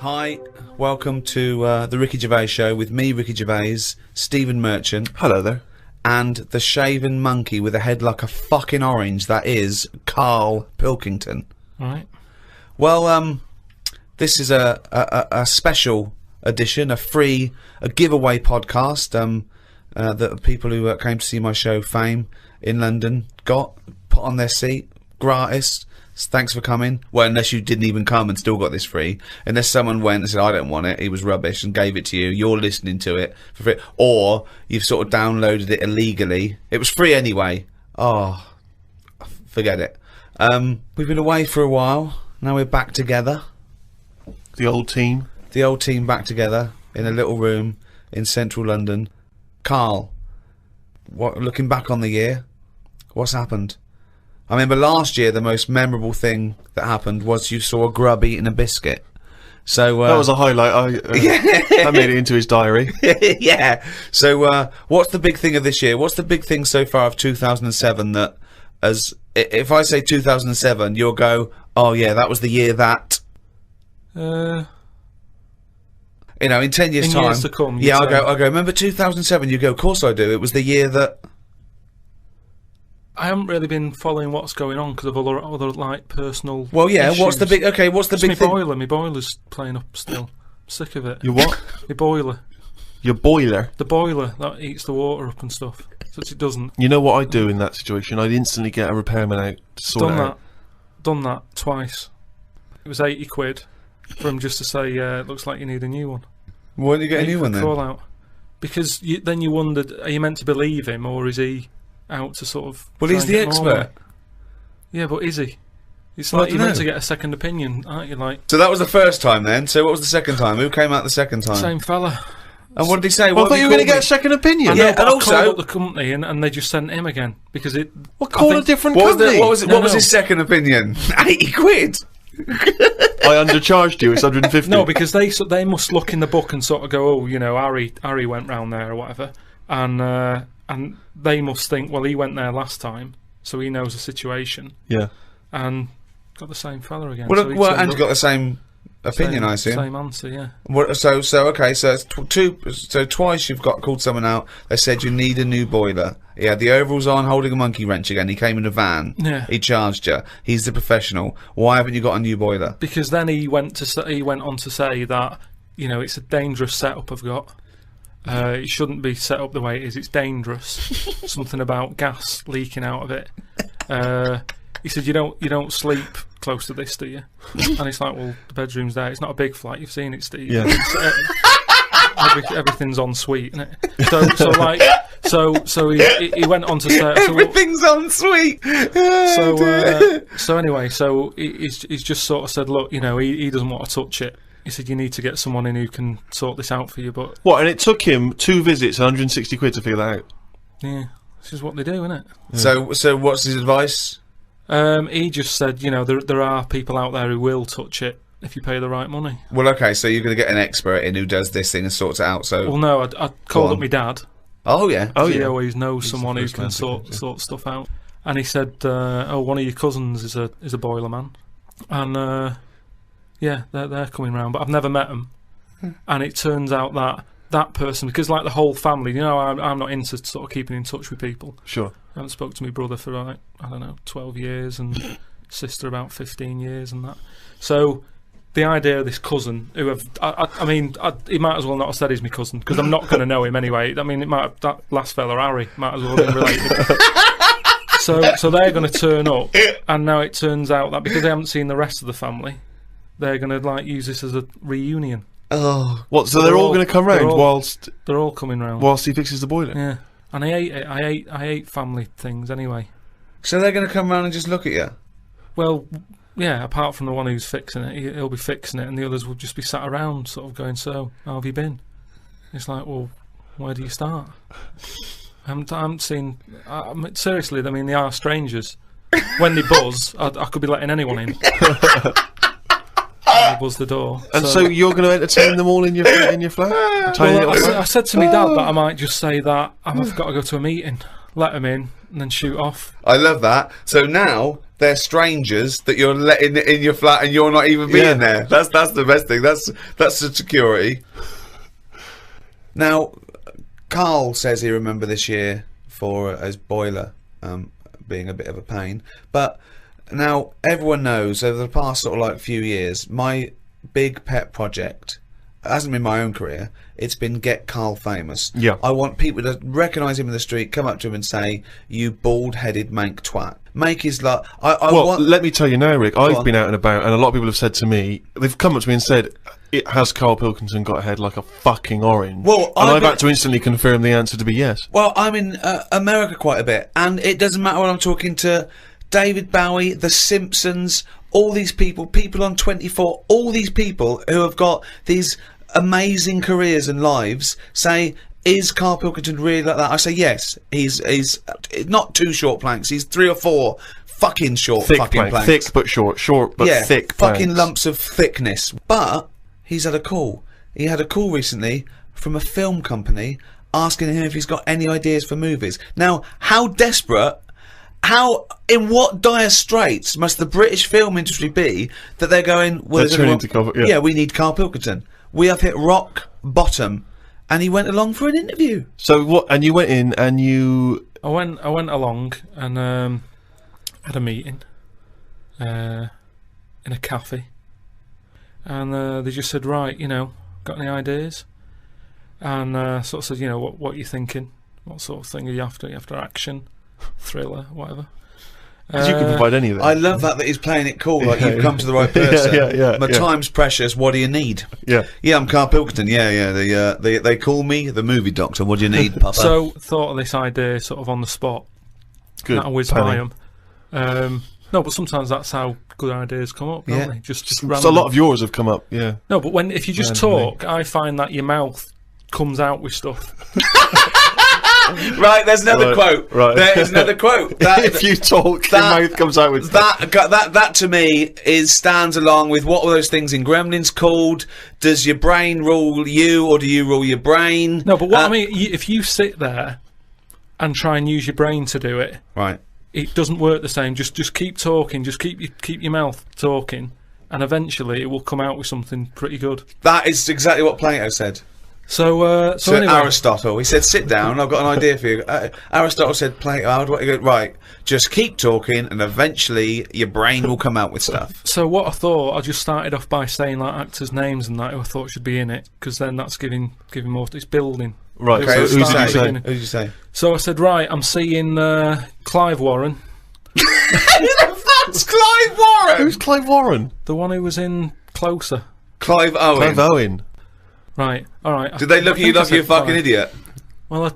Hi, welcome to the Ricky Gervais Show with me, Ricky Gervais, Stephen Merchant. Hello there. And the shaven monkey with a head like a fucking orange, that is Karl Pilkington. Right. Well, this is a special edition, a giveaway podcast that people who came to see my show Fame in London got put on their seat, gratis. Thanks for coming. Well, unless you didn't even come and still got this free. Unless someone went and said, I don't want it, it was rubbish, and gave it to you. You're listening to it for free. Or you've sort of downloaded it illegally. It was free anyway. Oh, forget it. We've been away for a while. Now we're back together. The old team. The old team back together in a little room in central London. Karl, looking back on the year, what's happened? I remember last year the most memorable thing that happened was you saw a grub eating a biscuit. So that was a highlight. I made it into his diary. Yeah. So what's the big thing of this year? What's the big thing so far of 2007 that, as if I say 2007, you'll go, oh yeah, that was the year that. You know, in 10 years' time. Years to come, yeah, I'll go. Remember 2007? You go, of course I do. It was the year that. I haven't really been following what's going on because of other like personal. Well, yeah. issues. What's the big? Okay, what's the big thing? My boiler's playing up still. I'm sick of it. Your what? My boiler. Your boiler. The boiler that eats the water up and stuff. So it doesn't. You know what I'd do in that situation? I'd instantly get a repairman out to sort it out. Done that twice. It was 80 quid for him just to say, it looks like you need a new one. Why did you get a new one then? Call out. Because then you wondered, are you meant to believe him or is he out to sort of... Well, he's the expert. Yeah, but is he? It's like you're meant to get a second opinion, aren't you? Like. So that was the first time then. So what was the second time? Who came out the second time? Same fella. And what did he say? Well, I thought you were going to get a second opinion. Yeah, and also I called up the company and they just sent him again because it. Well, call a different company. What was his second opinion? 80 quid. I undercharged you. It's 150. No, because they must look in the book and sort of go, oh, you know, Harry went round there or whatever, and they must think, well, he went there last time, so he knows the situation. Yeah. And got the same fella again. Well, and you got the same opinion, I assume. Same answer, yeah. What, so okay, so it's so twice you've called someone out. They said you need a new boiler. He had the overalls on, holding a monkey wrench again. He came in a van. Yeah. He charged you. He's the professional. Why haven't you got a new boiler? Because then he went on to say that, you know, it's a dangerous setup I've got. It shouldn't be set up the way it is. It's dangerous. Something about gas leaking out of it. He said, you don't sleep close to this, do you? And it's like, well, the bedroom's there. It's not a big flat. You've seen it, Steve. Yeah. Everything's en suite, isn't it? So he went on to say everything's en suite. So anyway, so he's just sort of said, look, you know, he doesn't want to touch it. He said, you need to get someone in who can sort this out for you. But what? And it took him 2 visits, 160 quid to figure that out. Yeah, this is what they do, isn't it? Yeah. So what's his advice? He just said, you know, there are people out there who will touch it if you pay the right money. Well, okay, so you're going to get an expert in who does this thing and sorts it out. So well, no, I called up my dad. Oh yeah, He always knows someone who can sort stuff out. And he said, oh, one of your cousins is a boiler man, and yeah, they're coming round, but I've never met them. And it turns out that person, because like the whole family, you know, I'm not into sort of keeping in touch with people. Sure. I haven't spoke to my brother for like, I don't know, 12 years, and sister about 15 years and that. So the idea of this cousin, who he might as well not have said he's my cousin, because I'm not going to know him anyway. I mean, that last fella, Harry, might as well have been related. So they're going to turn up, and now it turns out that because they haven't seen the rest of the family, they're going to like use this as a reunion. Oh, what? So they're all going to come round whilst they're all coming round whilst he fixes the boiler. Yeah, and I hate it. I hate family things anyway. So they're going to come round and just look at you? Well, yeah. Apart from the one who's fixing it, he'll be fixing it, and the others will just be sat around, sort of going, "So, how have you been?" It's like, well, where do you start? I haven't seen. Seriously, I mean, they are strangers. When they buzz, I could be letting anyone in. Was the door, and so you're going to entertain them all in your flat? Well, I said to my dad that I might just say that I've got to go to a meeting, let them in, and then shoot off. I love that. So now they're strangers that you're letting in your flat and you're not even being there. That's the best thing. That's the security. Now, Karl says he remember this year for his boiler being a bit of a pain. But now everyone knows over the past sort of like few years, my big pet project hasn't been my own career. It's been get Karl famous. Yeah. I want people to recognise him in the street, come up to him and say, "You bald-headed mank twat." Make his like. Well, let me tell you now, Rick. I've been out and about, and a lot of people have said to me, they've come up to me and said, "Has Karl Pilkington got a head like a fucking orange?" Well, and I've had to instantly confirm the answer to be yes. Well, I'm in America quite a bit, and it doesn't matter when I'm talking to David Bowie, The Simpsons, all these people on 24, all these people who have got these amazing careers and lives say, is Karl Pilkington really like that? I say yes. He's not 2 short planks. He's 3 or 4 fucking short planks. Thick but short but thick fucking planks. lumps of thickness. But he's had a call. He had a call recently from a film company asking him if he's got any ideas for movies. Now, how desperate, in what dire straits must the British film industry be that they're going, well, we need Karl Pilkington. We have hit rock bottom. And he went along for an interview. So what? And you went in and you... I went along and had a meeting in a cafe. And they just said, right, you know, got any ideas? And sort of said, you know, what are you thinking? What sort of thing are you after? Are you after action, thriller, whatever? Because you can provide any of that. I love that he's playing it cool, like you've come to the right person. My yeah. time's precious. What do you need? Yeah, I'm Karl Pilkington. They call me the movie doctor. What do you need, Papa? So thought of this idea sort of on the spot. Good. That whiz by him. No, but sometimes that's how good ideas come up, don't they? Just so a lot of yours have come up. Yeah. No, but if you just talk, I find that your mouth comes out with stuff. Right, there's another quote. Right. There is another quote. If you talk, your mouth comes out with that to me stands along with what were those things in Gremlins called? Does your brain rule you, or do you rule your brain? No, but what I mean, if you sit there and try and use your brain to do it, right, it doesn't work the same. Just keep talking. Just keep your mouth talking, and eventually it will come out with something pretty good. That is exactly what Plato said. So anyway. Aristotle, he said, sit down, I've got an idea for you. Aristotle said, Plato, how do I go? Right, just keep talking and eventually your brain will come out with stuff. So what I thought, I just started off by saying like actors' names and that who I thought should be in it, because then that's giving more, it's building. Right, okay, so who did you say? So I said, right, I'm seeing Clive Warren. Who the fuck's Clive Warren? Who's Clive Warren? The one who was in Closer. Clive Owen. Clive Owen. Right, alright. Did they look at you like you're a fucking idiot? Well,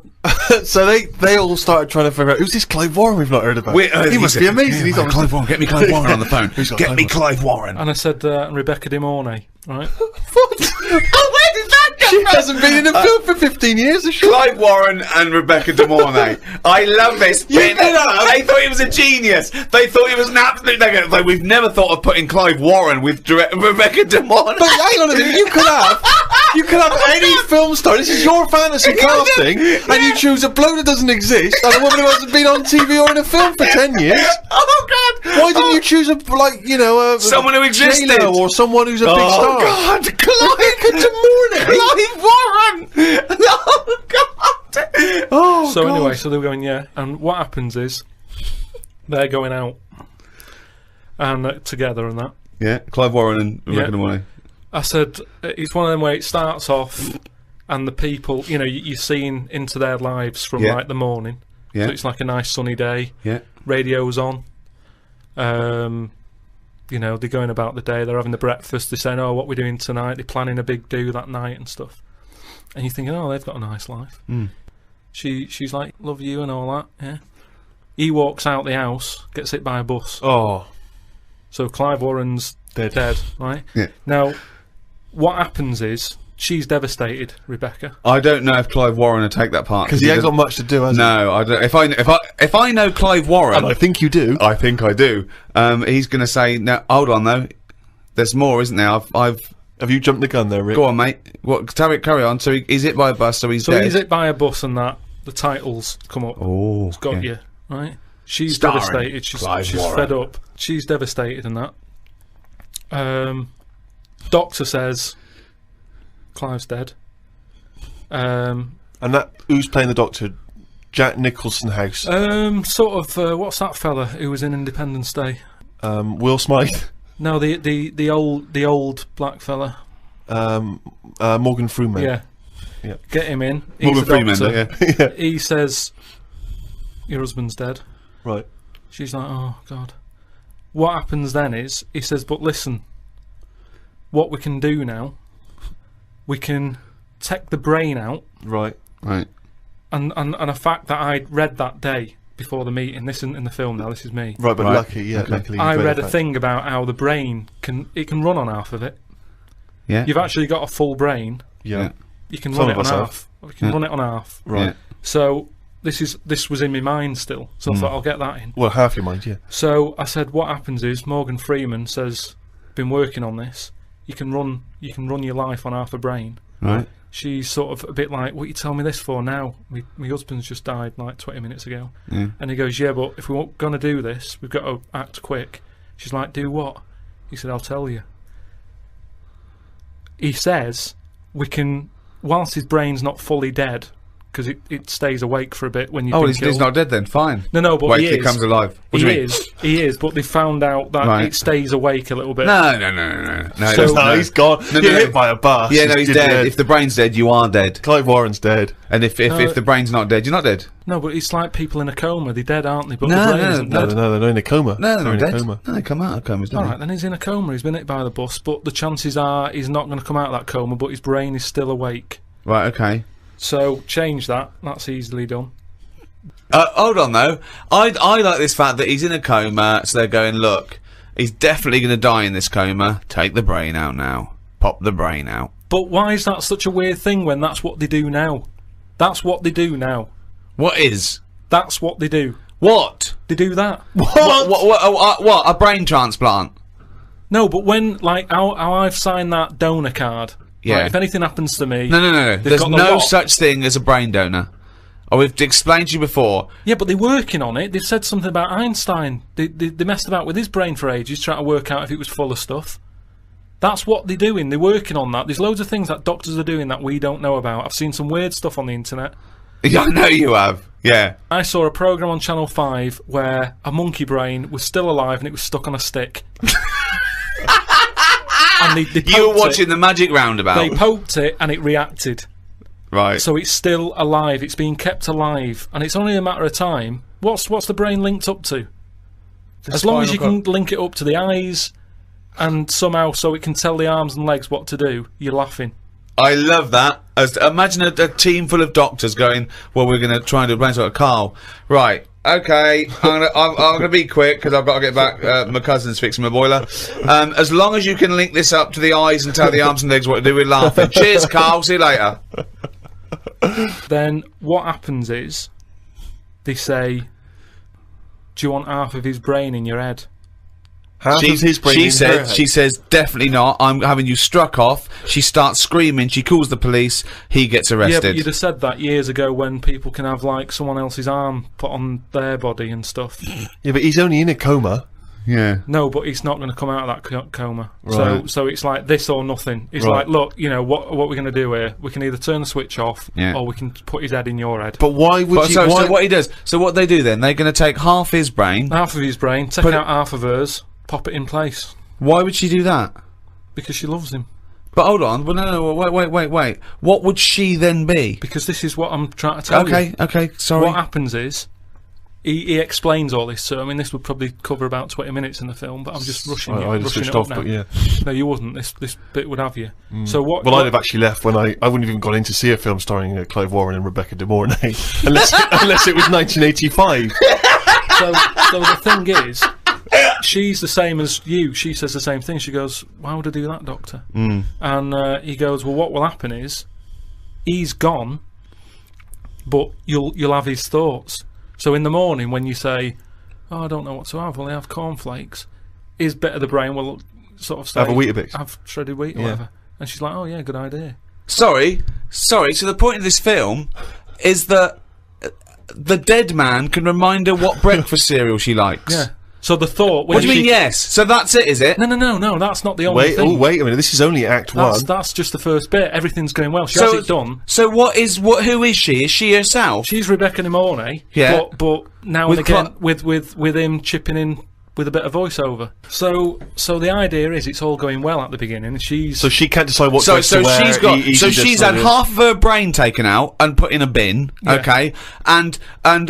so they all started trying to figure out, who's this Clive Warren we've not heard about? He must be amazing. He's on Clive Warren. Get me Clive Warren on the phone. Get me Clive Warren. And I said Rebecca De Mornay, right? What? Where did that come She from? hasn't been in a film for 15 years, has she? Clive Warren and Rebecca De Mornay. I love this. They thought he was a genius. They thought he was an absolute nugget. Like, we've never thought of putting Clive Warren with Rebecca De Mornay. But hang on a minute, you could have any film star. This is your fantasy casting, and you choose a bloke that doesn't exist and a woman who hasn't been on TV or in a film for 10 years. Oh God! Why didn't you choose someone who existed, J-Lo or someone who's a big star? Oh God! Clive Warren! Oh God! Oh. So anyway, so they were going, yeah. And what happens is they're going out and together and that. Yeah, Clive Warren and Rebecca De Mornay. I said it's one of them where it starts off and the people, you know, you're seeing into their lives from like the morning. So it's like a nice sunny day. Yeah. Radio's on. You know, they're going about the day, they're having the breakfast, they're saying, oh, what we're doing tonight, they're planning a big do that night and stuff. And you're thinking, oh, they've got a nice life. Mm. She's like, love you and all that, yeah. He walks out the house, gets hit by a bus. Oh. So Clive Warren's dead, right? Yeah. Now, what happens is, she's devastated, Rebecca. I don't know if Clive Warren would take that part because he ain't got much to do, has he? No, I don't. If I know Clive Warren, and I think you do. I think I do. He's going to say, "No, hold on though. There's more, isn't there? Have you jumped the gun there, Rick? Go on, mate. What? Carry on. So he's hit by a bus. So he's dead. He's hit by a bus, and that the titles come up. Oh, it's got you right. She's Starring devastated. She's Warren. fed up. She's devastated and that. Doctor says Clive's dead. And that who's playing the Doctor? Jack Nicholson House. Sort of. What's that fella who was in Independence Day? Will Smythe. No, the old black fella. Morgan Freeman. Yeah. Yeah. Get him in. Morgan He's the Freeman, doctor. yeah. He says, "Your husband's dead." Right. She's like, "Oh God." What happens then is he says, "But listen, what we can do now, we can take the brain out." Right. Right. And a fact that I read that day before the meeting. This isn't in the film now. This is me. Right, but Right. luckily, you I read a that. thing about how the brain can run on half of it. Yeah. You've actually got a full brain. Yeah. You can Some run it of on us half. You can run it on half. Right. Yeah. So this was in my mind still. So I thought I'll get that in. Well, half your mind, yeah. So I said, what happens is Morgan Freeman says, "Been working on this. You can run your life on half a brain." Right. She's sort of a bit like, "What you tell me this for now? My husband's just died like 20 minutes ago." Yeah. And he goes, "Yeah, but if we're going to do this, we've got to act quick." She's like, "Do what?" He said, "I'll tell you." He says, we can, whilst his brain's not fully dead, because it stays awake for a bit when you've Oh, been he's killed. not dead then. Fine. No, but Wait he till he is. comes alive. What do you mean? He is, but they found out that Right. it stays awake a little bit. No. So- No, he's gone. No, You're no. hit by a bus. Yeah, no, he's dead. If the brain's dead, you are dead. Clive Warren's dead. And if No. the brain's not dead, you're not dead. No, but it's like people in a coma. They're dead, aren't they? But No, the brain no, isn't No, dead. they're in a coma. No, they're in not a dead. coma. No, they come out of comas, don't Alright, then he's in a coma. He's been hit by the bus, but the chances are he's not going to come out of that coma, but his brain is still awake. they? Right, okay. So change that. That's easily done. Hold on though. I like this fact that he's in a coma, so they're going, look, he's definitely going to die in this coma. Take the brain out now. Pop the brain out. But why is that such a weird thing when that's what they do now? That's what they do now. What is? That's what they do. What? They do that. What? A brain transplant? No, but when, like, how I've signed that donor card. Yeah. Like, if anything happens to me. No. they've There's got the no lot. such thing as a brain donor. Oh, we've explained to you before. Yeah, but they're working on it. They've said something about Einstein. They messed about with his brain for ages, trying to work out if it was full of stuff. That's what they're doing. They're working on that. There's loads of things that doctors are doing that we don't know about. I've seen some weird stuff on the internet. Yeah, I know you have. Yeah. I saw a programme on Channel 5 where a monkey brain was still alive and it was stuck on a stick. And they You were poked watching it. the Magic Roundabout. They poked it and it reacted. Right. So it's still alive. It's being kept alive, and it's only a matter of time. What's the brain linked up to? As long as you can link it up to the eyes, and somehow so it can tell the arms and legs what to do, you're laughing. I love that. Imagine a team full of doctors going, well, we're going to try and do a brain transplant. Carl, right, okay, I'm gonna be quick because I've got to get back. My cousin's fixing my boiler. As long as you can link this up to the eyes and tell the arms and legs what to do, we're laughing. Cheers, Carl. See you later. Then what happens is they say, do you want half of his brain in your head? Half of his brain in her head. She says, definitely not. I'm having you struck off. She starts screaming. She calls the police. He gets Yeah, arrested. but you'd have said that years ago when people can have like someone else's arm put on their body and stuff. Yeah, but he's only in a coma. Yeah. No, but he's not going to come out of that coma. Right. So it's like this or nothing. It's Right. like, look, you know, what we're going to do here? We can either turn the switch off, Yeah. or we can put his head in your head. But why would But you? so why, what he does? So what they do then? They're going to take half his brain. Half of his brain, take Put it- out half of hers, pop it in place Why would she do that? because she loves him. But hold on. Well, no. Wait. What would she then be? Because this is what I'm trying to tell you. Okay. Sorry. What happens is he explains all this. So I mean, this would probably cover about 20 minutes in the film, but I'm just rushing I rushing just it switched up off, now. but yeah. No, you wouldn't. This bit would have you. So what? Well, what- I'd have actually left when I wouldn't have even gone in to see a film starring Clive Warren and Rebecca De Mornay, unless it was 1985. So the thing is, she's the same as you. She says the same thing. She goes, "Why would I do that, doctor?" And he goes, "Well, what will happen is, he's gone, but you'll have his thoughts. So in the morning when you say, 'Oh, I don't know what to have. Well, I have cornflakes,' his bit of the brain will sort of say, Have a Weetabix. have shredded wheat or whatever." And she's like, "Oh yeah, good idea." Sorry. So the point of this film is that the dead man can remind her what breakfast cereal she likes. Yeah. So the thought. When What do you mean? Yes. So that's it, is it? No. That's not the only Wait, thing. wait a minute. This is only Act 1. That's just the first bit. Everything's going well. She has it done. So who is she? Is she herself? She's Rebecca Nimone. Yeah. But now With and again with him chipping in with a bit of voiceover. So the idea is it's all going well at the beginning. So she can't decide what dress to wear. She's had half of her brain taken out and put in a bin. Yeah. Okay, and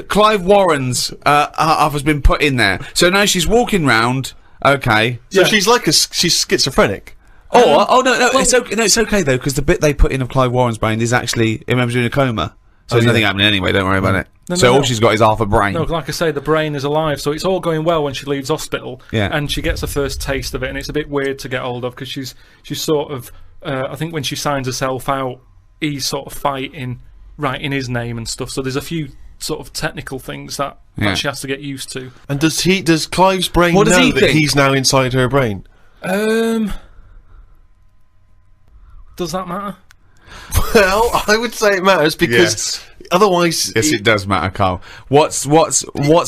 Clive Warren's half has been put in there. So now she's walking round. Okay. So she's like she's schizophrenic. No, it's okay though, because the bit they put in of Clive Warren's brain is actually he remembers in a coma. So there's nothing happening anyway. Don't worry about it. All she's got is half a brain. No, like I say, the brain is alive, so it's all going well when she leaves hospital. Yeah. And she gets a first taste of it, and it's a bit weird to get hold of because she's sort of. I think when she signs herself out, he's sort of fighting, writing his name and stuff. So there's a few sort of technical things that she has to get used to. And does Clive's brain know that he's now inside her brain? Does that matter? Well, I would say it matters because otherwise, yes, it does matter, Carl. What's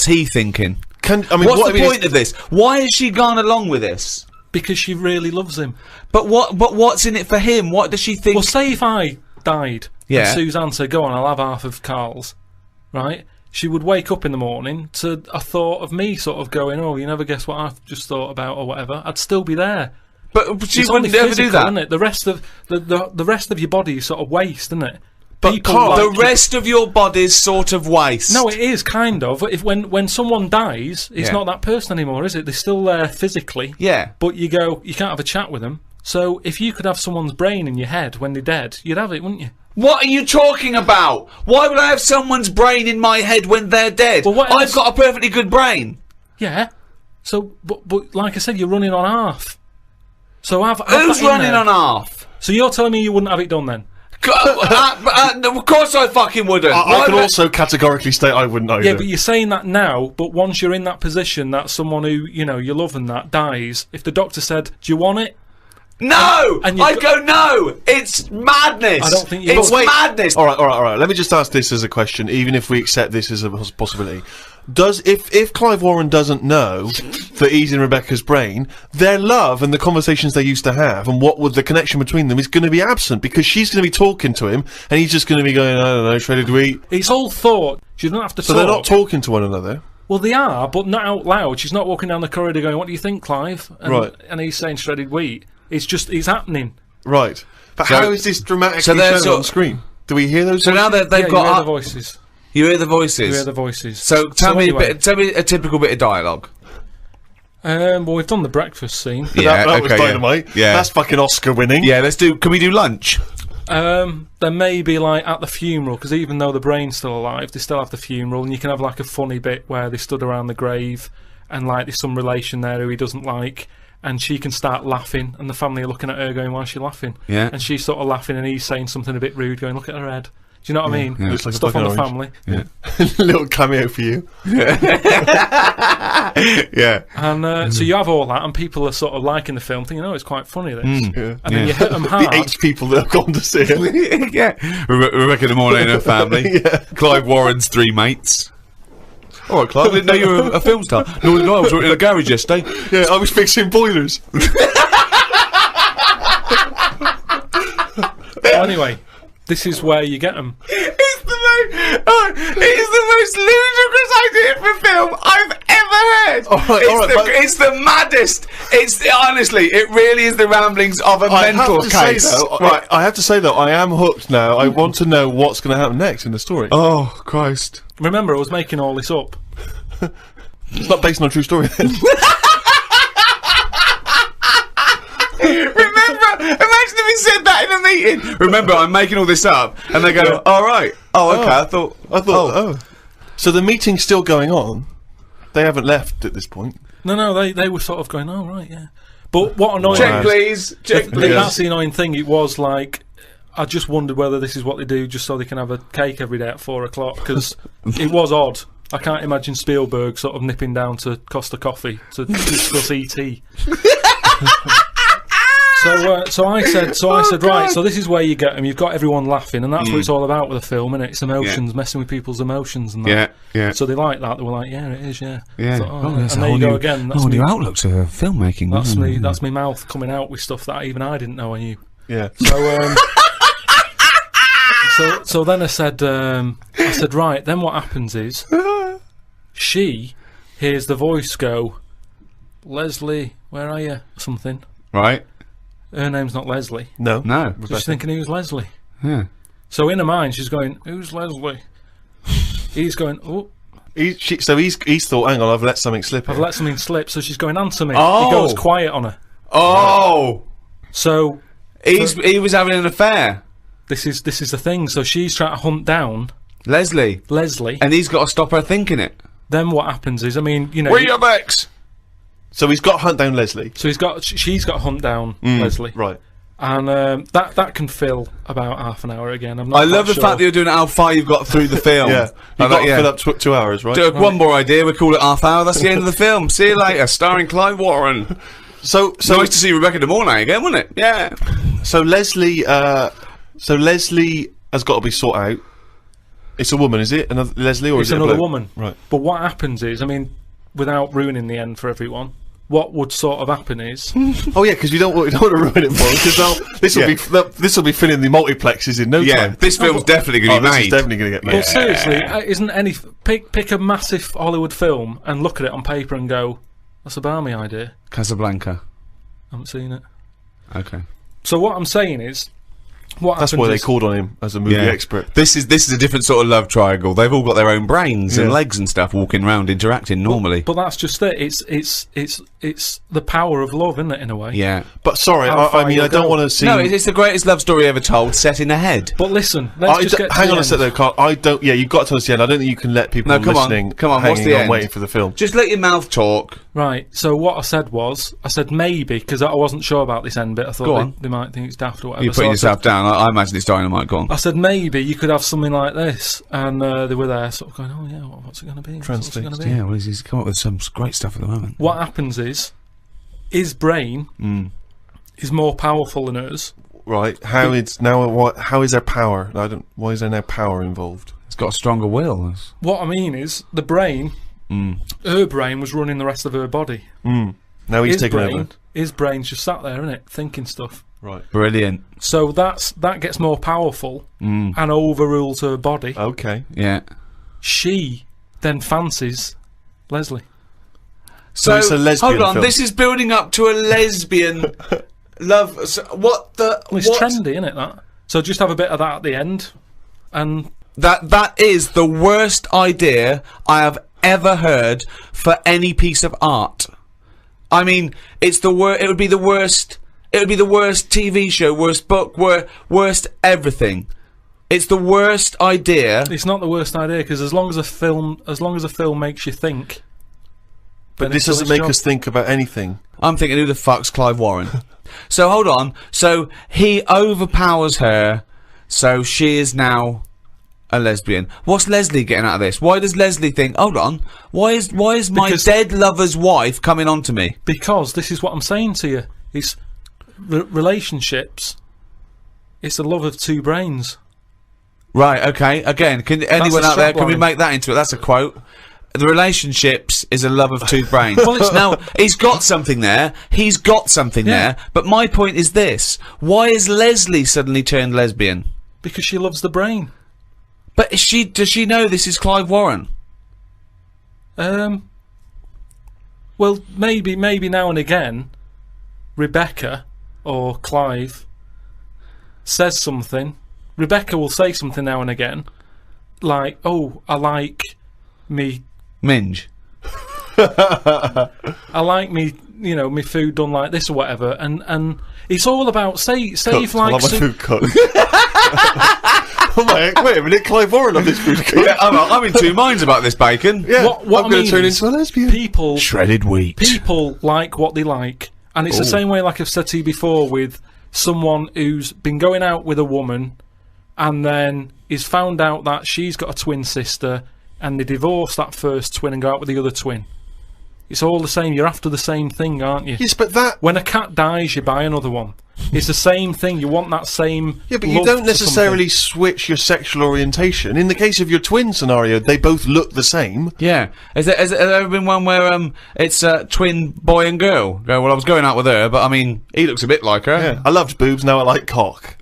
he thinking? What's the point of this? Why has she gone along with this? Because she really loves him. But what's in it for him? What does she think? Well, say if I died, and Suzanne said, "Go on, I'll have half of Carl's," right? She would wake up in the morning to a thought of me, sort of going, "Oh, you never guess what I've just thought about," or whatever. I'd still be there. But she wouldn't ever do that. Isn't it? The rest of your body is sort of waste, isn't it? But Carl, the rest of your body's sort of waste. No, it is kind of. If when someone dies, it's not that person anymore, is it? They're still there physically. Yeah. But you can't have a chat with them. So if you could have someone's brain in your head when they're dead, you'd have it, wouldn't you? What are you talking about? Why would I have someone's brain in my head when they're dead? Well, I've got a perfectly good brain. Yeah. So, but like I said, you're running on half. So who's running on half? So you're telling me you wouldn't have it done then? Of course I fucking wouldn't. I can also categorically state I wouldn't either. Yeah, but you're saying that now, but once you're in that position that someone who, you love and that dies, if the doctor said, do you want it? No! I'd go, no! It's madness! I don't think you It's madness! Alright. Let me just ask this as a question, even if we accept this as a possibility. If Clive Warren doesn't know that he's in Rebecca's brain, their love and the conversations they used to have and what would the connection between them is going to be absent because she's going to be talking to him and he's just going to be going, I don't know, shredded wheat. It's all thought. She doesn't have to talk. So they're not talking to one another? Well, they are, but not out loud. She's not walking down the corridor going, what do you think, Clive? And he's saying shredded wheat. It's happening. Right. But how is this dramatically shown on screen? Do we hear those voices? So now they've got the voices. You hear the voices? You hear the voices. So tell me a typical bit of dialogue. Well, we've done the breakfast scene. Yeah, that was dynamite. Yeah. That's fucking Oscar winning. Yeah, can we do lunch? There may be at the funeral, because even though the brain's still alive, they still have the funeral, and you can have a funny bit where they stood around the grave, and there's some relation there who he doesn't like, and she can start laughing, and the family are looking at her going, why is she laughing? Yeah. And she's sort of laughing, and he's saying something a bit rude, going, look at her head. Do you know what I mean? Yeah. Looks like stuff on the orange. family. Yeah. Little cameo for you. Yeah. And so you have all that, and people are sort of liking the film, thinking, oh, it's quite funny, this. Yeah. And then you hit them hard. The 8 people that have gone to see it. Yeah. Rebecca Nimone and her family. Clive Warren's 3 mates. All right, Clive, I didn't know you were a film star. No, I was working in a garage yesterday. Yeah, I was fixing boilers. Anyway, this is where you get them. It's the most ludicrous idea for film I've ever heard. It's the maddest. Honestly, it really is the ramblings of a mental case. I have to say though, I am hooked now. I want to know what's going to happen next in the story. Oh Christ! Remember, I was making all this up. It's not based on a true story then. Imagine if he said that in a meeting. Remember, I'm making all this up, and they go, "All right, okay." I thought. So the meeting's still going on. They haven't left at this point. No, they were sort of going, "Oh right, yeah." But what annoying? Check please. That's the annoying thing. It was I just wondered whether this is what they do just so they can have a cake every day at 4 o'clock because it was odd. I can't imagine Spielberg sort of nipping down to Costa Coffee to discuss E.T. So I said, right. So this is where you get them. You've got everyone laughing, and that's what it's all about with a film, isn't it? It's emotions, messing with people's emotions, and that. Yeah. So they like that. They were like, yeah, it is, yeah. Yeah. So, That's and a there whole you go new, again. whole new outlook to filmmaking. That's isn't me. it? That's my mouth coming out with stuff that even I didn't know I knew. Yeah. So then I said, right. Then what happens is, she hears the voice go, Leslie, where are you? Or something. Right. Her name's not Leslie. No. No. She's thinking he was Leslie. Yeah. So in her mind, she's going, "Who's Leslie?" He's going, "Oh." He's thought, hang on, I've let something slip. I've let something slip. So she's going, "Answer me." Oh. He goes quiet on her. Oh. So He was having an affair. this is the thing. So she's trying to hunt down Leslie. and he's got to stop her thinking it. then what happens is, I mean, you know, Where your ex? So he's got to hunt down Leslie. so she's got to hunt down Leslie, Right. and that can fill about half an hour again. I'm not I love quite the fact that you're doing it how far you've got through the film. Yeah. You've got to fill up 2 hours, right? One more idea, we call it half hour, that's the end of the film. See you later, starring Clive Warren. So Nice to see Rebecca De Mornay again, wasn't it? Yeah. So Leslie has got to be sought out. It's a woman, is it? Another Leslie, or It's is it a another bloke? woman. Right. But what happens is, I mean, without ruining the end for everyone, what would sort of happen is, Oh yeah, because you don't want to ruin it for them, because this will be filling the multiplexes in no time. This film's definitely going to be This made. is definitely going to get made. well, seriously, isn't any pick a massive Hollywood film and look at it on paper and go, that's a balmy idea. Casablanca. I haven't seen it. Okay. So what I'm saying is, That's why they called on him as a movie expert. This is a different sort of love triangle. They've all got their own brains and legs and stuff, walking around, interacting normally. But that's just it. It's the power of love, isn't it? In a way. Yeah. But sorry, How far I mean, you'll I don't go. want to see. No, it's the greatest love story ever told, set in a head. But listen, let's just get to hang the on a end. sec though, Carl. I don't. Yeah, you've got to tell us the end. I don't think you can let people No, come on, listening, come on, what's hanging the on, end? waiting for the film. Just let your mouth talk. Right. So what I said was, maybe, because I wasn't sure about this end bit. I Go thought on. they might think it's daft or whatever. You're So putting I said- yourself down. I imagine it's dynamite. Go on. I said maybe you could have something like this, and they were there, sort of going, "Oh yeah, what's it going to be? What's it going to be?" Yeah, well, he's come up with some great stuff at the moment. What happens is, his brain is more powerful than hers. Right? How is there power? Why is there no power involved? It's got a stronger will. What I mean is, the brain, her brain was running the rest of her body. Now he's taken over. His brain's just sat there, isn't it, thinking stuff. Right. Brilliant. So that gets more powerful and overrules her body. Okay. Yeah. She then fancies Leslie. So it's a lesbian hold on, film. this is building up to a lesbian love. So what the? Well, it's what? trendy, isn't it? That. So just have a bit of that at the end, and That is the worst idea I have ever heard for any piece of art. I mean, it's the worst. It would be the worst. It would be the worst TV show, worst book, worst everything. It's the worst idea. it's not the worst idea because as long as a film makes you think. But then this it's done doesn't its make job. us think about anything. I'm thinking, who the fuck's Clive Warren? So hold on. So he overpowers her. So she is now a lesbian. What's Leslie getting out of this? Why does Leslie think? Hold on. Why is my Because- dead lover's wife coming on to me? Because this is what I'm saying to you. It's relationships. It's the love of two brains. Right. Okay. Again, can anyone a out there? Can we strapline. make that into it? That's a quote. The relationships is a love of two brains. Well, it's- Now he's got something there. He's got something Yeah. there. But my point is this: why is Leslie suddenly turned lesbian? Because she loves the brain. But does she know this is Clive Warren? Well, maybe now and again, Rebecca or Clive says something. Rebecca will say something now and again, like, "Oh, I like me. Minge. I like me. You know, me food done like this or whatever." And it's all about say if Cooked. I like love my food cooked. Oh my, wait a minute, Clive Warren on this food cooked. Yeah, I'm in two minds about this bacon. Yeah, what I'm I going mean to turn is into a lesbian. people Shredded wheat. people like what they like, and it's the same way, like I've said to you before, with someone who's been going out with a woman and then is found out that she's got a twin sister and they divorce that first twin and go out with the other twin. It's all the same. You're after the same thing, aren't you? Yes, but that... When a cat dies, you buy another one. It's the same thing. You want that same. Yeah, but you don't necessarily switch your sexual orientation. In the case of your twin scenario, they both look the same. Yeah. Has there ever been one where it's a twin boy and girl? Go, well, I was going out with her, but I mean, he looks a bit like her. Yeah. I loved boobs, now I like cock.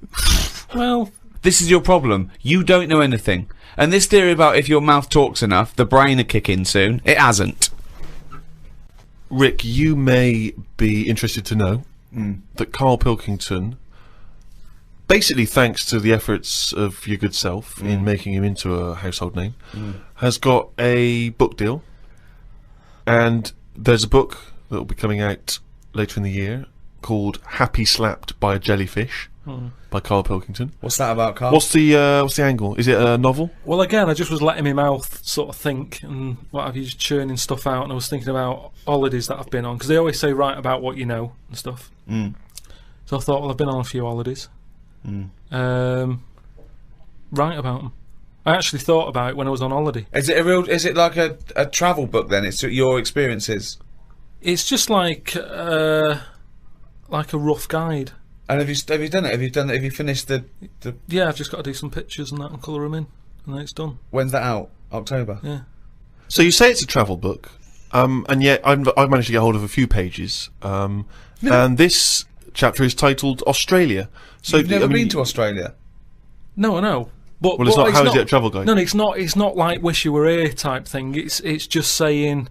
Well, this is your problem. You don't know anything. And this theory about if your mouth talks enough, the brain will kick in soon. It hasn't. Rick, you may be interested to know that Karl Pilkington, basically thanks to the efforts of your good self in making him into a household name, has got a book deal. And there's a book that will be coming out later in the year called Happy Slapped by a Jellyfish by Karl Pilkington. What's that about, Karl? What's the angle? Is it a novel? well, again, I just was letting my mouth sort of think and what have you, just churning stuff out, and I was thinking about holidays that I've been on, because they always say write about what you know and stuff. So I thought, well, I've been on a few holidays. Write about them. I actually thought about it when I was on holiday. Is it like a travel book then? It's your experiences. It's just like a rough guide. And have you done it? Have you finished the? Yeah, I've just got to do some pictures and that and colour them in, and then it's done. When's that out? October. Yeah. So you say it's a travel book, and yet I've managed to get hold of a few pages, and this chapter is titled Australia. So You've never been to Australia? No, I know. But Well, it's not. How is it a travel guide? No, it's not. It's not like wish you were here type thing. It's just saying,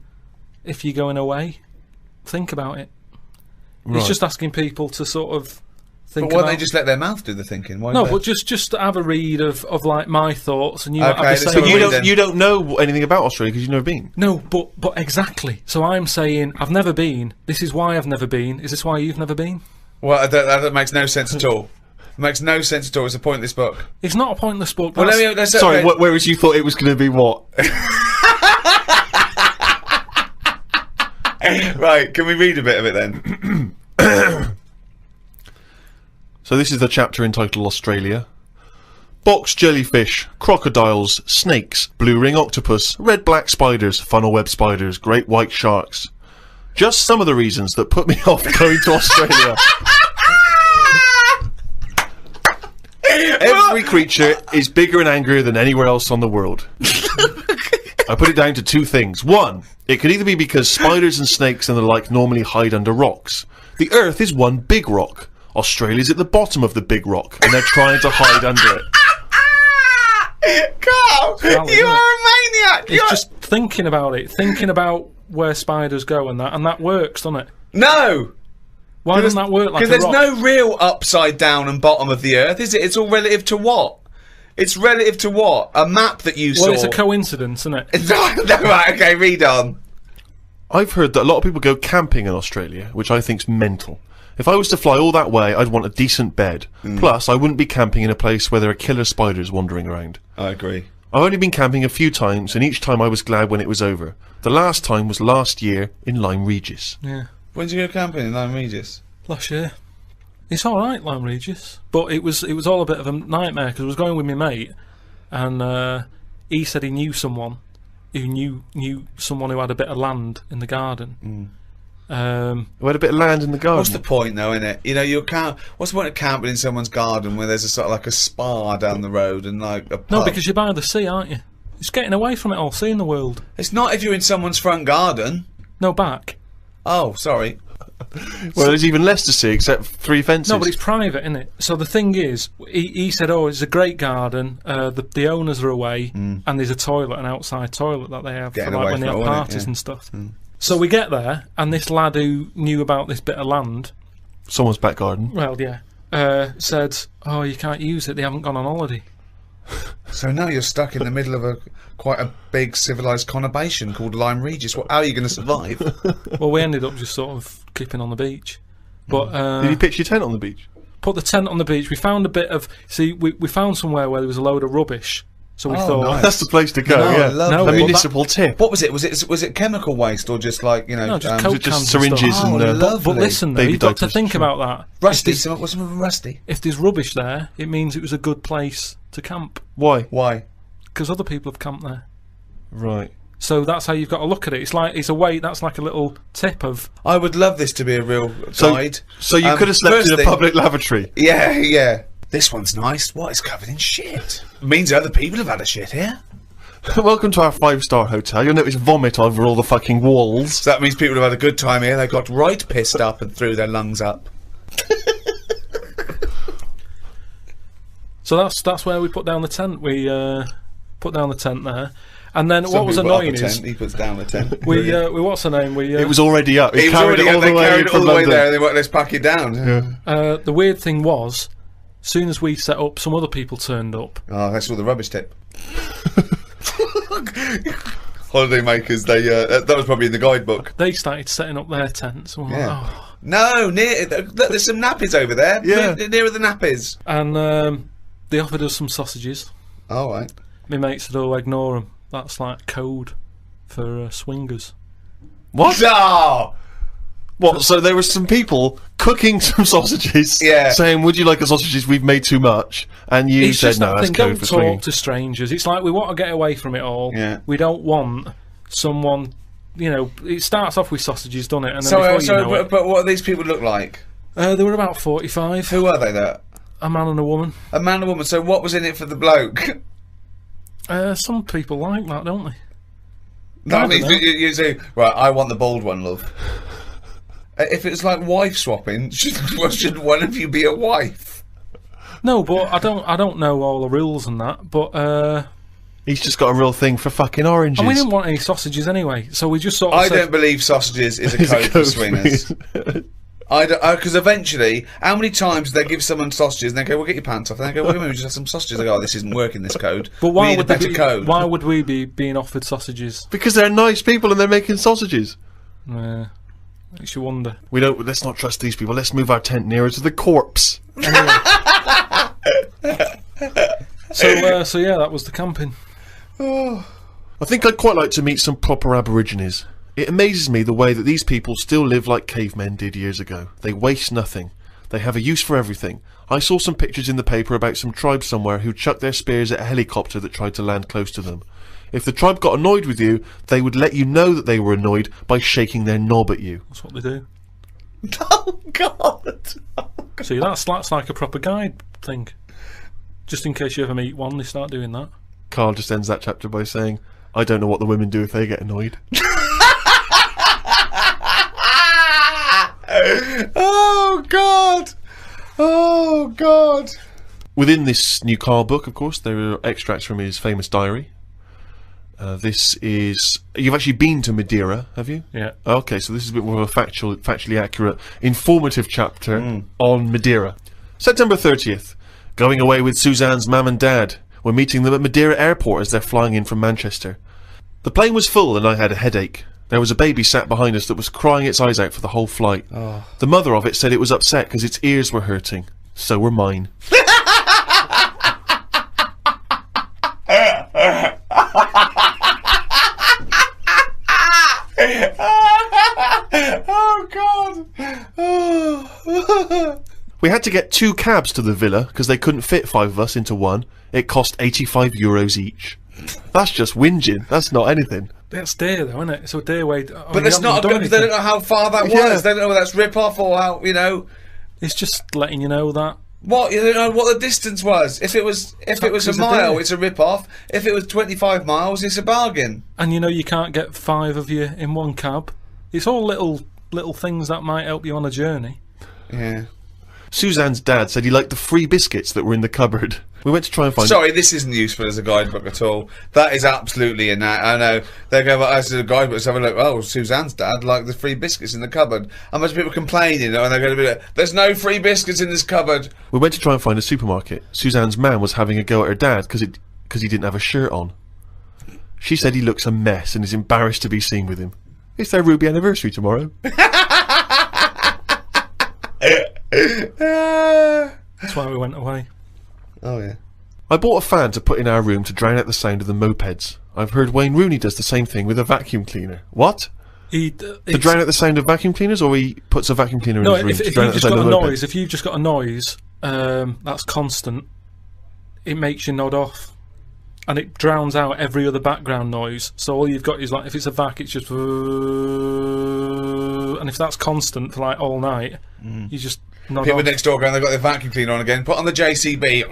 if you're going away, think about it. Right. It's just asking people to sort of think. But why about they just let their mouth do the thinking? Why No, they... but just to have a read of like my thoughts, and you might Okay, have the let's same. have a You read don't. then. You don't know anything about Australia because you've never been. No, but exactly. So I'm saying I've never been. This is why I've never been. Is this why you've never been? Well, that makes no sense at all. It makes no sense at all. It's the point of this book. It's not a pointless book. Well, That's- Sorry, whereas you thought it was going to be what? Right, can we read a bit of it then? So this is the chapter entitled Australia. Box jellyfish, crocodiles, snakes, blue ring octopus, red-black spiders, funnel web spiders, great white sharks. Just some of the reasons that put me off going to Australia. Every creature is bigger and angrier than anywhere else on the world. I put it down to two things. One, it could either be because spiders and snakes and the like normally hide under rocks. The Earth is one big rock. Australia's at the bottom of the big rock, and they're trying to hide under it. Carl, Valid, you isn't are a maniac! It's just thinking about it, thinking about where spiders go and that works, doesn't it? No! Why doesn't that work like a Because there's rock? no real upside down and bottom of the Earth, is it? It's all relative to what? It's relative to what? A map that you saw. Well, it's a coincidence, isn't it? No, right, okay, read on. I've heard that a lot of people go camping in Australia, which I think's mental. If I was to fly all that way, I'd want a decent bed. Plus, I wouldn't be camping in a place where there are killer spiders wandering around. I agree. I've only been camping a few times, and each time I was glad when it was over. The last time was last year in Lyme Regis. Yeah. When did you go camping in Lyme Regis? Last year. It's alright, Lyme Regis. But it was all a bit of a nightmare, because I was going with my mate, and he said he knew someone who knew someone who had a bit of land in the garden. We had a bit of land in the garden. What's the point, though, innit? You know, what's the point of camping in someone's garden where there's a sort of like a spa down the road and like a pub? No, because you're by the sea, aren't you? It's getting away from it all, seeing the world. It's not if you're in someone's front garden. No, back. Oh, sorry. Well, there's even less to see except 3 fences. No, but it's private, isn't it? So the thing is, he said, oh, it's a great garden, the owners are away, and there's a toilet, an outside toilet that they have Getting for like away when they from have it, wasn't it? parties Yeah. and stuff. So we get there, and this lad who knew about this bit of land, Someone's back garden. well, yeah, said, oh, you can't use it, they haven't gone on holiday. So now you're stuck in the middle of quite a big civilised conurbation called Lyme Regis. How are you going to survive? Well, we ended up just sort of keeping on the beach. But Did you pitch your tent on the beach? put the tent on the beach. We found a bit of... See, we found somewhere where there was a load of rubbish. So we Oh, thought... nice. That's the place to go, No, yeah. lovely. No, A well, municipal tip. What was it? Was it chemical waste or just like, you know... No, just um, coke was it just cans and syringes stuff. and, Oh, uh, lovely. But listen, though, Baby you've got to diapers, think sure. about that. Rusty. If there's, What's some of them rusty? if there's rubbish there, it means it was a good place to camp. Why? Why? Because other people have camped there. Right. So that's how you've got to look at it. It's like it's a weight. That's like a little tip of. I would love this to be a real guide. So you could have slept in a public lavatory. Yeah. This one's nice. What? It's covered in shit. Means other people have had a shit here. Welcome to our 5-star hotel. You'll notice vomit over all the fucking walls. So that means people have had a good time here. They got right pissed up and threw their lungs up. So that's where we put down the tent. We put down the tent there, and then what was annoying is he puts down the tent. we what's the name? It was already up. It carried it all the way there. And they went, let's pack it down. The weird thing was, as soon as we set up, some other people turned up. Oh, that's all the rubbish tip. Holiday makers. They that was probably in the guidebook. They started setting up their tents. And we're like, oh. No, look, there's some nappies over there. Yeah, nearer the nappies. And they offered us some sausages. All right. My mate said, "Oh, ignore them. That's like code for swingers." What? No! What? So there were some people cooking some sausages, saying, "Would you like the sausages? We've made too much." And you said, "No, that's code for swinging." Don't talk to strangers. It's like we want to get away from it all. Yeah. We don't want someone. You know, it starts off with sausages, doesn't it? And then but what do these people look like? They were about 45. Who are they? There. A man and a woman. A man and a woman. So what was in it for the bloke? Some people like that, don't they? That means you say, right, I want the bald one, love. If it's like wife swapping, shouldn't one of you be a wife? No, but I don't know all the rules and that, but he's just got a real thing for fucking oranges. And we didn't want any sausages anyway, so we just sort of I don't believe sausages is a code for swingers. I don't, because eventually, how many times do they give someone sausages and they go, "We'll get your pants off," and they go, "Wait a minute, we just have some sausages." They go, "Oh, this isn't working, this code." But why we need would a better code? Why would we be being offered sausages? Because they're nice people and they're making sausages. Yeah, makes you wonder. We don't. Let's not trust these people. Let's move our tent nearer to the corpse. Anyway. So yeah, that was the camping. I think I'd quite like to meet some proper Aborigines. It amazes me the way that these people still live like cavemen did years ago. They waste nothing. They have a use for everything. I saw some pictures in the paper about some tribe somewhere who chucked their spears at a helicopter that tried to land close to them. If the tribe got annoyed with you, they would let you know that they were annoyed by shaking their knob at you. That's what they do. Oh God! See, that's like a proper guide thing. Just in case you ever meet one, they start doing that. Karl just ends that chapter by saying, "I don't know what the women do if they get annoyed." Oh God! Oh God! Within this new Karl book, of course, there are extracts from his famous diary. This is... You've actually been to Madeira, have you? Yeah. Okay, so this is a bit more of a factually accurate, informative chapter on Madeira. September 30th. Going away with Suzanne's mum and dad. We're meeting them at Madeira Airport as they're flying in from Manchester. The plane was full and I had a headache. There was a baby sat behind us that was crying its eyes out for the whole flight. Oh. The mother of it said it was upset because its ears were hurting. So were mine. Oh God! Oh. We had to get 2 cabs to the villa because they couldn't fit 5 of us into one. It cost €85 each. That's just whinging. That's not anything. That's dear though, isn't it? It's a dear way. But that's not good because they don't know how far that was. They don't know whether that's rip-off or how, you know. It's just letting you know that. What? You don't know what the distance was. If it was a mile, it's a rip-off. If it was 25 miles, it's a bargain. And you know you can't get 5 of you in one cab. It's all little things that might help you on a journey. Yeah. Suzanne's dad said he liked the free biscuits that were in the cupboard. We went to try and find... Sorry, this isn't useful as a guidebook at all. That is absolutely a I know. They go, as a guidebook, let's have a look. Oh, Suzanne's dad liked the free biscuits in the cupboard. How much people complaining, and they're going to be like, there's no free biscuits in this cupboard. We went to try and find a supermarket. Suzanne's man was having a go at her dad because he didn't have a shirt on. She said he looks a mess and is embarrassed to be seen with him. It's their Ruby anniversary tomorrow. That's why we went away. Oh yeah. I bought a fan to put in our room to drown out the sound of the mopeds. I've heard Wayne Rooney does the same thing with a vacuum cleaner. What? To drown out the sound of vacuum cleaners, or he puts a vacuum cleaner in his room to drown out the sound of the mopeds? If you've just got a noise that's constant, it makes you nod off. and it drowns out every other background noise. So all you've got is like, if it's a vac, it's just, and if that's constant for like all night, you just nod People off. next door going, they've got their vacuum cleaner on again. Put on the JCB.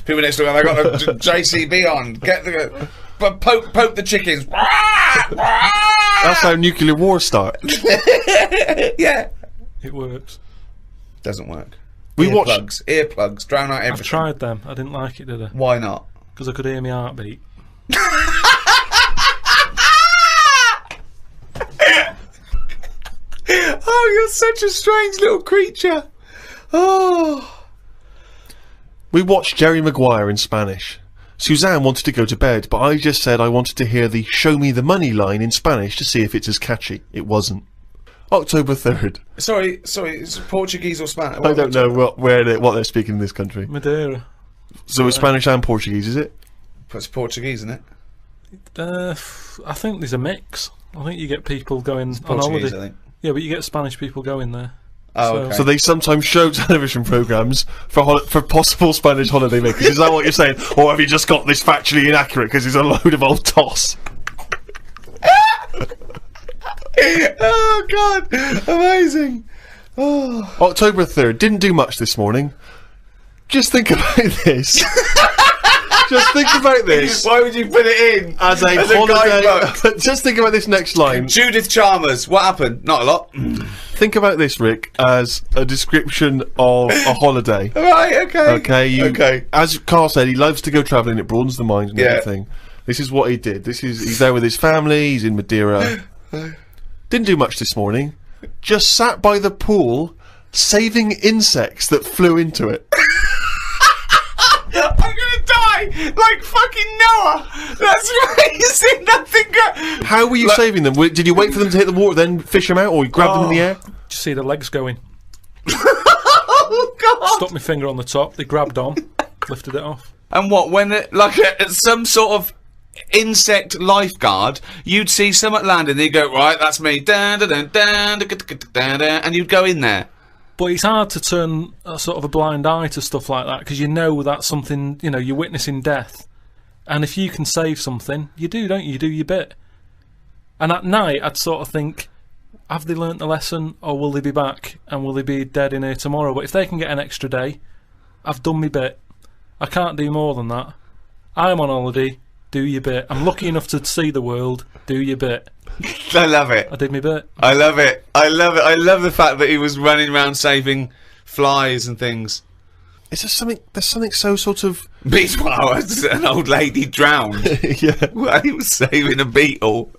People next door going, they've got the JCB on. Get the poke the chickens. That's how nuclear wars start. Yeah, It works. doesn't work. We watched. Earplugs, drown out everything. I've tried them. I didn't like it, did I? Why not? Because I could hear my heartbeat. Oh, you're such a strange little creature. Oh. We watched Jerry Maguire in Spanish. Suzanne wanted to go to bed, but I just said I wanted to hear the "show me the money" line in Spanish to see if it's as catchy. It wasn't. October 3rd. Sorry, is it Portuguese or Spanish? I don't know what they're speaking in this country. Madeira. So it's Spanish and Portuguese, is it? It's Portuguese, isn't it? I think there's a mix. I think you get people going on Portuguese, holiday. I think. Yeah, but you get Spanish people going there. Oh, So- okay. So they sometimes show television programmes for possible Spanish holiday makers. Is that what you're saying? Or have you just got this factually inaccurate because it's a load of old toss? Oh, God. Amazing. Oh. October 3rd. Didn't do much this morning. Just think about this. Just think about this. Why would you put it in? As a guidebook? holiday. Just think about this next line. Judith Chalmers. What happened? Not a lot. Think about this, Rick, as a description of a holiday. Right, okay. Okay, Okay. As Carl said, he loves to go travelling. It broadens the mind and Yeah. everything. This is what he did. He's there with his family. He's in Madeira. Didn't do much this morning. Just sat by the pool, saving insects that flew into it. I'm gonna die like fucking Noah. That's crazy. Nothing good. How were you saving them? Did you wait for them to hit the water, then fish them out, or you grabbed them in the air? Just see the legs going. Oh, God. Stuck my finger on the top. They grabbed on, lifted it off. And what, when it, like some sort of insect lifeguard, you'd see someone landing, they'd go, right, that's me, dun, dun, dun, dun, dun, dun, dun, dun, and you'd go in there. But it's hard to turn a sort of a blind eye to stuff like that because you know that's something, you know, you're witnessing death. And if you can save something, you do, don't you? You do your bit. And at night, I'd sort of think, have they learnt the lesson or will they be back and will they be dead in here tomorrow? But if they can get an extra day, I've done my bit. I can't do more than that. I'm on holiday, do your bit. I'm lucky enough to see the world, do your bit. I love it. I did my bit. I love it. I love it. I love the fact that he was running around saving flies and things. It's just something. There's something so sort of. Meanwhile, an old lady drowned Yeah. while he was saving a beetle.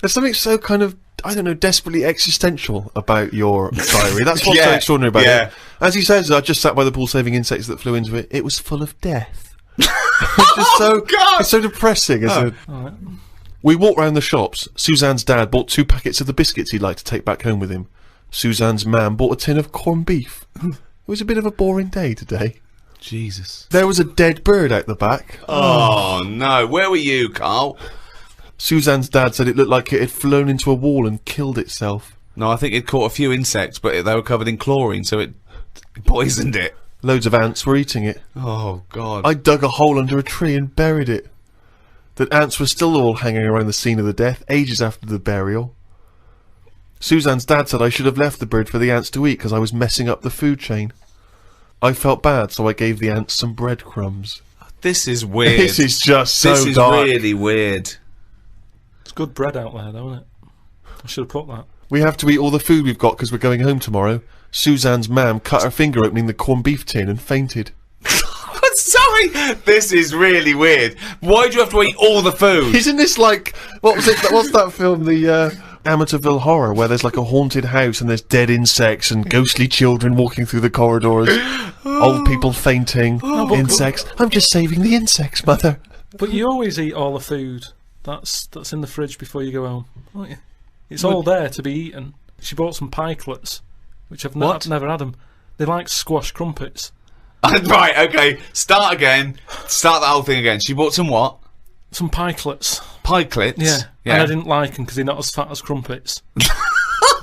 There's something so kind of, I don't know, desperately existential about your diary. That's what's so Yeah, extraordinary about yeah. it. As he says, I just sat by the pool saving insects that flew into it. It was full of death. It's just so, God! it's so depressing. All right. We walked round the shops. Suzanne's dad bought 2 packets of the biscuits he'd like to take back home with him. Suzanne's mam bought a tin of corned beef. It was a bit of a boring day today. Jesus. There was a dead bird out the back. Oh, no. Where were you, Carl? Suzanne's dad said it looked like it had flown into a wall and killed itself. No, I think it caught a few insects, but they were covered in chlorine, so it poisoned it. Loads of ants were eating it. Oh, God. I dug a hole under a tree and buried it. The ants were still all hanging around the scene of the death, ages after the burial. Suzanne's dad said I should have left the bird for the ants to eat because I was messing up the food chain. I felt bad, so I gave the ants some breadcrumbs. This is weird. This is just so This is dark. really weird. It's good bread out there, though, isn't it? I should have put that. We have to eat all the food we've got because we're going home tomorrow. Suzanne's mam cut her finger opening the corned beef tin and fainted. Sorry, this is really weird. Why do you have to eat all the food? Isn't this like, what was it? What's that film? The Amityville Horror, where there's like a haunted house and there's dead insects and ghostly children walking through the corridors, old people fainting, insects. I'm just saving the insects, mother. But you always eat all the food that's in the fridge before you go home, don't you? It's all there to be eaten. She bought some pikelets, which I've never had them. They're like squash crumpets. Right, okay. Start again. Start the whole thing again. She bought some what? Some pikelets. Pikelets? Yeah. And I didn't like them because they're not as fat as crumpets.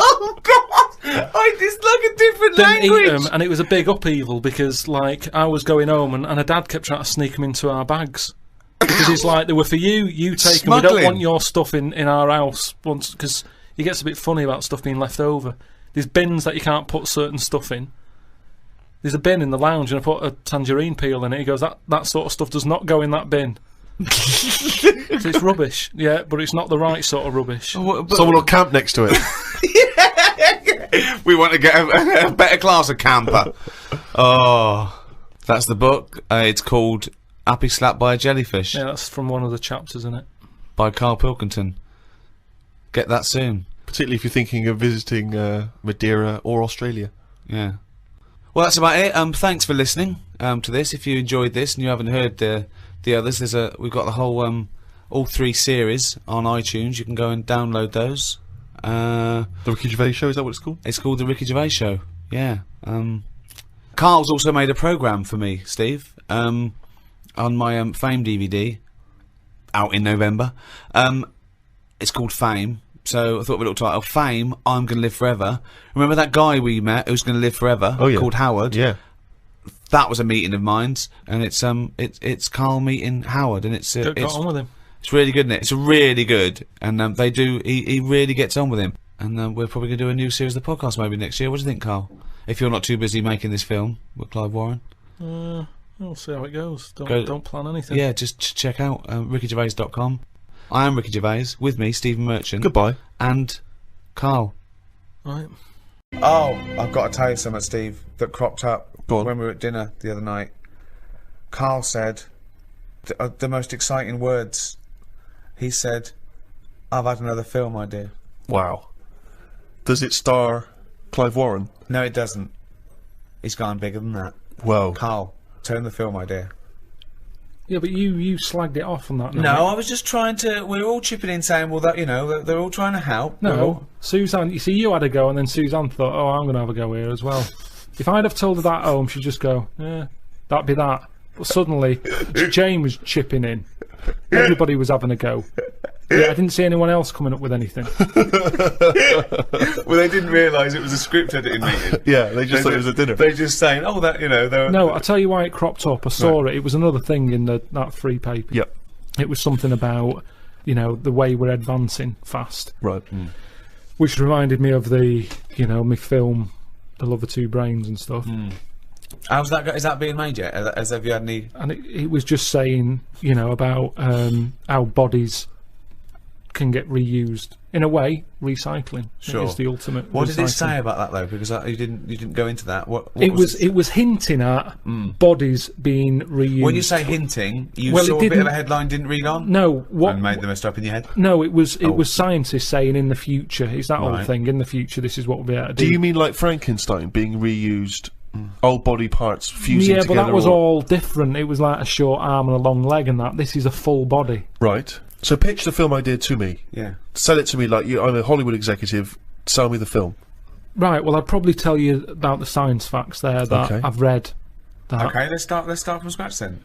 Oh, God! It's like a different Didn't eat language. them, and it was a big upheaval because, like, I was going home and a dad kept trying to sneak them into our bags. Because he's like, they were for you, you take them. We don't Smuggling. want your stuff in our house. Once, because he gets a bit funny about stuff being left over. There's bins that you can't put certain stuff in. There's a bin in the lounge and I put a tangerine peel in it. He goes, that sort of stuff does not go in that bin. So it's rubbish, yeah, but it's not the right sort of rubbish. Someone will camp next to it. We want to get a better class of camper. Oh, that's the book. It's called Happy Slapped by a Jellyfish Yeah, that's from one of the chapters in it. by Karl Pilkington. Get that soon. Particularly if you're thinking of visiting Madeira or Australia. Yeah. Well, that's about it. Thanks for listening to this. If you enjoyed this and you haven't heard the others, we've got the whole all 3 series on iTunes. You can go and download those. The Ricky Gervais Show, is that what it's called? It's called The Ricky Gervais Show, yeah. Carl's also made a programme for me, Steve, on my Fame DVD, out in November. It's called Fame, so I thought of a little title, Fame, I'm Gonna Live Forever. Remember that guy we met who's gonna live forever, called Howard? Yeah. That was a meeting of mine, and it's Carl meeting Howard, and it's Got on with him. It's really good, isn't it? It's really good, and he really gets on with him. And we're probably going to do a new series of the podcast maybe next year. What do you think, Carl? If you're not too busy making this film with Clive Warren. We'll see how it goes. Don't plan anything. Yeah, just check out rickygervais.com. I am Ricky Gervais. With me, Stephen Merchant. Goodbye. And Carl. Right. Oh, I've got to tell you something, Steve, that cropped up Go on. when we were at dinner the other night. Carl said the most exciting words. He said, I've had another film idea. Wow. Does it star Clive Warren? No, it doesn't. He's gone bigger than that. Well, Carl, turn the film idea. Yeah, but you slagged it off on that night. No, I was just trying to. We were all chipping in, saying, "Well, that they're all trying to help." No, Suzanne. You see, you had a go, and then Suzanne thought, "Oh, I'm going to have a go here as well." If I'd have told her that at home, she'd just go, "Yeah, that'd be that." But suddenly, Jane was chipping in. Everybody was having a go. Yeah, I didn't see anyone else coming up with anything. Well, they didn't realise it was a script editing meeting. yeah, they just thought it was a dinner. They're just saying, "Oh, that they were." No, I'll tell you why it cropped up. I saw it. It was another thing in that free paper. Yep. It was something about, the way we're advancing fast. Right. Which reminded me of the, my film, The Love of Two Brains and stuff. How's that? Is that being made yet? Have you had any? And it was just saying, about how bodies can get reused. In a way, recycling is the ultimate. What did it recycling. say about that though? Because you didn't go into that. What It was hinting at bodies being reused. When you say hinting, you Well, saw it a bit of didn't- a headline, didn't read on, No, what? and made the mess up in your head. No, it was scientists saying in the future. It's that old thing. In the future, this is what we'll be able to do. Do you mean like Frankenstein being reused, old body parts fusing Yeah, together? but that was or- all different. It was like a short arm and a long leg, and that. This is a full body. Right. So pitch the film idea to me. Yeah. Sell it to me like I'm a Hollywood executive. Sell me the film. Right. Well, I'd probably tell you about the science facts there that Okay. I've read. That. Okay, let's start from scratch then.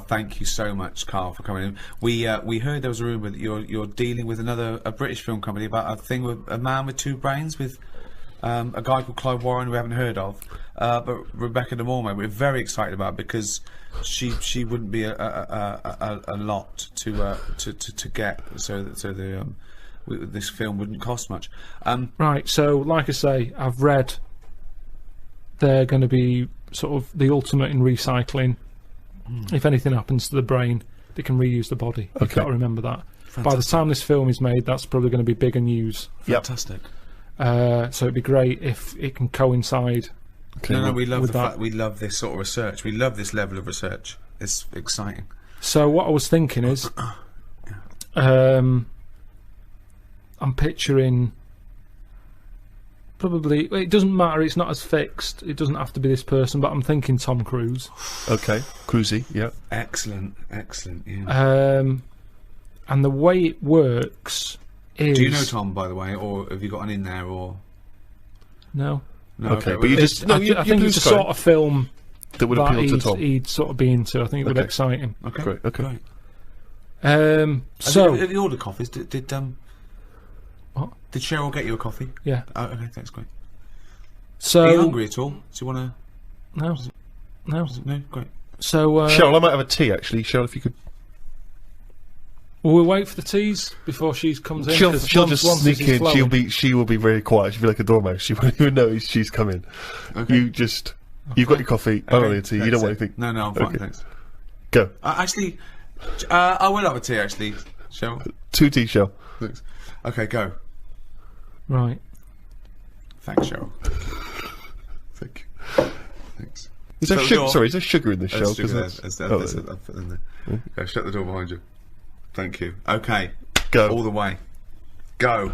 Thank you so much, Carl, for coming in. We heard there was a rumour that you're dealing with a British film company about a thing with a man with 2 brains with a guy called Clive Warren we haven't heard of, but Rebecca De Mormay we're very excited about because she wouldn't be a lot to get, so this film wouldn't cost much. Right. So, like I say, I've read they're going to be sort of the ultimate in recycling. If anything happens to the brain, they can reuse the body. You've got to remember that. By the time this film is made, that's probably going to be bigger news. Fantastic. So it'd be great if it can coincide. No, we love with the that. fact we love this sort of research. We love this level of research. It's exciting. So what I was thinking is, I'm picturing probably. It doesn't matter. It's not as fixed. It doesn't have to be this person. But I'm thinking Tom Cruise. Okay. Cruisy. Yeah. Excellent. Yeah. And the way it works is. Do you know Tom, by the way, or have you got an in there, or No. no? Okay, but you It's- just no. I think it's the sort of film that would that appeal to Tom. he'd sort of be into. I think it would Okay. excite him. Okay, Great. Okay. Great. So have you ordered coffees? Did What? Cheryl get you a coffee? yeah. Oh, okay, thanks, great. So Are you hungry at all? Do you want to? no, no. No, great. So Cheryl, I might have a tea actually. Cheryl, if you could. will we wait for the teas before she comes in? She'll 'Cause just once sneak this is in. flowing- She will be very quiet. She'll be like a dormouse. She won't even know she's coming. Okay. You just. You've got your coffee. I don't want your tea. You don't want anything. No, I'm fine. Okay. Thanks. Go. Actually, I will have a tea. Actually, Cheryl. 2 tea, Cheryl. Thanks. Okay, go. Right. Thanks, Cheryl. Thank you. Thanks. Is there Shut the sugar? door. Sorry, is there sugar in this There's shell? sugar there. 'Cause that's- I'll put it in there. Go, shut the door behind you. Thank you. Okay. Go. All the way. Go.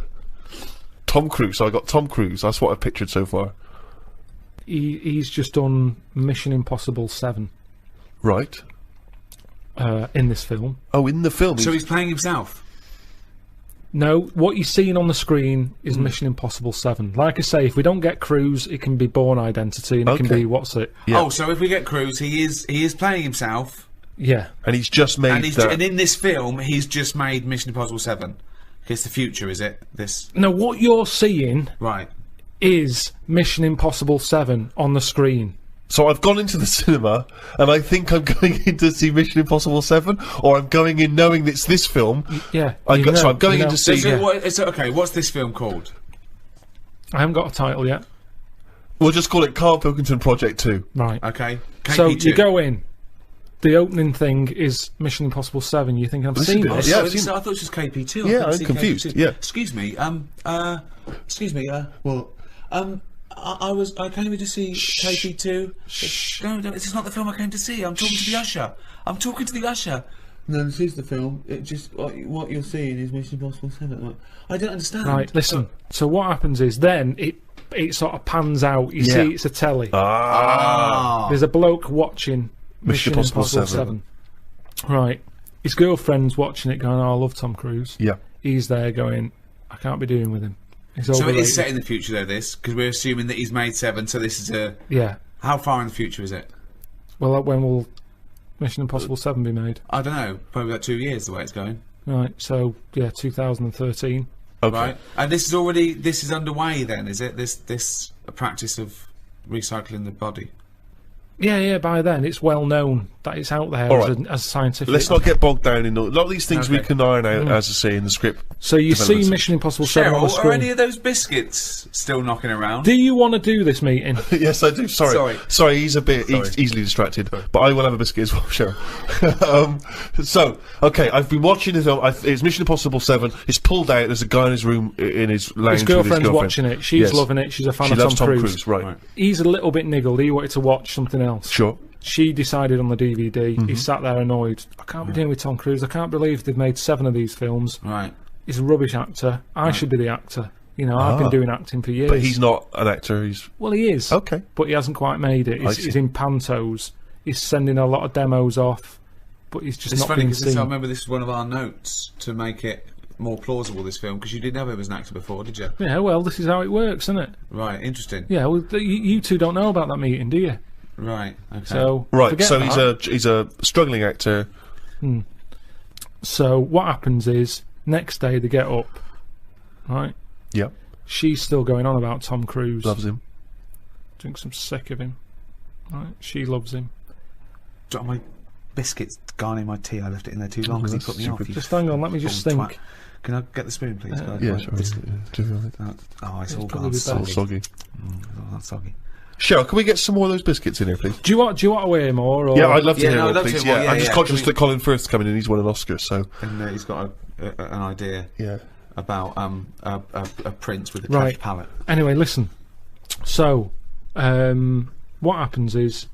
Tom Cruise. So I got Tom Cruise. That's what I've pictured so far. He's just done Mission Impossible 7 Right. in this film. Oh, in the film. So he's playing himself. No, what you're seeing on the screen is Mission Impossible 7. Like I say, if we don't get Cruise, it can be Bourne Identity, and it can Okay. be what's it? Yeah. Oh, so if we get Cruise, he is playing himself, Yeah. and he's just made that. and in this film, he's just made Mission Impossible 7. It's the future, is it? This No, what you're seeing right? is Mission Impossible 7 on the screen. So I've gone into the cinema, and I think I'm going in to see Mission Impossible 7, or I'm going in knowing it's this film. Yeah. So you know, I'm going you in know. to see. Okay, what's this film called? I haven't got a title yet. We'll just call it Karl Pilkington Project 2. Right. Okay, KP2. So you go in. The opening thing is Mission Impossible 7. You think I've Listen seen to this? it. Yeah, I I've seen thought it was just KP2. Yeah, I couldn't I'm see confused, KP2. yeah. Excuse me. I came here to see KP2. No, this is not the film I came to see. I'm talking to the usher. No, this is the film. It just what you're seeing is Mission Impossible 7. I don't understand. Right, listen. So what happens is then it sort of pans out. You see it's a telly. There's a bloke watching Mission Impossible 7. Right. His girlfriend's watching it going, oh, I love Tom Cruise. Yeah. He's there going, I can't be doing with him. He's So it overrated. is set in the future, though. This because we're assuming that he's made 7. So this is a. Yeah. How far in the future is it? Well, when will Mission Impossible 7 be made? I don't know. Probably about 2 years. The way it's going. Right. So, yeah, 2013. Okay. Right. And this is underway. Then is it this a practice of recycling the body? Yeah, by then it's well known that it's out there All as, right. as scientific. Let's not get bogged down in a lot of these things we Okay. can iron out, as I say, in the script. So you see developments. Mission Impossible 7 on the Cheryl, screen. are any of those biscuits still knocking around? Do you want to do this meeting? Yes, I do. Sorry. He's a bit easily distracted, but I will have a biscuit as well, sure. So, okay, I've been watching this. It's Mission Impossible 7. It's pulled out. There's a guy in his room, in his lounge. His with girlfriend's his girlfriend. watching it. She's Yes. loving it. She's a fan She of loves Tom Cruise. right. He's a little bit niggled. He wanted to watch something else. Sure. She decided on the DVD. He sat there annoyed. I can't be dealing with Tom Cruise. I can't believe they've made 7 of these films. Right. He's a rubbish actor. I should be the actor. You know, I've been doing acting for years. But he's not an actor. He's Well, he is. okay. But he hasn't quite made it. I He's, see. he's in pantos. He's sending a lot of demos off, but he's just It's not funny being because I seen. remember this was one of our notes to make it more plausible. This film because you didn't know him as an actor before, did you? Yeah, well, this is how it works, isn't it? Right. Interesting. Yeah, well, you two don't know about that meeting, do you? Right. Okay. So Right. forget So that. he's a struggling actor. So what happens is next day they get up, right? Yeah. She's still going on about Tom Cruise. Loves him. Thinks I'm sick of him. Right? She loves him. Got my biscuits gone in my tea. I left it in there too long because he that's put me off. stupid. you Just hang on, let me just full think. twat. Can I get the spoon, please? Can I- Yeah. my Sure. biscuit- Oh, it's all probably gone. be All better. soggy. Oh, that's soggy. Cheryl, can we get some more of those biscuits in here, please? Do you want to weigh more? Or? Yeah, I'd love to Yeah, hear no, I'd more, love to please. hear more. Yeah, Yeah, I'm just yeah. conscious Can that Colin Firth's coming in. He's won an Oscar, so And he's got an idea yeah. about a prince with a Right. cleft palate. Anyway, listen. So, what happens is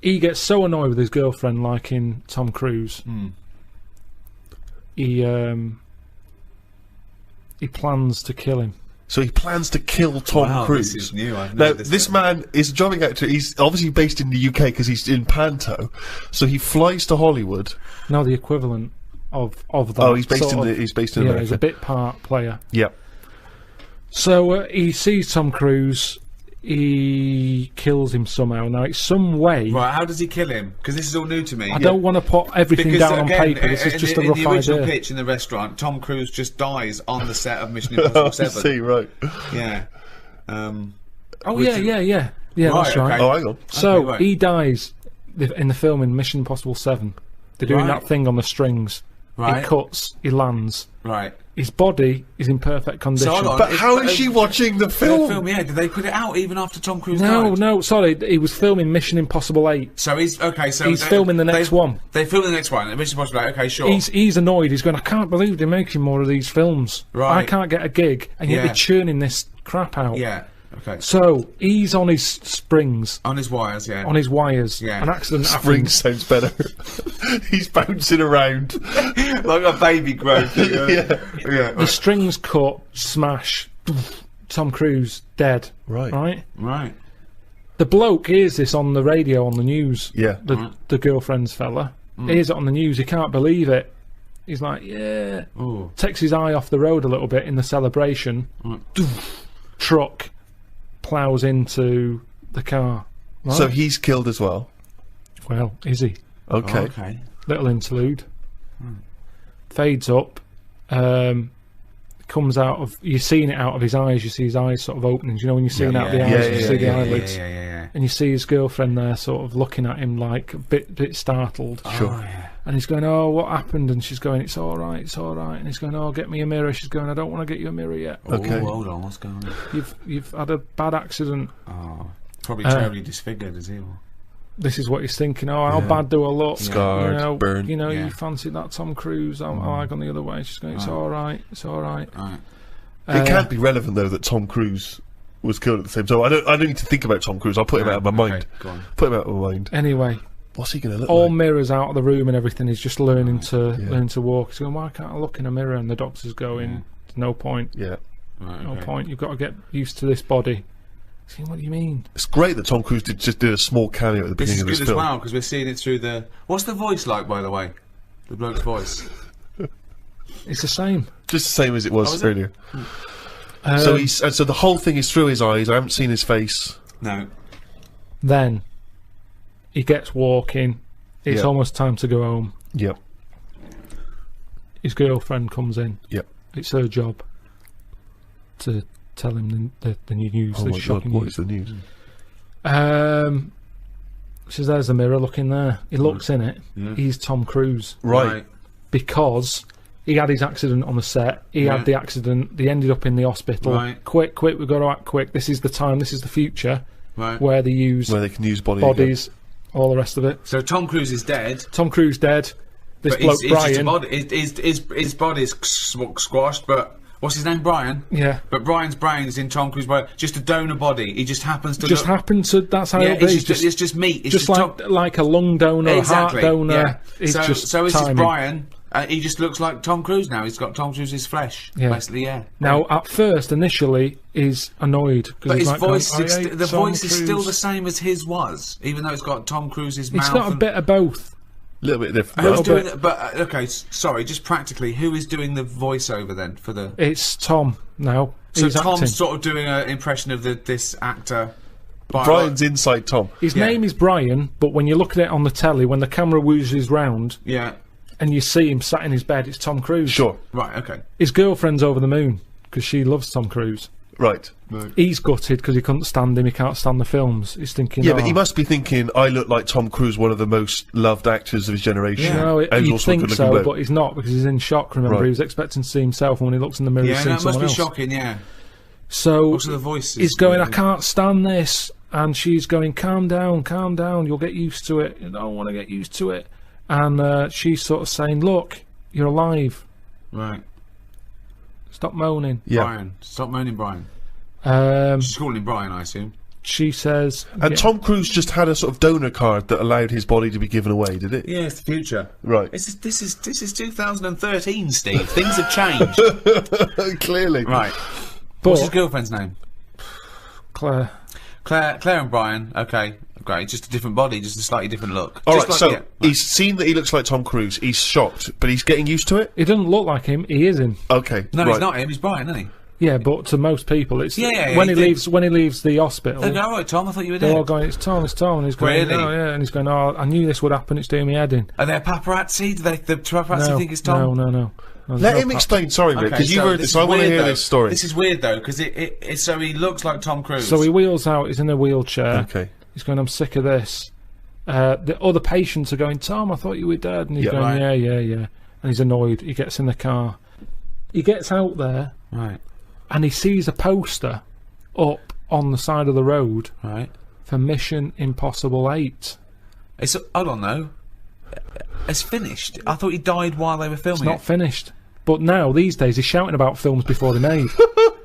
he gets so annoyed with his girlfriend liking Tom Cruise. He plans to kill him. So he plans to kill Tom Wow, Cruise. this is new. I've Now, never this man is a drumming actor. He's obviously based in the UK because he's in Panto. So he flies to Hollywood. No, the equivalent of that. Oh, he's based sort in of- he's based in yeah, America. he's a bit part player. Yeah. So he sees Tom Cruise. He kills him somehow. Now it's some way. Right, how does he kill him? Because this is all new to me. I don't want to put everything Because down again, on paper. This is just a in rough the original idea. pitch in the restaurant, Tom Cruise just dies on the set of Mission Impossible 7. See, right. Yeah. Oh yeah. That's right. okay. Oh, hang on. So right. he dies in the film in Mission Impossible 7. They're doing Right. that thing on the strings. Right. He cuts. He lands. Right. His body is in perfect condition. hold on. But how is she watching the The film? film, yeah. Did they put it out even after Tom Cruise No, died? no, sorry. He was filming Mission Impossible 8. So he's okay. So He's filming the next one. They filming the next one. Mission Impossible. Okay, sure. He's annoyed. He's going, I can't believe they're making more of these films. Right. I can't get a gig, and yet Yeah. they're churning this crap out. yeah. Okay. So he's on his springs, On his wires, yeah. on his wires. Yeah. An accident Spring happens. sounds better. He's bouncing around. like a baby growth. Yeah. Yeah. The strings cut, smash. Tom Cruise dead. Right. Right. Right. The bloke hears this on the radio, on the news. Yeah. The girlfriend's fella hears it on the news. He can't believe it. He's like, yeah. Ooh. Takes his eye off the road a little bit in the celebration. Truck plows into the car. Right? So he's killed as well. Well, is he? Okay. Okay. Little interlude. Fades up. Comes out of. You're seeing it out of his eyes. You see his eyes sort of opening. You know when you're seeing out of the eyes, you see the eyelids, Yeah. and you see his girlfriend there, sort of looking at him like a bit startled. Sure. Oh, yeah. And he's going, "Oh, what happened?" And she's going, "It's all right, it's all right." And he's going, "Oh, get me a mirror." She's going, "I don't want to get you a mirror yet. Okay. Ooh, hold on. What's going on? You've had a bad accident." Oh, probably terribly disfigured, is he? Or- This is what he's thinking. Oh, how bad do I look? Scarred, you know, burnt. You know, Yeah. you fancy that Tom Cruise? I gone the other way. She's going, "It's all right, it's all right." Right. It can't be relevant though that Tom Cruise was killed at the same time. I don't need to think about Tom Cruise. I'll put him out of my mind. Okay, go on. Put him out of my mind. Anyway, What's he going to look all like? mirrors out of the room and everything. He's just learning to walk. He's going, "Why can't I look in a mirror?" And the doctor's going, "There's no point. Yeah. Right, No okay. point. You've got to get used to this body." He's going, "What do you mean?" It's great that Tom Cruise did a small cameo at the This beginning is of good this as film. well because we're seeing it through the. What's the voice like, by the way? The bloke's voice. It's the same. Just the same as it was is it? earlier. So the whole thing is through his eyes. I haven't seen his face. No. Then he gets walking. It's Yeah. almost time to go home. Yep. His girlfriend comes in. Yep. It's her job to tell him the new news. Oh the my god, shocking what news. is the news? She says, "There's the mirror. Look in there." He looks in it. Yeah. He's Tom Cruise Right. because he had his accident on the set. He Yeah. had the accident. They ended up in the hospital. Right. Quick! We've got to act quick. This is the time. This is the future Right. where they use Where they can use body again. bodies, all the rest of it. So Tom Cruise is dead. Tom Cruise dead. This But bloke he's just a Brian. body. His body's squashed, but what's his name? Brian. Yeah. But Brian's brain is in Tom Cruise's body. Just a donor body. He just happens to Just look. happened to. That's how Yeah, it'll be. it's just meat. It's just Tom- like a lung donor, exactly. a heart donor. Yeah. It's so just this timing. is Brian. He just looks like Tom Cruise now. He's got Tom Cruise's flesh. Yeah. Basically, yeah. Now, at first, initially, he's annoyed because But he's his like, voice, going, "I hate the Tom voice is still Cruise." the same as his was, even though it's got Tom Cruise's mouth. It's got a and- bit of both. A little bit different. Who's little doing bit. it? But okay, sorry. Just practically, who is doing the voiceover then for the? It's Tom now. So He's Tom's acting. sort of doing an impression of this actor. Brian's inside Tom. His Yeah. name is Brian, but when you look at it on the telly, when the camera whoozes round Yeah. and you see him sat in his bed, it's Tom Cruise. Sure. Right. Okay. His girlfriend's over the moon because she loves Tom Cruise. Right. He's gutted because he couldn't stand him. He can't stand the films. He's thinking, Yeah, "Oh, but he must be thinking, I look like Tom Cruise, one of the most loved actors of his generation. Yeah. No, And he's you'd also a think good-looking so, bloke. but he's not because he's in shock. Remember, Right. he was expecting to see himself, and when he looks in the mirror, Yeah, he's no, seeing it must someone be else. shocking. Yeah. So Also, the voice. he's going, "I can't stand this," and she's going, calm down, you'll get used to it." "I don't want to get used to it." And she's sort of saying, "Look, you're alive. Right. Stop moaning." Yeah. Brian, stop moaning, Brian. Um, She's calling him Brian, I assume. she says, And yeah, Tom Cruise just had a sort of donor card that allowed his body to be given away, did it? Yeah, it's the future. Right. This is 2013, Steve. Things have changed. Clearly. Right. What's his but girlfriend's name? Claire, Claire and Brian. Okay, great. Just a different body, just a slightly different look. All Just right, like- so yeah, right. he's seen that he looks like Tom Cruise. He's shocked, but he's getting used to it. he doesn't look like him. He is him. Okay. No, right. he's not him. He's Brian, isn't he? Yeah, but to most people, it's Yeah, when he he thinks- leaves the hospital. They go, all right, Tom. I thought you were They're all dead. going, it's Tom, and he's going, Really? "Oh yeah," and he's going, "Oh, I knew this would happen. It's doing me head in." Are there paparazzi? Do the paparazzi No, think it's Tom? no. Let him explain. Sorry, Rick, because you've heard this. I want to hear this story. This is weird though, because so he looks like Tom Cruise. So he wheels out. He's in a wheelchair. Okay. He's going, I'm sick of this. The other patients are going, Tom, I thought you were dead. And he's going, yeah. And he's annoyed. He gets in the car. He gets out there. Right. And he sees a poster up on the side of the road. Right. For Mission Impossible 8. Hold on, though. It's finished. I thought he died while they were filming It's not finished. But now, these days, he's shouting about films before they're made.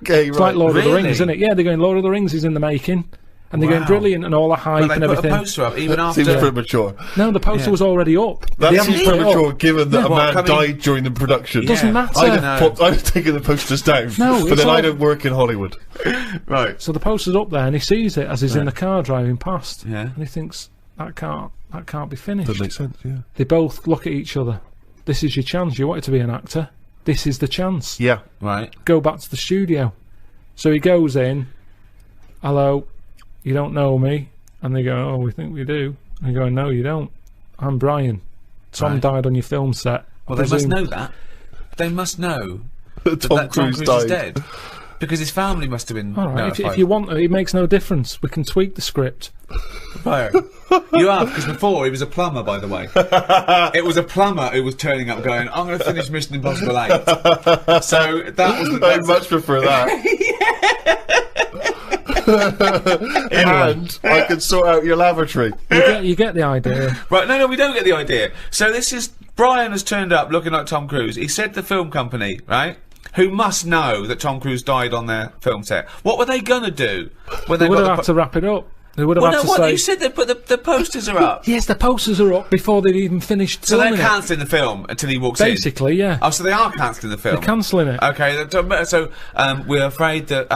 Okay, It's like Lord of the Rings, isn't it? Yeah, they're going, Lord of the Rings is in the making. And they're going brilliant and all the hype and everything. They put a poster up even after. Seems premature. No, the poster was already up. That seems premature, given that a man died during the production. Doesn't matter. I've taken the posters down. No, but then I don't work in Hollywood. Right. So the poster's up there, and he sees it as he's in the car driving past. Yeah. And he thinks that can't be finished. That makes sense. Yeah. They both look at each other. This is your chance. You wanted to be an actor. This is the chance. Yeah. Right. Go back to the studio. So he goes in. Hello. You don't know me. And they go, oh, we think we do. And they go, no, you don't. I'm Brian. Tom died on your film set. Well, they must know that. They must know that Tom Cruise is dead. Because his family must have been Alright, if you want to, it makes no difference. We can tweak the script. Right. You have, because before he was a plumber, by the way. It was a plumber who was turning up going, I'm going to finish Mission Impossible 8. So that was the... I'd much prefer that. And I can sort out your lavatory. You get the idea. Right, no, we don't get the idea. So this is... Brian has turned up looking like Tom Cruise. He said to the film company, right, who must know that Tom Cruise died on their film set. What were they going to do? When They would have had to wrap it up. They would have had to say... You said they put the posters are up. Yes, the posters are up before they've even finished So they're filming cancelling the film until he walks Basically, yeah. Oh, so they are cancelling the film? They're cancelling it. Okay, so we're afraid that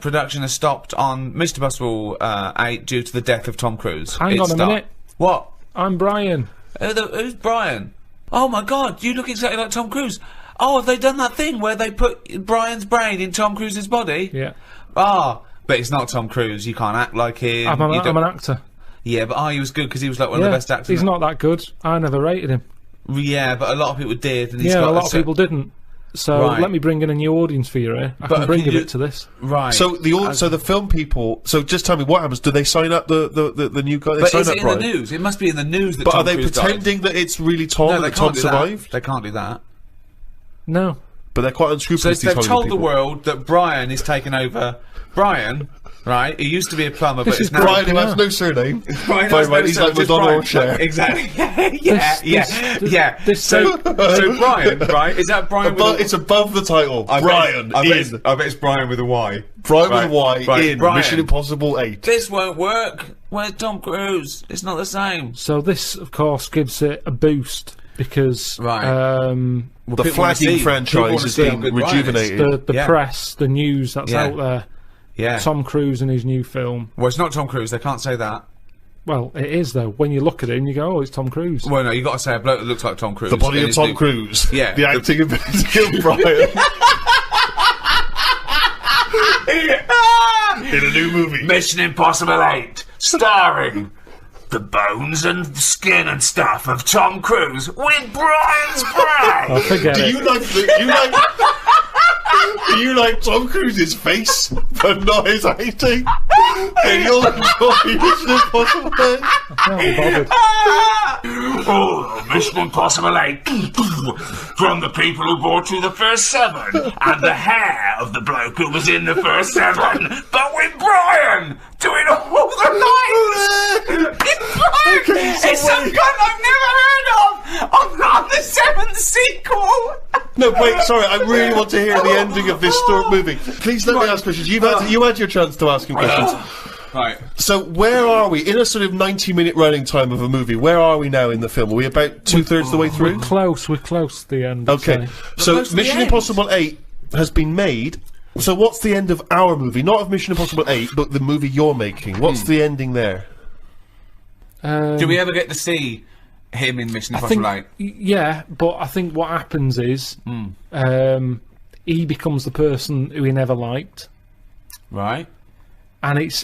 production has stopped on Mr. Impossible 8 due to the death of Tom Cruise. Hang on a minute. What? I'm Brian. Who's Brian? Oh my god, you look exactly like Tom Cruise. Oh, have they done that thing where they put Brian's brain in Tom Cruise's body? Yeah. Ah, but it's not Tom Cruise. You can't act like him. I'm an actor. Yeah, but he was good because he was like one of the best actors. He's not that good. I never rated him. Yeah, but a lot of people did. And he's a got lot of people didn't. So let me bring in a new audience for you, eh? I can bring a bit to this. Right. So the film people. So just tell me what happens. Do they sign up the new guy? They but sign is up it in the news? It must be in the news that. But Tom are they Cruise pretending died. that it's really Tom and that Tom survived? They can't do that. No. But they're quite unscrupulous. So they've told the world that Brian is taken over. Brian, right? He used to be a plumber, but it's now Brian who has no surname. He's like Madonna or Cher. Exactly. Yeah. So Brian, right? Is that Brian? It's above the title. Brian. I bet it's Brian with a Y. Brian with a Y in Brian. Mission Impossible 8. This won't work. Where's Tom Cruise? It's not the same. So this, of course, gives it a boost because the flagging franchise has been rejuvenated. The press, the news that's out there. Yeah. Tom Cruise and his new film. Well, it's not Tom Cruise. They can't say that. Well, it is though. When you look at him, you go, "Oh, it's Tom Cruise." Well, no, you got to say a bloke that looks like Tom Cruise. The body of Tom Cruise. Yeah. The acting ability of Brian. In a new movie. Mission Impossible 8, starring the bones and skin and stuff of Tom Cruise with Brian's brain. Oh, forget it. Do you like Tom Cruise's face, but not his acting? And you'll enjoy Mission Impossible 8. I can't be bothered. Oh, Mission Impossible 8. From the people who brought you the first 7. And the hair of the bloke who was in the first 7. But with Brian doing all the lines. It's Brian. It's some guy I've never heard of. On the 7th sequel. No, wait, sorry, I really want to hear the ending of this movie. Please let me ask questions. You had your chance to ask him questions. Right. So where are we in a sort of 90-minute running time of a movie? Where are we now in the film? Are we about 2/3 the way through? We're close to the end. Okay. So Mission Impossible 8 has been made. So what's the end of our movie? Not of Mission Impossible 8, but the movie you're making. What's the ending there? Do we ever get to see him in Mission Impossible 8? Yeah, but I think what happens is he becomes the person who he never liked. Right. And it's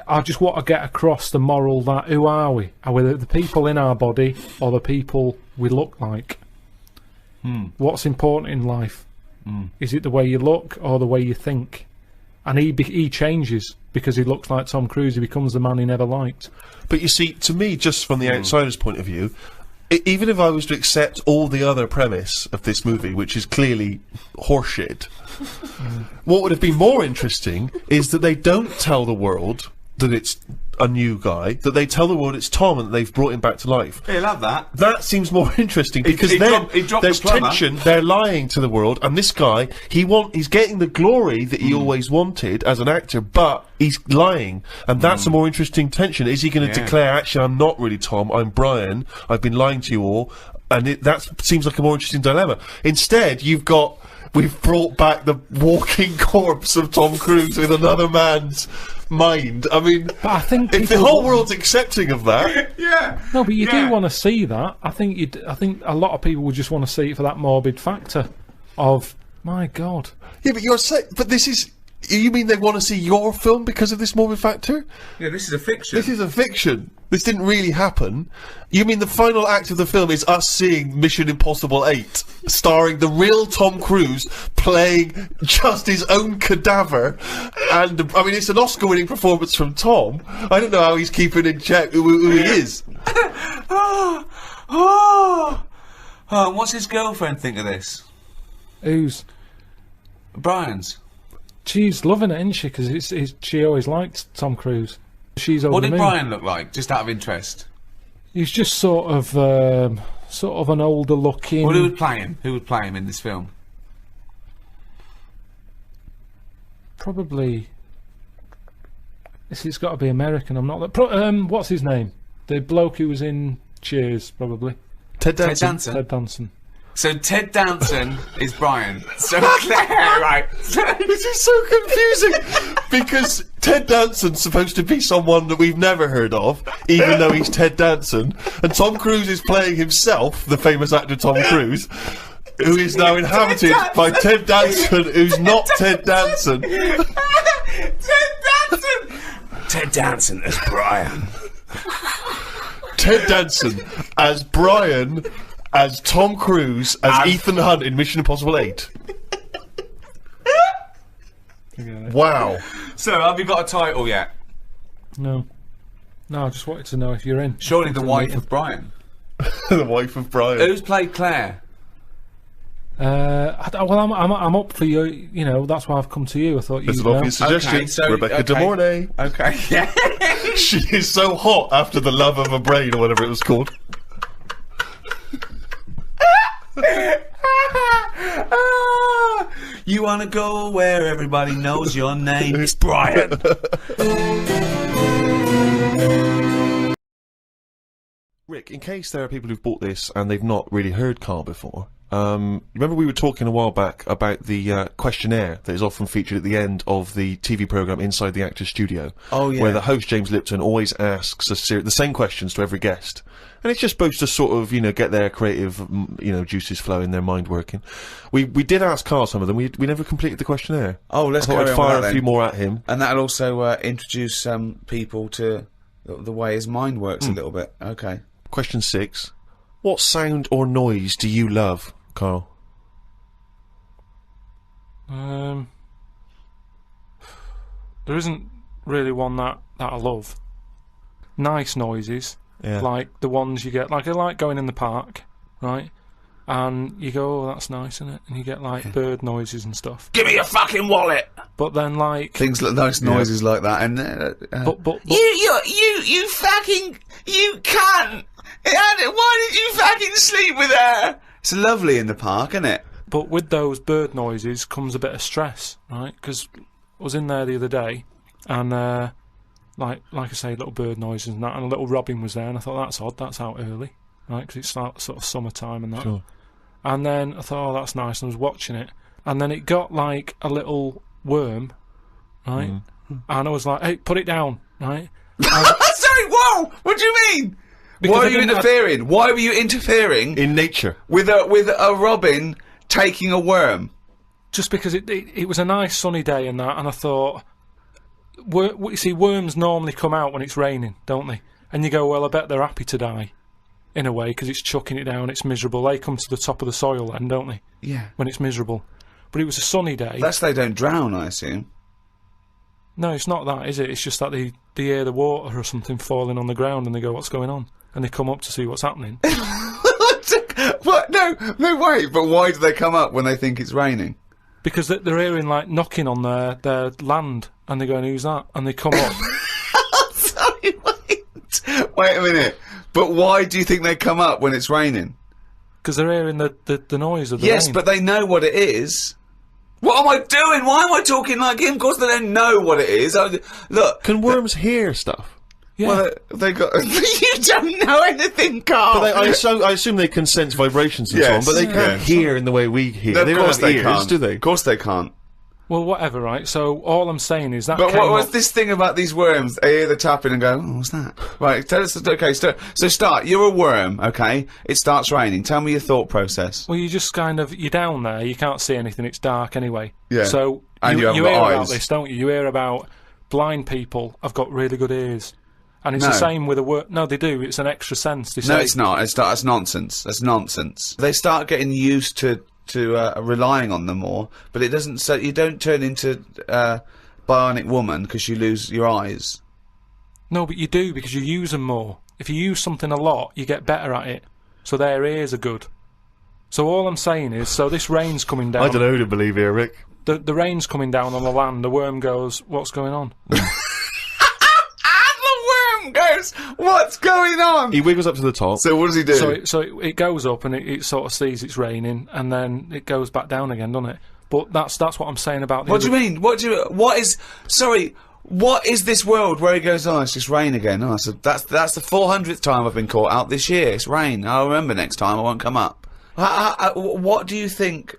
I just want to get across the moral that who are we? Are we the people in our body or the people we look like? What's important in life? Is it the way you look or the way you think? And he changes because he looks like Tom Cruise. He becomes the man he never liked. But you see, to me, just from the outsider's point of view, even if I was to accept all the other premise of this movie, which is clearly horseshit, what would have been more interesting is that they don't tell the world that it's a new guy, that they tell the world it's Tom and that they've brought him back to life. He'll have that. That seems more interesting because he then dropped there's the plumber. tension. They're lying to the world, and this guy, he's getting the glory that he always wanted as an actor, but he's lying, and that's a more interesting tension. Is he going to declare, actually, I'm not really Tom, I'm Brian, I've been lying to you all, and that seems like a more interesting dilemma. Instead, we've brought back the walking corpse of Tom Cruise with another man's mind. I mean, But I think if the people whole world's accepting of that, No, but you do want to see that. I think a lot of people would just want to see it for that morbid factor of, my God. yeah, but but this is. You mean they want to see your film because of this morbid factor? Yeah, this is a fiction. This is a fiction. This didn't really happen. You mean the final act of the film is us seeing Mission Impossible 8, starring the real Tom Cruise playing just his own cadaver, and I mean it's an Oscar-winning performance from Tom. I don't know how he's keeping in check who he is. What's his girlfriend think of this? Who's... Brian's. She's loving it, isn't she? Because she always liked Tom Cruise. She's over What the did moon. Brian look like, just out of interest? He's just sort of an older looking... Well, who would play him? Who would play him in this film? Probably... It's got to be American, I'm not... what's his name? The bloke who was in Cheers, probably. Ted Ted Danson. Danson. Ted Danson. So Ted Danson is Brian. So Claire, right? This is so confusing because Ted Danson's supposed to be someone that we've never heard of, even though he's Ted Danson, and Tom Cruise is playing himself, the famous actor Tom Cruise, who is now inhabited by Ted Danson, who's not Ted Danson. Ted Danson as Brian. Ted Danson as Brian, as Tom Cruise, as Ethan Hunt in Mission Impossible 8. Wow. So, have you got a title yet? No, I just wanted to know if you're in. Surely the wife of Brian. The wife of Brian. Who's played Claire? I'm up for you. You know, that's why I've come to you. I thought There's you'd an know. obvious suggestion. Okay, so- Rebecca De okay. Mornay. Okay, yeah. She is so hot after The Love of a Brain, or whatever it was called. You wanna go where everybody knows your name? It's Brian. Rick, in case there are people who've bought this and they've not really heard Karl before, remember we were talking a while back about the questionnaire that is often featured at the end of the TV programme Inside the Actor's Studio. Oh, yeah. Where the host, James Lipton, always asks the same questions to every guest. And it's just supposed to sort of, get their creative, juices flowing, their mind working. We did ask Karl some of them. We never completed the questionnaire. Oh, let's I thought carry I'd on fire with that a few then. more at him. And that'll also introduce people to the way his mind works a little bit. Okay. Question 6. What sound or noise do you love, Karl? There isn't really one that I love. Nice noises, like the ones you get. Like I like going in the park, right? And you go, oh, that's nice, isn't it? And you get like bird noises and stuff. Give me your fucking wallet. But then like Things like nice noises like that, and but you fucking cunt. Why did you fucking sleep with her? It's lovely in the park, isn't it? But with those bird noises comes a bit of stress, right? Because I was in there the other day, and like I say, little bird noises and that, and a little robin was there, and I thought that's odd. That's out early, right? Because it's like sort of summertime and that. Sure. And then I thought, oh, that's nice. And I was watching it, and then it got like a little worm, right? And I was like, hey, put it down, right? Sorry, whoa! What do you mean? Because Why I are you didn't have- interfering? Why were you interfering In nature. with a robin taking a worm? Just because it was a nice sunny day and that, and I thought, you see, worms normally come out when it's raining, don't they? And you go, well, I bet they're happy to die. in a way, because it's chucking it down, it's miserable. They come to the top of the soil then, don't they? Yeah. When it's miserable. But it was a sunny day. That's they don't drown, I assume. No, it's not that, is it? It's just that they hear the water or something falling on the ground and they go, what's going on? And they come up to see what's happening. What? No, wait, but why do they come up when they think it's raining? Because they're hearing, like, knocking on their land, and they're going, who's that? And they come up. Sorry, wait a minute. But why do you think they come up when it's raining? Because they're hearing the noise of the Yes, rain. but they know what it is. What am I doing? Why am I talking like him? Of course they don't know what it is. Look. Can worms hear stuff? Yeah. Well, they got... You don't know anything, Carl! But I assume they can sense vibrations and Yes. so on, but they can't hear in the way we hear. No, they of don't course have they ears, can't. do they? Of course they can't. Well, whatever, right? So all I'm saying is that. But came what was up- this thing about these worms? They hear the tapping and go, oh, what's that? Right, tell us... Okay, so start. You're a worm, okay? It starts raining. Tell me your thought process. Well, you just kind of, you're down there, you can't see anything, it's dark anyway. Yeah. So And you haven't hear got about eyes. this, don't you? You hear about blind people have got really good ears. And it's No. the same with a word. No, they do. It's an extra sense. They No, say, it's not. That's nonsense. That's nonsense. They start getting used to relying on them more, but it doesn't. So you don't turn into bionic woman because you lose your eyes. No, but you do, because you use them more. If you use something a lot, you get better at it. So their ears are good. So all I'm saying is, so this rain's coming down. I don't know who to believe here, Rick. The rain's coming down on the land. The worm goes, what's going on? Goes, what's going on? He wiggles up to the top. So what does he do? So it goes up and it sort of sees it's raining, and then it goes back down again, doesn't it? But that's what I'm saying about the What do you mean? What is this world where he goes, oh, it's just rain again? Oh, so that's the 400th time I've been caught out this year. It's rain. I'll remember next time. I won't come up. What do you think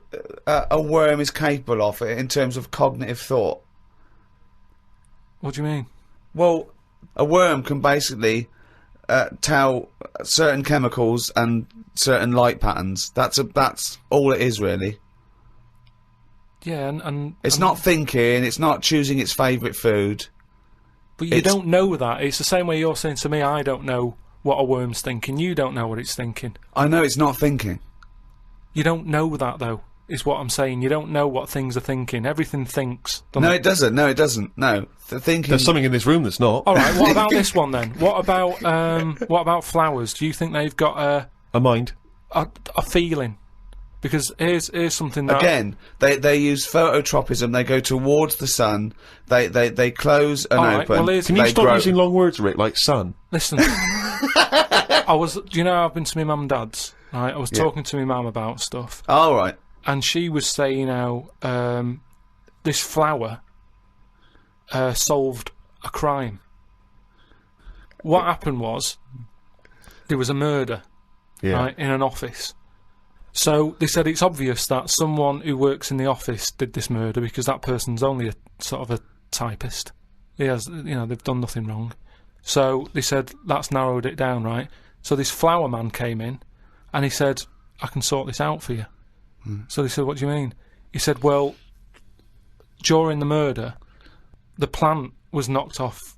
a worm is capable of in terms of cognitive thought? What do you mean? Well, a worm can basically tell certain chemicals and certain light patterns. That's all it is, really. Yeah, and It's not thinking. It's not choosing its favourite food. But you don't know that. It's the same way you're saying to me, I don't know what a worm's thinking. You don't know what it's thinking. I know it's not thinking. You don't know that, though, is what I'm saying. You don't know what things are thinking. Everything thinks. No, it doesn't. No, it doesn't. No, the thinking. There's something in this room that's not. All right. What about this one then? What about flowers? Do you think they've got A mind. a feeling? Because here's something that Again, they use phototropism. They go towards the sun. They close and All right, open. well, Can you they stop grow. using long words, Rick, like sun? Listen. Do you know I've been to my mum and dad's? Right. I was talking to my mum about stuff, All right. and she was saying how this flower solved a crime. What happened was there was a murder, Yeah. right, in an office. So they said it's obvious that someone who works in the office did this murder, because that person's only a sort of a typist. He has, they've done nothing wrong. So they said that's narrowed it down, right? So this flower man came in, and he said, I can sort this out for you. So they said, what do you mean? He said, well, during the murder, the plant was knocked off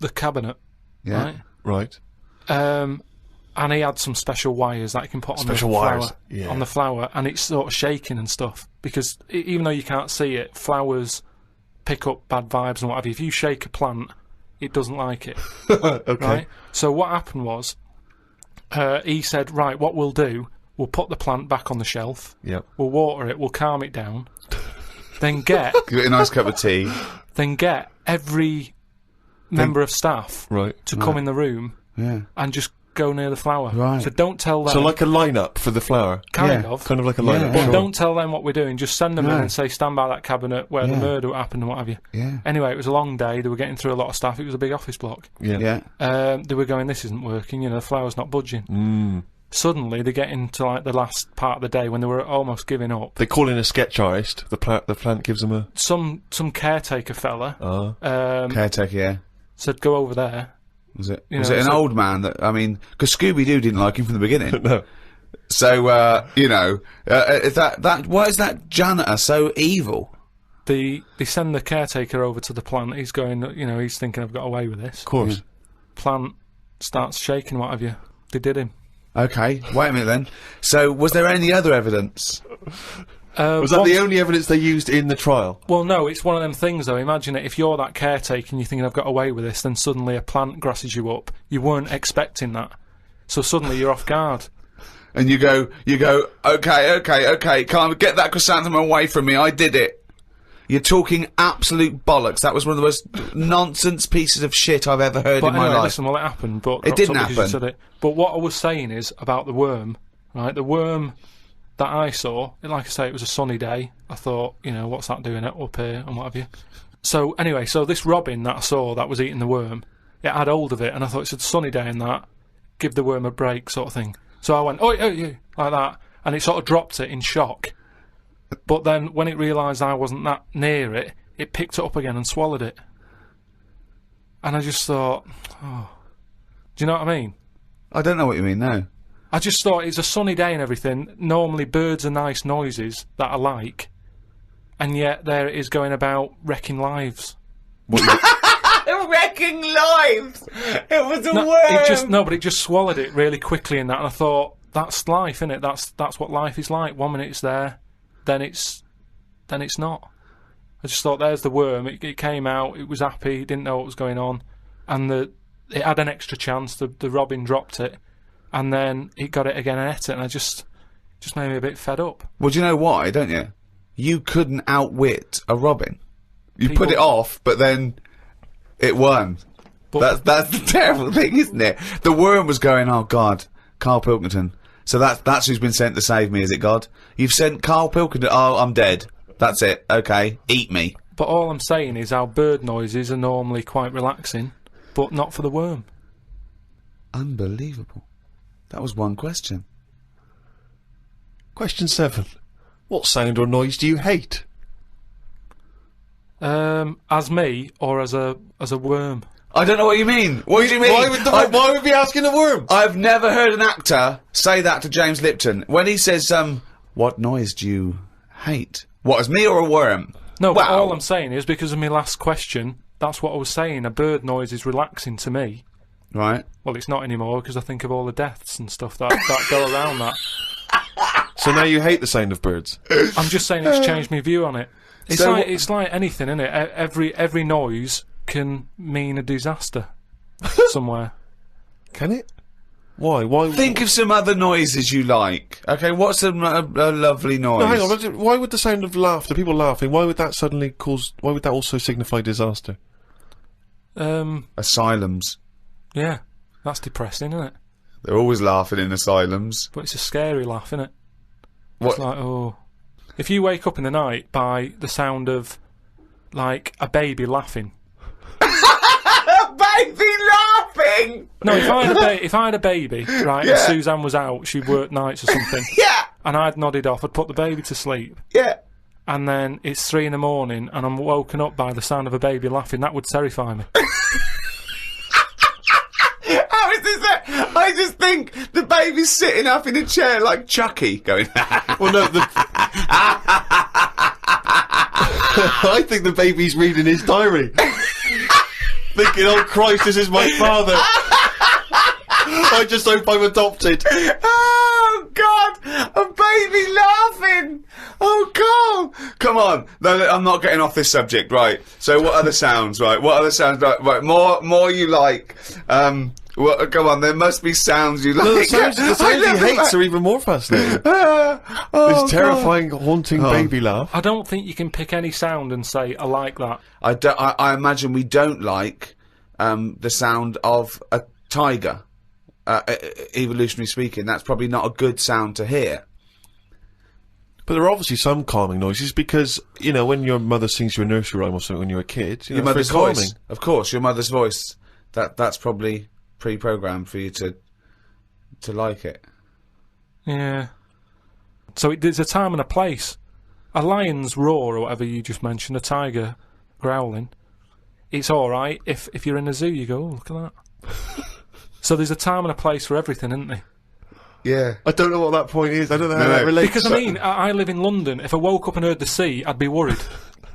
the cabinet, Yeah. right? Right. And he had some special wires that he can put on Special the flower, wires, yeah. on the flower, and it's sort of shaking and stuff, because even though you can't see it, flowers pick up bad vibes and what have you. If you shake a plant, it doesn't like it. Okay. Right? So what happened was, he said, right, what we'll do, we'll put the plant back on the shelf, Yep. we'll water it, we'll calm it down, then get Give it a nice cup of tea. every member of staff Right. to come in the room Yeah. and just go near the flower. Right. So don't tell them. So like a lineup for the flower. kind Yeah. of. Kind of like a lineup. But sure. don't tell them what we're doing. Just send them in No. and say, stand by that cabinet where the Yeah. murder happened and what have you. Yeah. Anyway, it was a long day. They were getting through a lot of stuff. It was a big office block. Yeah. Yeah. They were going, this isn't working. The flower's not budging. Mm. Suddenly, they get into like the last part of the day when they were almost giving up. They call in a sketch artist. The plant gives them a. Some caretaker fella Caretaker. Yeah. said, go over there. Was it? You Was know, it an so- old man that? I mean, because Scooby Doo didn't like him from the beginning. No. So is that why is that janitor so evil? They send the caretaker over to the plant. He's going, he's thinking, I've got away with this. Of course. Plant starts shaking, what have you. They did him. Okay, wait a minute then. So, was there any other evidence? Was that the only evidence they used in the trial? Well, no, it's one of them things, though. Imagine it, if you're that caretaker and you're thinking, I've got away with this, then suddenly a plant grasses you up. You weren't expecting that. So suddenly you're off guard. And you go, okay, can't get that chrysanthemum away from me, I did it. You're talking absolute bollocks. That was one of the most nonsense pieces of shit I've ever heard in my life. Listen, well, it happened, but... It didn't happen. You said happen. it. But what I was saying is, about the worm, right, the worm that I saw, like I say, it was a sunny day. I thought, you know, what's that doing up here and what have you. So, anyway, so this robin that I saw that was eating the worm, it had hold of it, and I thought it's a sunny day and that, give the worm a break sort of thing. So I went, oi, like that, and it sort of dropped it in shock. But then, when it realised I wasn't that near it, it picked it up again and swallowed it. And I just thought, oh... Do you know what I mean? I don't know what you mean, no. I just thought it's a sunny day and everything. Normally birds are nice noises that I like. And yet there it is going about wrecking lives. Wrecking lives! It was a worm! But it just swallowed it really quickly in that. And I thought, that's life, innit? That's what life is like. 1 minute it's there, then it's not. I just thought, there's the worm. It came out, it was happy, didn't know what was going on. And it had an extra chance. The robin dropped it. And then it got it again and ate it, and I just made me a bit fed up. Well, do you know why, don't you? You couldn't outwit a robin. You put it off, but then it won. But that's the terrible thing, isn't it? The worm was going, oh God, Karl Pilkington. So that's who's been sent to save me, is it God? You've sent Karl Pilkington, oh, I'm dead. That's it, okay, eat me. But all I'm saying is how bird noises are normally quite relaxing, but not for the worm. Unbelievable. That was one question. Question 7. What sound or noise do you hate? As me, or as a worm? I don't know what you mean. What do you mean? Why would we be asking a worm? I've never heard an actor say that to James Lipton. When he says, what noise do you hate? What, as me or a worm? No, but all I'm saying is, because of my last question, that's what I was saying. A bird noise is relaxing to me. Right. Well, it's not anymore, because I think of all the deaths and stuff that go around that. So now you hate the sound of birds? I'm just saying it's changed my view on it. It's like anything, isn't it? Every noise can mean a disaster somewhere. Can it? Why? Think of some other noises you like. Okay, what's a lovely noise? No, hang on. Why would the sound of laughter, people laughing, why would that suddenly cause... Why would that also signify disaster? Asylums. Yeah, that's depressing, isn't it? They're always laughing in asylums. But it's a scary laugh, isn't it? What? It's like, oh... If you wake up in the night by the sound of, like, a baby laughing... A baby laughing?! No, if I had a baby, right, Yeah. and Suzanne was out, she worked nights or something, Yeah! and I'd nodded off, I'd put the baby to sleep, Yeah! and then it's 3 in the morning, and I'm woken up by the sound of a baby laughing, that would terrify me. How is this that? I just think the baby's sitting up in a chair like Chucky, going... Well, no, I think the baby's reading his diary. Thinking, oh Christ, this is my father. I just hope I'm adopted. Oh God! A baby laughing! Oh God! Come on! No, I'm not getting off this subject, right? So what other sounds, right? What other sounds, right? More you like. Well, come on, there must be sounds you like. No, the sounds he hates are even more fascinating. This terrifying, haunting baby laugh. I don't think you can pick any sound and say, I like that. I imagine we don't like the sound of a tiger. Evolutionary speaking, that's probably not a good sound to hear. But there are obviously some calming noises because, you know, when your mother sings you a nursery rhyme or something when you're a kid, your mother's voice. Of course, your mother's voice. That's probably pre-programmed for you to like it. Yeah. So there's a time and a place. A lion's roar or whatever you just mentioned, a tiger growling, it's alright. If you're in a zoo, you go, oh, look at that. So there's a time and a place for everything, isn't there? Yeah. I don't know what that point is. I don't know how that relates. Because, I mean, I live in London. If I woke up and heard the sea, I'd be worried.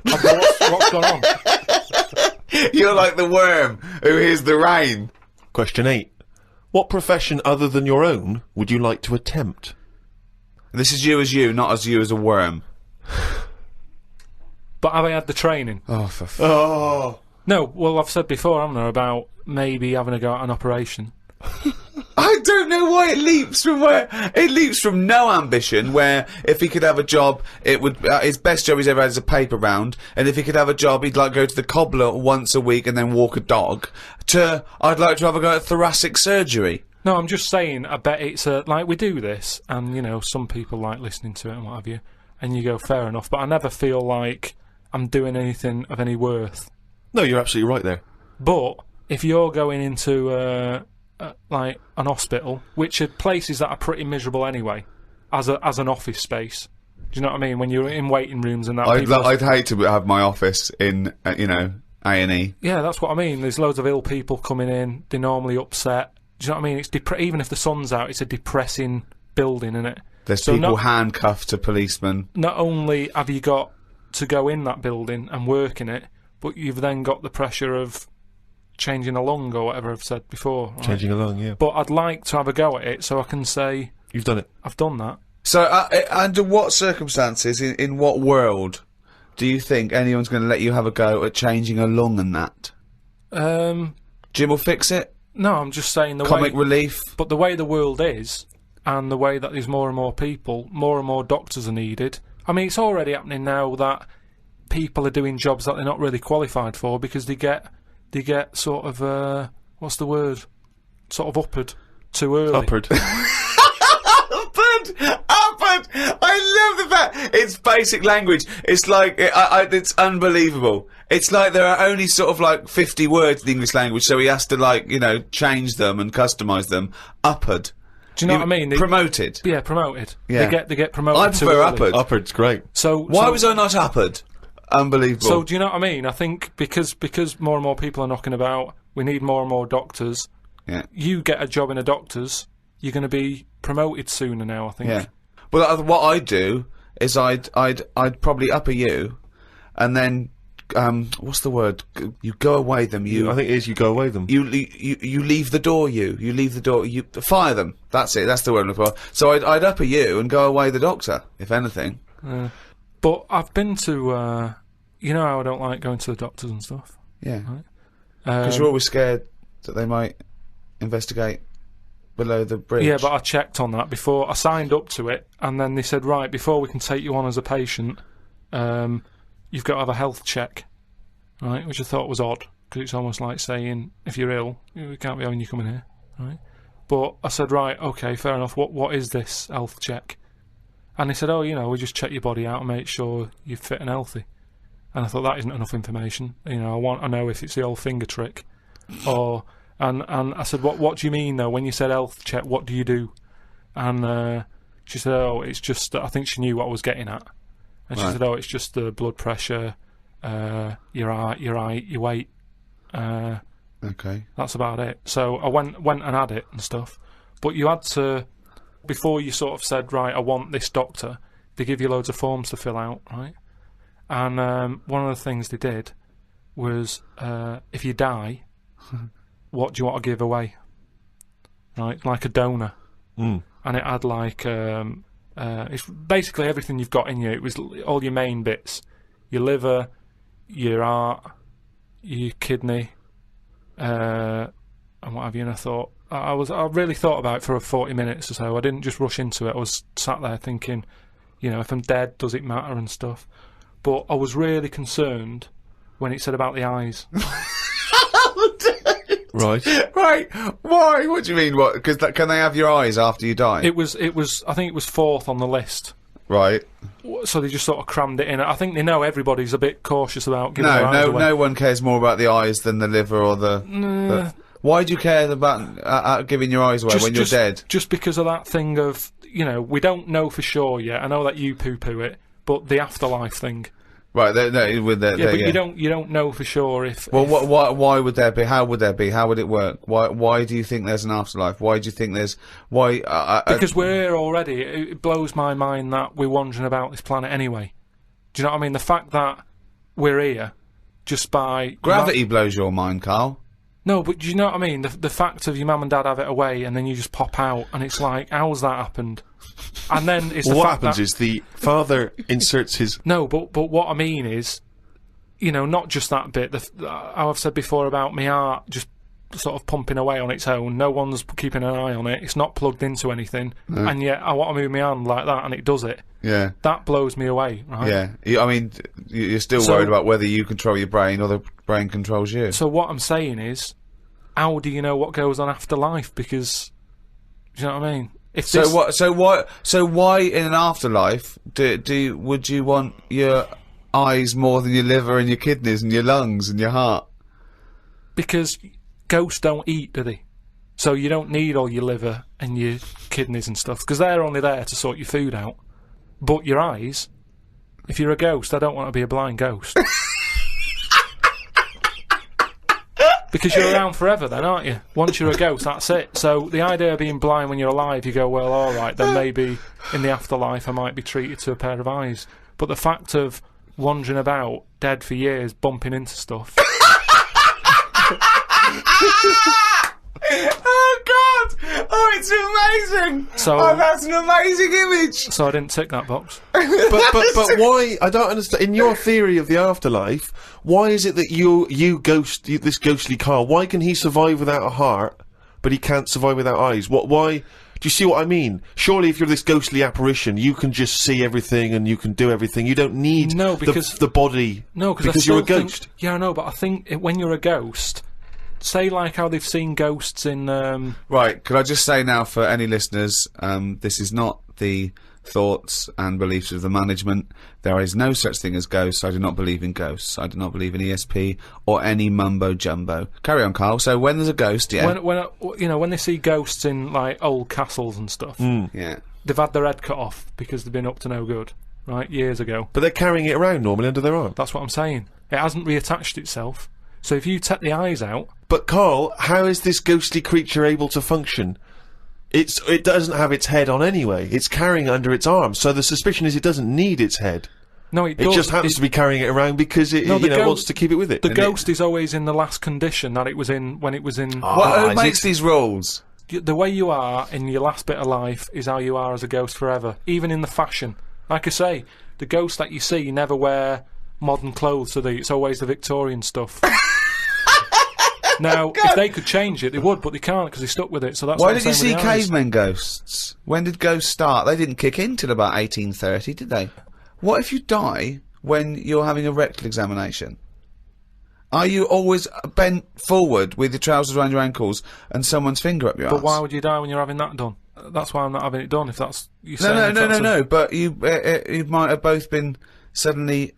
I'd go, what's going on? You're like the worm who hears the rain. Question 8. What profession other than your own would you like to attempt? This is you as you, not as you as a worm. But have I had the training? Oh, for Oh. No, well, I've said before, haven't I, about maybe having a go at an operation. I don't know why it leaps from where it leaps from no ambition. Where if he could have a job, it would his best job he's ever had is a paper round, and if he could have a job, he'd like go to the cobbler once a week and then walk a dog. To I'd like to have a go at thoracic surgery. No, I'm just saying. I bet it's like we do this, and you know, some people like listening to it and what have you, and you go fair enough. But I never feel like I'm doing anything of any worth. No, you're absolutely right there. But if you're going into like an hospital, which are places that are pretty miserable anyway, as an office space. Do you know what I mean? When you're in waiting rooms and that. I'd hate to have my office in A&E. Yeah, that's what I mean. There's loads of ill people coming in. They're normally upset. Do you know what I mean? It's even if the sun's out, it's a depressing building, isn't it? There's people handcuffed to policemen. Not only have you got to go in that building and work in it, but you've then got the pressure of changing a lung or whatever I've said before. Right? Changing a lung, yeah. But I'd like to have a go at it so I can say... You've done it. I've done that. So, under what circumstances, in what world, do you think anyone's going to let you have a go at changing a lung and that? Jim will fix it? No, I'm just saying the Comic way... relief? But the way the world is, and the way that there's more and more people, more and more doctors are needed. I mean, it's already happening now that people are doing jobs that they're not really qualified for because they get sort of what's the word? Sort of uppered too early. Uppered. Uppered! I love the fact it's basic language. It's like it's unbelievable. It's like there are only sort of like 50 words in the English language, so he has to change them and customise them. Uppered. Do you know what I mean? Promoted. Yeah, promoted. Yeah. They get promoted. I prefer uppered. Uppered's great. So why was I not uppered? Unbelievable. So do you know what I mean? I think because more and more people are knocking about, we need more and more doctors. Yeah. You get a job in a doctor's, you're going to be promoted sooner now, I think. Yeah. Well, what I'd do is I'd probably upper you, and then what's the word? You go away them. I think it is you go away them. You leave the door. You leave the door. You fire them. That's it. That's the word I'm looking for. So I'd upper you and go away the doctor, if anything. But I've been to, you know how I don't like going to the doctors and stuff? Yeah. Right? Because you're always scared that they might investigate below the bridge. Yeah, but I checked on that before. I signed up to it, and then they said, right, before we can take you on as a patient, you've got to have a health check, right? Which I thought was odd, because it's almost like saying, if you're ill, we can't be having you coming here, right? But I said, right, okay, fair enough, what is this health check? And they said, oh, we just check your body out and make sure you're fit and healthy. And I thought, that isn't enough information. I want to know if it's the old finger trick. And I said, what do you mean, though? When you said health check, what do you do? And she said, oh, it's just... I think she knew what I was getting at. And she said, oh, it's just the blood pressure, your height, your weight. Okay. That's about it. So I went and had it and stuff. But you had to... Before you sort of said, right, I want this doctor, they give you loads of forms to fill out, right? And one of the things they did was, if you die, what do you want to give away? Right, like a donor. And it had like, it's basically everything you've got in you. It was all your main bits. Your liver, your heart, your kidney, and what have you. And I thought, I really thought about it for 40 minutes or so. I didn't just rush into it. I was sat there thinking, if I'm dead, does it matter and stuff? But I was really concerned when it said about the eyes. Right. Right. Why? What do you mean? What? Because can they have your eyes after you die? It was. I think it was 4th on the list. Right. So they just sort of crammed it in. I think they know everybody's a bit cautious about giving their eyes away. No one cares more about the eyes than the liver or the. Why do you care about giving your eyes away when you're dead? Just because of that thing of, we don't know for sure yet. I know that you poo-poo it, but the afterlife thing. Right, you don't know for sure if... Well, why would there be? How would there be? How would it work? Why do you think there's an afterlife? Why do you think there's... Why? Because we're here already. It blows my mind that we're wandering about this planet anyway. Do you know what I mean? The fact that we're here just by... Gravity blows your mind, Carl. No, but do you know what I mean? The fact of your mum and dad have it away, and then you just pop out, and it's like, how's that happened? And then it's Well, the what fact happens that, is the father inserts his... no, but what I mean is, you know, not just that bit. How I've said before about my heart just sort of pumping away on its own. No one's keeping an eye on it. It's not plugged into anything, and yet I want to move my hand like that, and it does it. Yeah. That blows me away, right? Yeah. I mean, you're still So- worried about whether you control your brain or the brain controls you. So what I'm saying is, how do you know what goes on after life? Because, do you know what I mean? If So this, what? So why in an afterlife would you want your eyes more than your liver and your kidneys and your lungs and your heart? Because ghosts don't eat, do they? So you don't need all your liver and your kidneys and stuff, because they're only there to sort your food out. But your eyes, if you're a ghost, I don't want to be a blind ghost. Because you're around forever then, aren't you? Once you're a ghost, that's it. So the idea of being blind when you're alive, you go, well, alright, then maybe in the afterlife I might be treated to a pair of eyes. But the fact of wandering about, dead for years, bumping into stuff... Oh God! Oh, it's amazing! So- oh, that's an amazing image. So I didn't tick that box. but why? I don't understand. In your theory of the afterlife, why is it that this ghostly Karl, why can he survive without a heart, but he can't survive without eyes? Why? Do you see what I mean? Surely, if you're this ghostly apparition, you can just see everything and you can do everything. You don't need the body. No, because you're a ghost. Yeah, I know, but I think when you're a ghost, say like how they've seen ghosts in. Right, could I just say now for any listeners, this is not the thoughts and beliefs of the management. There is no such thing as ghosts. I do not believe in ghosts. I do not believe in ESP or any mumbo jumbo. Carry on, Karl. So when there's a ghost, yeah. When they see ghosts in like old castles and stuff, Yeah. they've had their head cut off because they've been up to no good, right? Years ago. But they're carrying it around normally under their arm. That's what I'm saying. It hasn't reattached itself. So if you take the eyes out, But Karl, how is this ghostly creature able to function? It doesn't have its head on anyway. It's carrying it under its arm. So the suspicion is it doesn't need its head. no, it It does. just happens to be carrying it around because it No, the ghost- wants to keep it with it. The And ghost is always in the last condition that it was in when it was in. Who is makes these rules? The way you are in your last bit of life is how you are as a ghost forever, even in the fashion. Like I say, the ghosts that you see never wear modern clothes, so it's always the Victorian stuff. Now, if they could change it, they would, but they can't because they're stuck with it. So that's Why what I'm did you see saying with the eyes. cavemen ghosts? When did ghosts start? They didn't kick in till about 1830, did they? What if you die when you're having a rectal examination? Are you always bent forward with your trousers around your ankles and someone's finger up your But arse? why would you die when you're having that done? That's why I'm not having it done. If that's you No. But you might have both been suddenly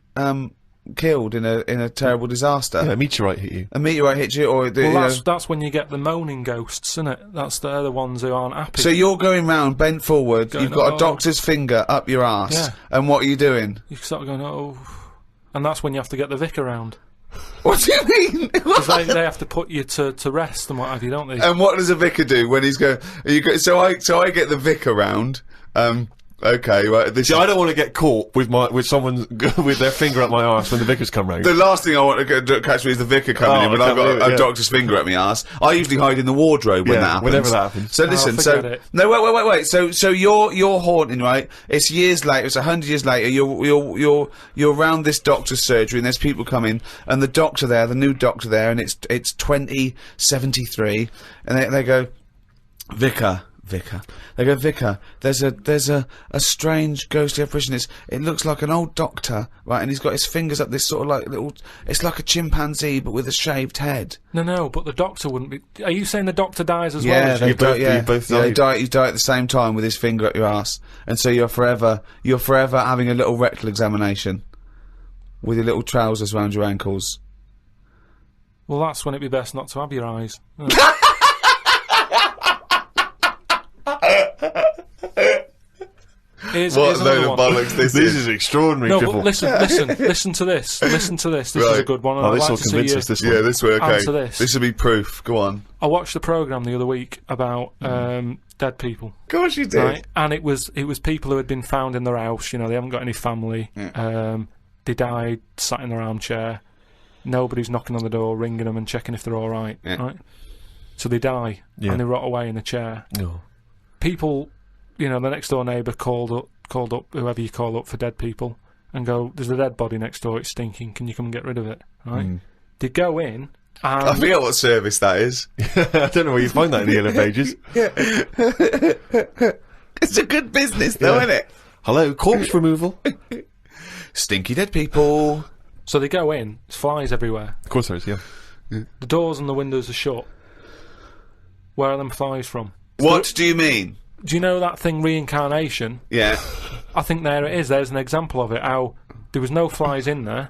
killed in a terrible disaster. Yeah, a meteorite hit you. A meteorite hit you, or Well, that's when you get the moaning ghosts, isn't it? They're the ones who aren't happy. so you're going round bent forward. Going, You've got a "Oh." doctor's finger up your arse, Yeah. and what are you doing? You start going, oh, and that's when you have to get the vicar round What do you mean? because they have to put you to rest and what have you, don't they? And what does a vicar do when he's going? So I get the vicar round. Okay, right. This See, I don't want to get caught with someone with their finger up my arse when the vicars come round. the last thing I want to catch me is the vicar coming Oh, in when I I've can't got believe a it, yeah. doctor's finger at my arse. I usually hide in the wardrobe when Yeah, that happens. whenever that happens. So listen, forget it. no, wait. So you're haunting, right? It's years later. It's 100 years later. You're around this doctor's surgery, and there's people coming, and the doctor there, the new doctor there, and it's 2073, and they go, Vicar. They go, Vicar, there's a strange ghostly apparition. It looks like an old doctor, right? And he's got his fingers up this sort of like little. It's like a chimpanzee, but with a shaved head. No, but the doctor wouldn't be. Are you saying the doctor dies as well? Yeah, As they you? both they died. die. You die at the same time with his finger up your ass, and so you're forever having a little rectal examination with your little trousers around your ankles. Well, that's when it'd be best not to have your eyes. Here's another one. this This is extraordinary. No, Triple. but listen to this. Listen to this. This is a Right. good one. and Oh, I'd this like will to see convince you- us. This one. Yeah, this way. Okay, Answer this. this will be proof. Go on. I watched the programme the other week about dead people. Of course you did. Right, and it was people who had been found in their house. You know, they haven't got any family. They died sat in their armchair. nobody's knocking on the door, ringing them and checking if they're all right, right? So they die, and they rot away in a chair. No. People, you know, the next door neighbour called up whoever you call up for dead people and go, there's a dead body next door, it's stinking, can you come and get rid of it, right? They go in, and... I forget what service that is. I don't know where you find that in the Yellow Pages. It's a good business though, isn't it? Hello, corpse removal. Stinky dead people. So they go in, there's flies everywhere. Of course there is, yeah. The doors and the windows are shut. Where are them flies from? What do you mean? Do you know that thing, reincarnation? Yeah. I think there it is. There's an example of it, how there was no flies in there.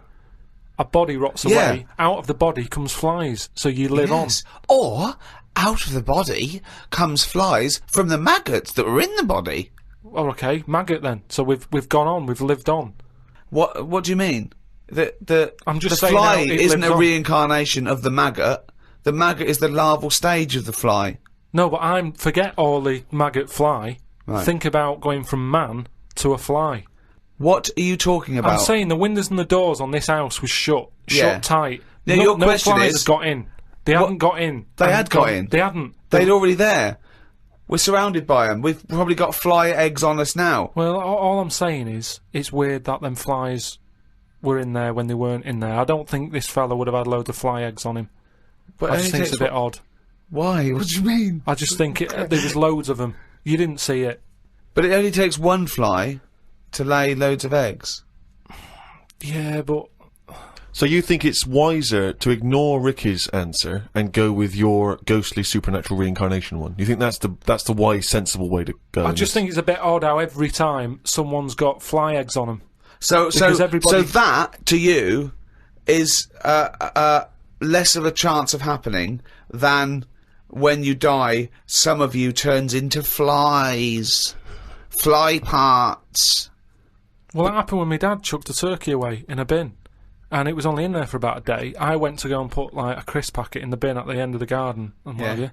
A body rots away. Out of the body comes flies, so you live on. Or, out of the body comes flies from the maggots that were in the body. Oh, okay, maggot then. So we've gone on, we've lived on. What do you mean? I'm just the saying fly now, it isn't lives a on. reincarnation of the maggot. The maggot is the larval stage of the fly. No, but forget all the maggot fly. Right. Think about going from man to a fly. What are you talking about? I'm saying the windows and the doors on this house was shut tight. Now, your no question flies is- had got in. They hadn't got in. They had got in. They hadn't. They'd already there. We're surrounded by them. We've probably got fly eggs on us now. Well, all I'm saying is, it's weird that them flies were in there when they weren't in there. I don't think this fella would have had loads of fly eggs on him. But I just think it's a bit odd. Why? What do you mean? I just think there was loads of them. You didn't see it. But it only takes one fly to lay loads of eggs. Yeah, but... So you think it's wiser to ignore Ricky's answer and go with your ghostly supernatural reincarnation one? You think that's the wise, sensible way to go? I just think it's a bit odd how every time someone's got fly eggs on them. So everybody- that to you is less of a chance of happening than when you die. Some of you turns into flies, fly parts. Well, that happened when my dad chucked a turkey away in a bin, and it was only in there for about a day. I went to go and put like a crisp packet in the bin at the end of the garden and what have you.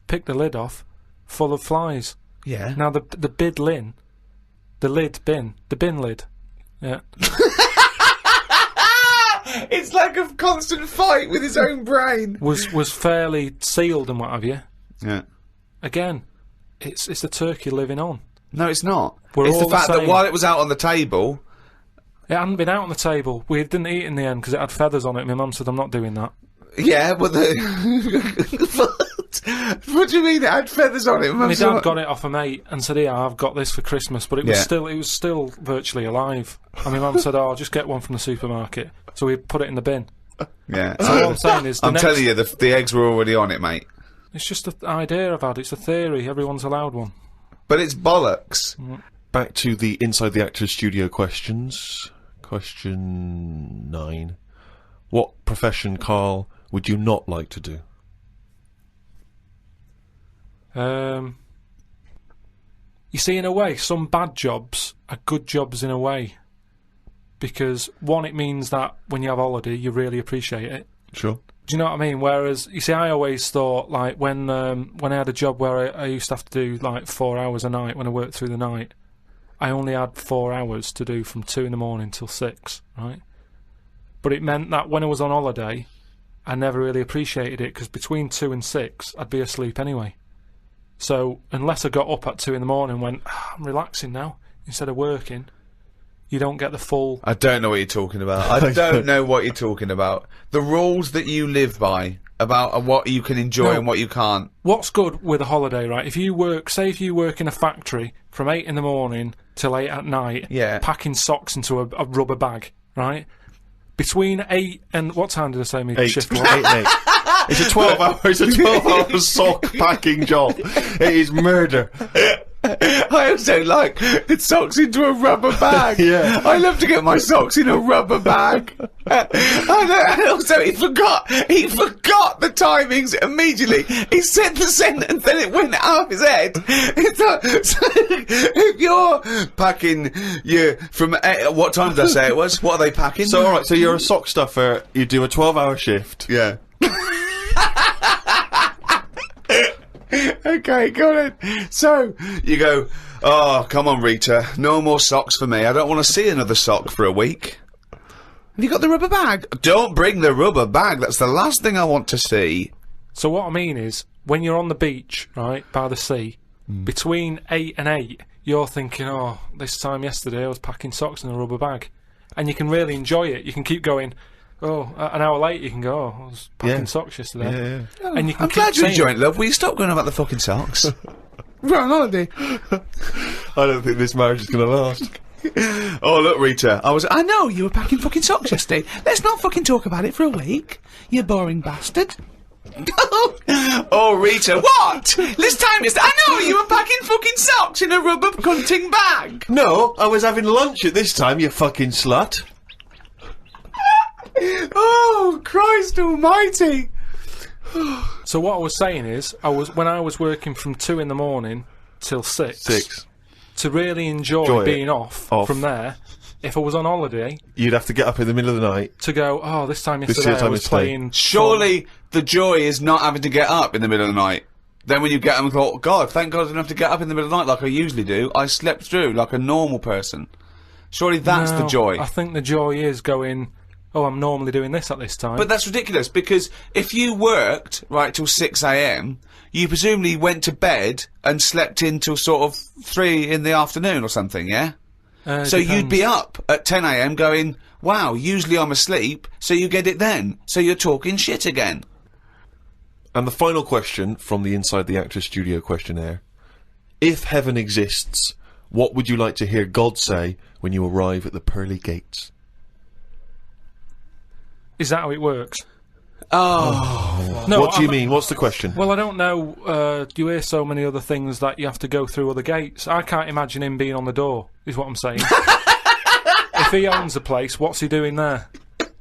Picked the lid off, full of flies. Yeah. Now the bin lid. Yeah. It's like a constant fight with his own brain. was fairly sealed and what have you. Yeah. Again, it's the turkey living on. No, it's not. We're It's the all the fact that same. while it was out on the table. It hadn't been out on the table. We didn't eat it in the end because it had feathers on it. My mum said, I'm not doing that. Yeah, but what do you mean it had feathers on it? My dad got it off a mate and said, "Yeah, I've got this for Christmas," but it was still virtually alive. And my mum said, "Oh, I'll just get one from the supermarket." So we put it in the bin. Yeah. So all I'm saying is, I'm telling you, the eggs were already on it, mate. it's just an idea I've had. It's a theory. Everyone's allowed one. But it's bollocks. Back to the Inside the Actors Studio questions. Question 9. What profession, Carl, would you not like to do? You see, in a way, some bad jobs are good jobs in a way. Because, one, it means that when you have holiday, you really appreciate it. Sure. Do you know what I mean? Whereas, you see, I always thought, like, when I had a job where I used to have to do, like, 4 hours a night when I worked through the night, I only had 4 hours to do from 2 in the morning till 6, right? But it meant that when I was on holiday, I never really appreciated it, because between 2 and 6, I'd be asleep anyway. So, unless I got up at 2 in the morning and went, I'm relaxing now, instead of working, you don't get the full... I don't know what you're talking about. I don't know what you're talking about. The rules that you live by about what you can enjoy and what you can't. What's good with a holiday, right? If you work in a factory from 8 in the morning till 8 at night, packing socks into a rubber bag, right? Between 8 and... What time did I say my 8. shift was? 8 and 8. It's a 12-hour sock packing job. It is murder. I also like socks into a rubber bag. Yeah. I love to get my socks in a rubber bag. And also, he forgot the timings immediately. He said the sentence, then it went out of his head. It's like, so if you're packing from what time did I say it was? What are they packing? So, alright, so you're a sock stuffer, you do a 12-hour shift. Yeah. Okay, got it. So, you go, oh, come on, Rita, no more socks for me. I don't want to see another sock for a week. Have you got the rubber bag? Don't bring the rubber bag. That's the last thing I want to see. So what I mean is, when you're on the beach, right, by the sea, between 8 and 8, you're thinking, oh, this time yesterday I was packing socks in a rubber bag. And you can really enjoy it. You can keep going, oh, an hour later you can go, oh, I was packing socks yesterday. Yeah. And you can I'm keep glad you're saying enjoying it, love. Will you stop going on about the fucking socks? We're on holiday. I don't think this marriage is going to last. Oh, look, Rita. I know, you were packing fucking socks yesterday. Let's not fucking talk about it for a week. You boring bastard. Oh, Rita, what? This time yesterday, I know, you were packing fucking socks in a rubber cunting bag. No, I was having lunch at this time, you fucking slut. Oh, Christ almighty. So what I was saying is, when I was working from 2 in the morning till 6. To really enjoy being off from there, if I was on holiday, you'd have to get up in the middle of the night to go, oh, this time yesterday I was playing. Surely the joy is not having to get up in the middle of the night. Then when you get up and thought, God, thank God I didn't have to get up in the middle of the night like I usually do. I slept through like a normal person. Surely that's the joy. I think the joy is going, oh, I'm normally doing this at this time. But that's ridiculous, because if you worked, right, till 6 AM, you presumably went to bed and slept in till sort of 3 in the afternoon or something, yeah? So you'd be up at 10 AM going, wow, usually I'm asleep, so you get it then. So you're talking shit again. And the final question from the Inside the Actors Studio questionnaire. If heaven exists, what would you like to hear God say when you arrive at the pearly gates? Is that how it works? Oh. No, What do you mean? What's the question? Well, I don't know. You hear so many other things that you have to go through other gates. I can't imagine him being on the door, is what I'm saying. If he owns the place, what's he doing there?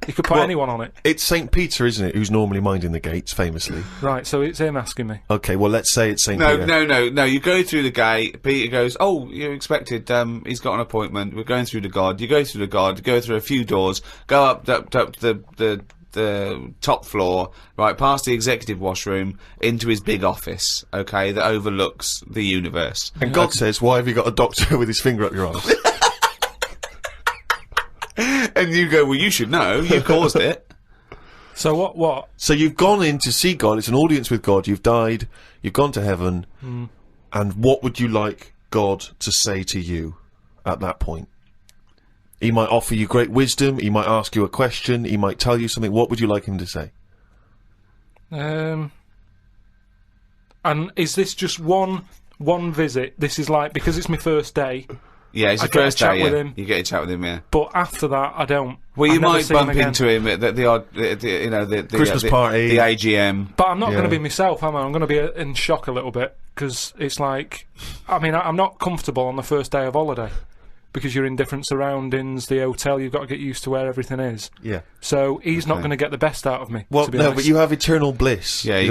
He could put anyone on it. It's St. Peter, isn't it, who's normally minding the gates, famously. Right, so it's him asking me. Okay, well, let's say it's St. Peter. No. You go through the gate. Peter goes, oh, you expected. He's got an appointment. We're going through the God. You go through the God. You go through a few doors. Go up the top floor, right, past the executive washroom, into his big office, okay, that overlooks the universe. And God says, why have you got a doctor with his finger up your arse? And you go, well, you should know. You caused it. So what? So you've gone in to see God. It's an audience with God. You've died. You've gone to heaven. And what would you like God to say to you at that point? He might offer you great wisdom. He might ask you a question. He might tell you something. What would you like him to say? And is this just one visit? This is like, because it's my first day. Yeah, it's your first day. With him. You get a chat with him, yeah. But after that, I don't. Well, you might bump into him at the odd, the Christmas party, the AGM. But I'm not going to be myself, am I? I'm going to be in shock a little bit, because it's like, I mean, I'm not comfortable on the first day of holiday. Because you're in different surroundings, the hotel, you've got to get used to where everything is. Yeah. So he's not going to get the best out of me. Well, to be no, honest. but you have eternal bliss. Yeah, he's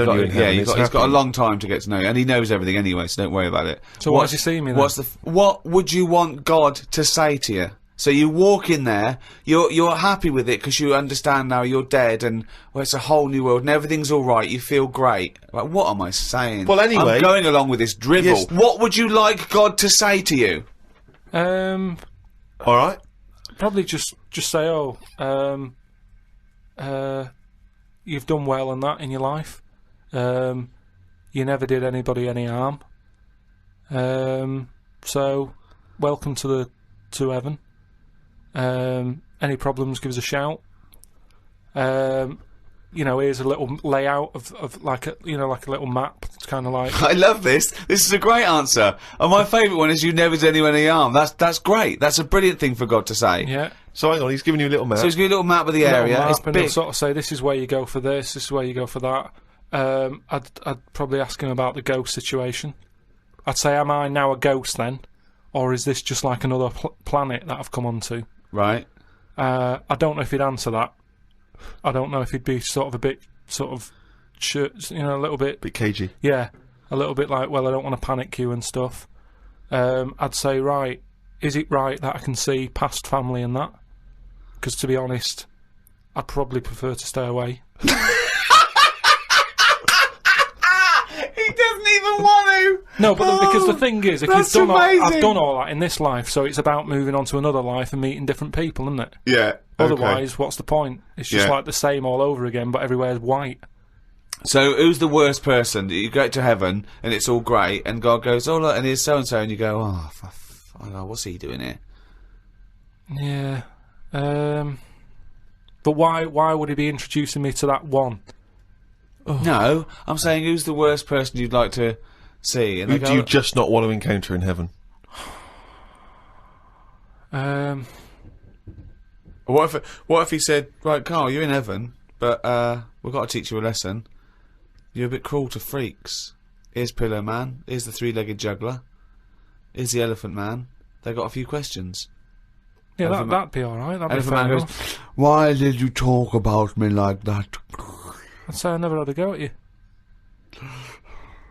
got a long time to get to know you, and he knows everything anyway, so don't worry about it. So why does he see me then? What would you want God to say to you? So you walk in there, you're happy with it because you understand now you're dead, and it's a whole new world, and everything's all right. You feel great. Like, what am I saying? Well, anyway, I'm going along with this dribble. Yes. What would you like God to say to you? All right. Probably just say, oh, you've done well and that in your life. You never did anybody any harm. So welcome to heaven. Any problems, give us a shout. Here's a little layout of like a little map. It's kind of like. I love this. This is a great answer. And my favourite one is you never did anyone any harm. That's great. That's a brilliant thing for God to say. Yeah. So hang on, he's giving you a little map. So he's giving you a little map of the area. It's big. He'll sort of say, this is where you go for this is where you go for that. I'd probably ask him about the ghost situation. I'd say, am I now a ghost then? Or is this just like another planet that I've come onto? Right. I don't know if he'd answer that. I don't know if he'd be sort of a bit, a little bit... Bit cagey. Yeah, a little bit like, well, I don't want to panic you and stuff. I'd say, right, is it right that I can see past family and that? Because, to be honest, I'd probably prefer to stay away. He doesn't even want to! No, but because the thing is, if that's you've done amazing. I've done all that in this life, so it's about moving on to another life and meeting different people, isn't it? Yeah. Otherwise, what's the point? It's just Yeah. like the same all over again, but everywhere's white. So who's the worst person? You go to heaven and it's all great, and God goes, "Oh look, and here's so and so," and you go, "Oh, what's he doing here?" Yeah. But why would he be introducing me to that one? No, I'm saying who's the worst person you'd like to see? And Who they do go, you just not want to encounter in heaven? What if he said, "Right, Carl, you're in heaven, but we've got to teach you a lesson. You're a bit cruel to freaks. Here's Pillow Man. Here's the three-legged juggler. Here's the Elephant Man. They got a few questions." Yeah, Elephant that'd be alright. That'd be Elephant fair Man goes, enough. "Why did you talk about me like that? I'd say I never had a go at you.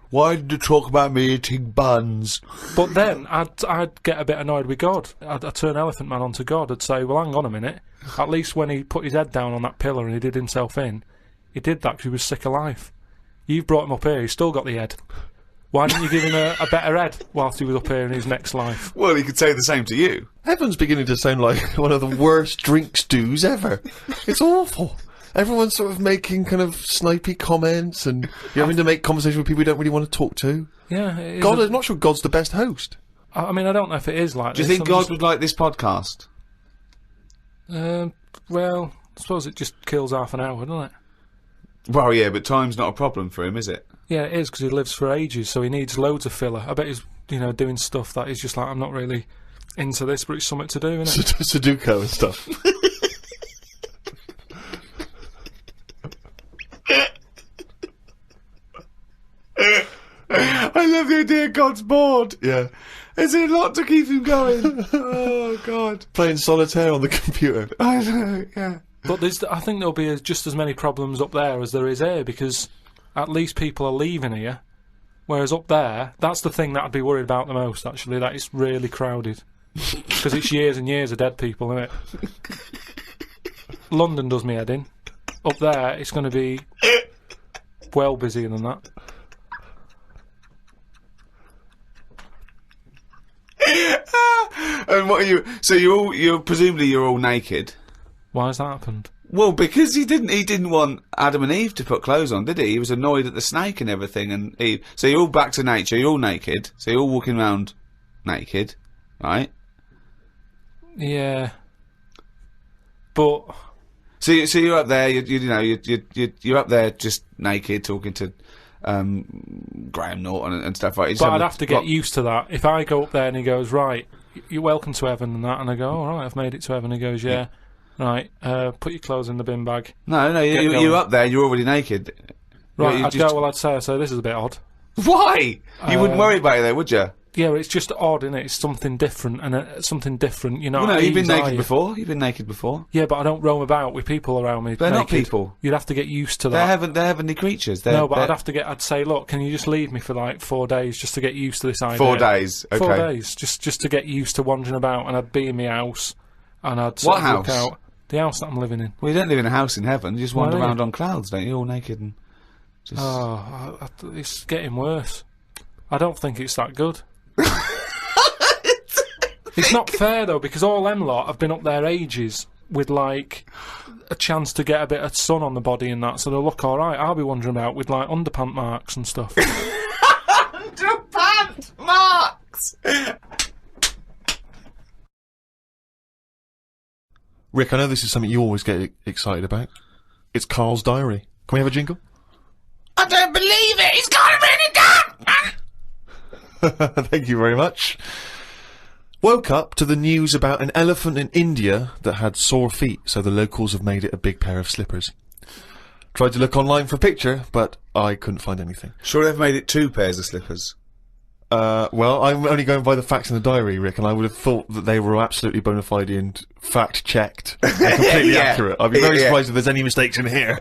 Why did you talk about me eating buns?" But then I'd get a bit annoyed with God. I'd turn Elephant Man onto God. I'd say, well, hang on a minute. At least when he put his head down on that pillar and he did himself in, he did that because he was sick of life. You've brought him up here. He's still got the head. Why didn't you give him a better head whilst he was up here in his next life? Well, he could say the same to you. Heaven's beginning to sound like one of the worst drink stews ever. It's awful. Everyone's sort of making kind of snipey comments, and you're having to make conversation with people you don't really want to talk to. Yeah, it is God, I'm not sure God's the best host. I mean, I don't know if it is like Do you this. think I'm God just- would like this podcast? Well, I suppose it just kills half an hour, doesn't it? Well, yeah, but time's not a problem for him, is it? Yeah, it is, because he lives for ages, so he needs loads of filler. I bet he's, doing stuff that he's just like, I'm not really into this, but it's something to do, isn't it? Sudoku and stuff. I love the idea God's bored. Yeah. There's a lot to keep him going. Oh, God. Playing solitaire on the computer. I know, yeah. But I think there'll be just as many problems up there as there is here, because at least people are leaving here, whereas up there, that's the thing that I'd be worried about the most, actually, that it's really crowded. Because it's years and years of dead people, isn't it? London does me head in. Up there, it's going to be well busier than that. And what are you? So you're presumably you're all naked. Why has that happened? Well, because he didn't want Adam and Eve to put clothes on, did he? He was annoyed at the snake and everything, and Eve. So you're all back to nature. You're all naked. So you're all walking around naked, right? Yeah. But So you're up there. You're up there just naked, talking to Graham Norton and stuff like that. But I'd have to get used to that. If I go up there and he goes, right, you're welcome to heaven and that, and I go, all right, I've made it to heaven. He goes, yeah. Right, put your clothes in the bin bag. No, you're up there. You're already naked. Right, You I'd just- go, well, I'd say, so this is a bit odd. Why? You wouldn't worry about it, though, would you? Yeah, but it's just odd, isn't it? It's something different, and something different, you know. Well, no, you've been ease, are naked you? before. You've been naked before. Yeah, but I don't roam about with people around me. They're not naked. people. You'd have to get used to They're that. heavenly creatures. No, but I'd say, look, can you just leave me for like 4 days just to get used to this idea? 4 days. Okay. 4 days, just to get used to wandering about, and I'd be in my house, and I'd What look house? out. The house that I'm living in. Well, you don't live in a house in heaven. You just wander Why? around on clouds, don't you? All naked and just. Oh, it's getting worse. I don't think it's that good. It's not fair though, because all them lot have been up there ages with like a chance to get a bit of sun on the body and that, so they'll look all right. I'll be wandering about with like underpant marks and stuff. Underpants marks. Rick, I know this is something you always get excited about. It's Carl's diary. Can we have a jingle? I don't believe it. He's got it really done. Thank you very much. Woke up to the news about an elephant in India that had sore feet, so the locals have made it a big pair of slippers. Tried to look online for a picture, but I couldn't find anything. Sure, they've made it 2 pairs of slippers. Well, I'm only going by the facts in the diary, Rick, and I would have thought that they were absolutely bona fide and fact-checked and completely Yeah. accurate. I'd be very Yeah. surprised if there's any mistakes in here.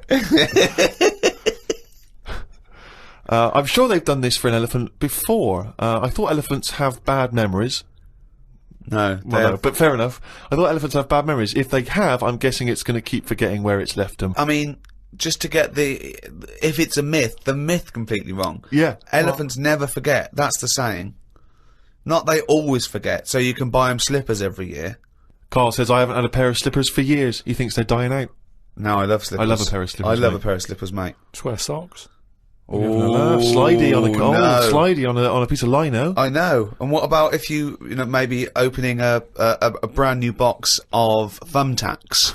I'm sure they've done this for an elephant before. I thought elephants have bad memories. No, Well, no, but fair enough. I thought elephants have bad memories. If they have, I'm guessing it's going to keep forgetting where it's left them. I mean, just to get if it's a myth, the myth completely wrong. Yeah. Elephants never forget. That's the saying. Not they always forget, so you can buy them slippers every year. Carl says, I haven't had a pair of slippers for years. He thinks they're dying out. No, I love slippers. I love a pair of slippers, I love mate. a pair of slippers, mate. Just wear socks. Oh, slidey on a no. slidey on a piece of lino. I know. And what about if you know, maybe opening a brand new box of thumbtacks?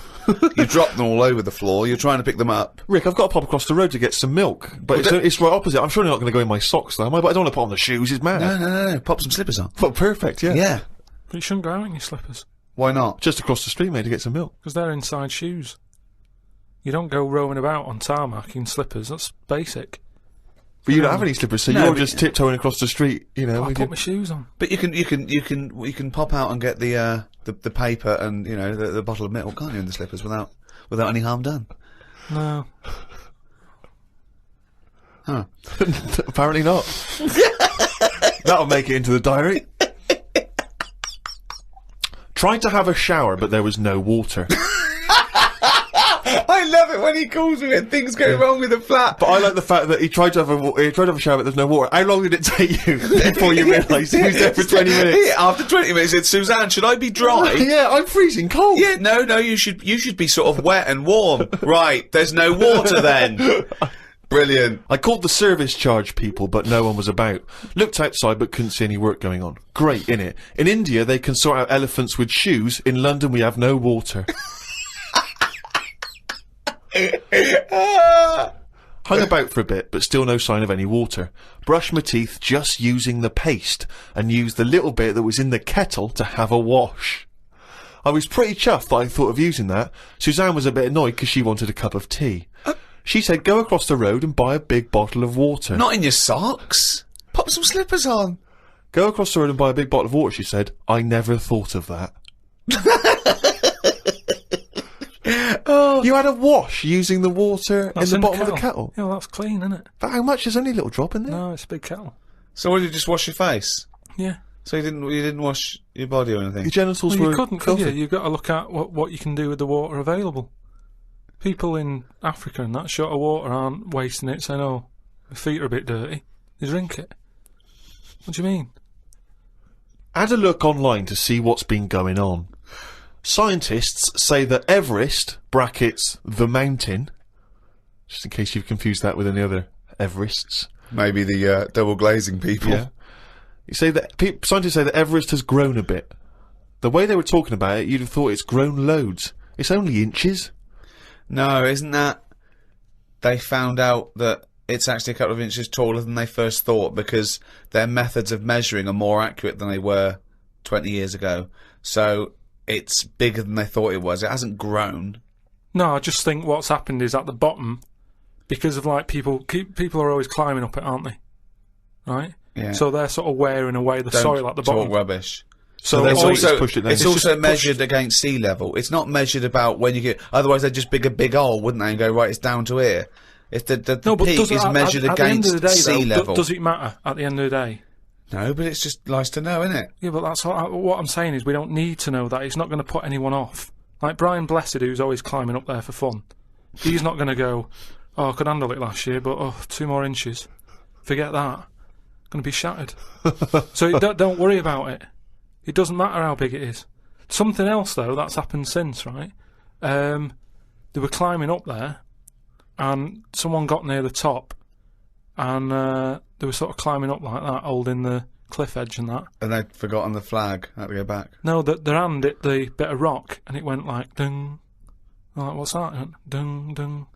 You drop them all over the floor. You're trying to pick them up. Rick, I've got to pop across the road to get some milk, but it's right opposite. I'm surely not going to go in my socks, though, am I? But I don't want to put on the shoes. It's mad. No. Pop some slippers on. Oh, perfect. Yeah. Yeah. But you shouldn't go out in your slippers. Why not? Just across the street, mate, to get some milk. Because they're inside shoes. You don't go roaming about on tarmac in slippers. That's basic. But you don't have any slippers, so No, you're but- just tiptoeing across the street, you know. I with put your- my shoes on. But you can pop out and get the paper and the bottle of milk, can't you, in the slippers without any harm done? No. Huh. Apparently not. That'll make it into the diary. Tried to have a shower, but there was no water. I love it when he calls me and things go wrong with the flat. But I like the fact that he tried to have a shower, but there's no water. How long did it take you before you realised he was there for 20 minutes? Yeah, after 20 minutes, he said, Suzanne, should I be dry? Yeah, I'm freezing cold. Yeah, no, you should be sort of wet and warm. Right, there's no water then. Brilliant. I called the service charge people, but no one was about. Looked outside, but couldn't see any work going on. Great, innit? In India, they can sort out elephants with shoes. In London, we have no water. Hung about for a bit, but still no sign of any water. Brushed my teeth just using the paste, and used the little bit that was in the kettle to have a wash. I was pretty chuffed that I thought of using that. Suzanne was a bit annoyed because she wanted a cup of tea. She said, go across the road and buy a big bottle of water. Not in your socks. Pop some slippers on. Go across the road and buy a big bottle of water, she said. I never thought of that. Oh. You had a wash using the water That's in the bottom of the kettle. Yeah, well, that's clean, isn't it? But how much? There's only a little drop in there. No, it's a big kettle. So what, did you just wash your face? Yeah. So you didn't wash your body or anything? Your genitals Well, were you couldn't, could you? filthy. You've got to look at what you can do with the water available. People in Africa and that short of water aren't wasting it, saying, oh, my feet are a bit dirty. They drink it. What do you mean? Had a look online to see what's been going on. Scientists say that Everest, brackets, the mountain, just in case you've confused that with any other Everests. Maybe the double glazing people. Yeah. You say that scientists say that Everest has grown a bit. The way they were talking about it, you'd have thought it's grown loads. It's only inches. No, isn't that... They found out that it's actually a couple of inches taller than they first thought because their methods of measuring are more accurate than they were 20 years ago. So it's bigger than they thought it was. It hasn't grown. No, I just think what's happened is at the bottom, because of like people are always climbing up it, aren't they? Right? Yeah. So they're sort of wearing away the Don't soil at the talk bottom. rubbish. So their It's weight also, has pushed it down. it's It's also just measured against sea level. It's not measured about when you get... Otherwise, they'd just dig a big hole, wouldn't they, and go, right, it's down to here. If the no, but peak does it, is measured at the end against of the day, sea though, level. does it matter at the end of the day? No, but it's just nice to know, isn't it? Yeah, but that's what I'm saying is we don't need to know that. It's not going to put anyone off. Like Brian Blessed, who's always climbing up there for fun. He's not going to go, oh, I could handle it last year, but 2 more inches. Forget that. Going to be shattered. So don't worry about it. It doesn't matter how big it is. Something else, though, that's happened since, right? They were climbing up there, and someone got near the top, and they were sort of climbing up like that, holding the cliff edge and that. And they'd forgotten the flag. Had to go back. No, their hand hit the bit of rock, and it went like, ding. I'm like, what's that? It went, ding, ding.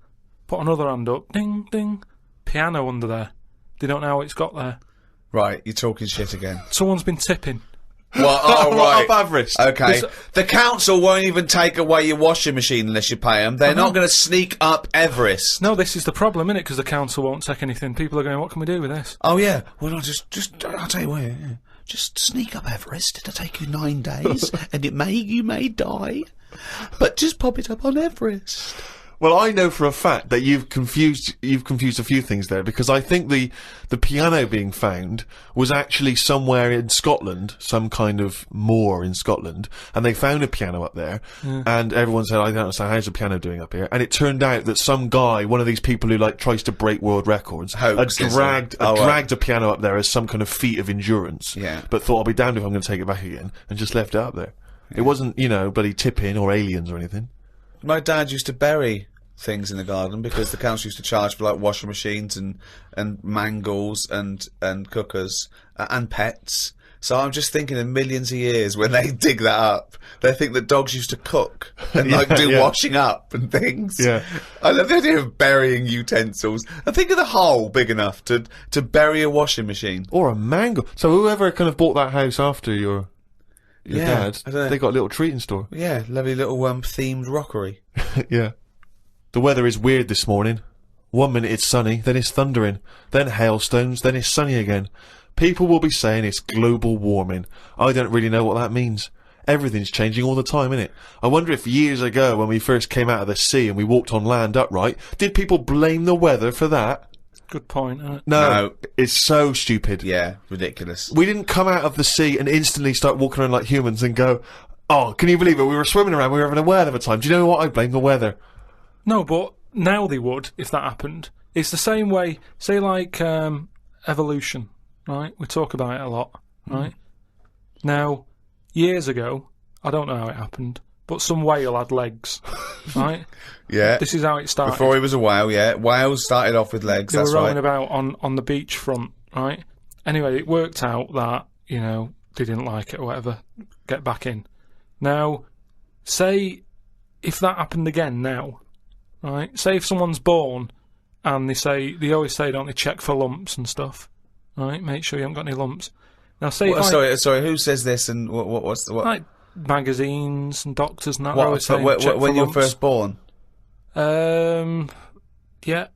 Put another hand up, ding, ding. Piano under there. They don't know how it's got there. Right, you're talking shit again. Someone's been tipping. Well, oh, right. Up Everest. Okay. The council won't even take away your washing machine unless you pay them. They're not going to sneak up Everest. No, this is the problem, innit? Because the council won't take anything. People are going, what can we do with this? Oh, yeah. Well, I'll tell you what, yeah. Just sneak up Everest. It'll take you 9 days, and you may die. But just pop it up on Everest. Well, I know for a fact that you've confused a few things there, because I think the piano being found was actually somewhere in Scotland, some kind of moor in Scotland, and they found a piano up there, and everyone said, I don't understand, how's a piano doing up here? And it turned out that some guy, one of these people who like tries to break world records, had dragged a piano up there as some kind of feat of endurance, but thought, I'll be damned if I'm going to take it back again, and just left it up there. It wasn't, you know, bloody Tipping or Aliens or anything. My dad used to bury things in the garden because the council used to charge for like washing machines and mangles and cookers and pets. So I'm just thinking in millions of years when they dig that up, they think that dogs used to cook and do washing up and things. Yeah. I love the idea of burying utensils. And think of the hole big enough to bury a washing machine. Or a mangle. So whoever kind of bought that house after your dad, they got a little treating store. Yeah, lovely little themed rockery. Yeah. The weather is weird this morning. 1 minute it's sunny, then it's thundering, then hailstones, then it's sunny again. People will be saying it's global warming. I don't really know what that means. Everything's changing all the time, innit? I wonder if years ago, when we first came out of the sea and we walked on land upright, did people blame the weather for that? Good point, isn't it? No, it's so stupid. Yeah, ridiculous. We didn't come out of the sea and instantly start walking around like humans and go, oh, can you believe it? We were swimming around, we were having a whale of a time. Do you know what? I blame the weather. No, but now they would, if that happened. It's the same way, say like evolution, right? We talk about it a lot, right? Now, years ago, I don't know how it happened, but some whale had legs, right? Yeah. This is how it started. Before he was a whale, yeah. Whales started off with legs, They that's were rowing right. about on the beach front, right? Anyway, it worked out that, you know, they didn't like it or whatever, get back in. Now, say if that happened again now, right? Say if someone's born and they always say, don't they, check for lumps and stuff, right? Make sure you haven't got any lumps. Now, say sorry, who says this and what's the... Like magazines and doctors and that are always saying, check when for you're lumps. first born? Yeah.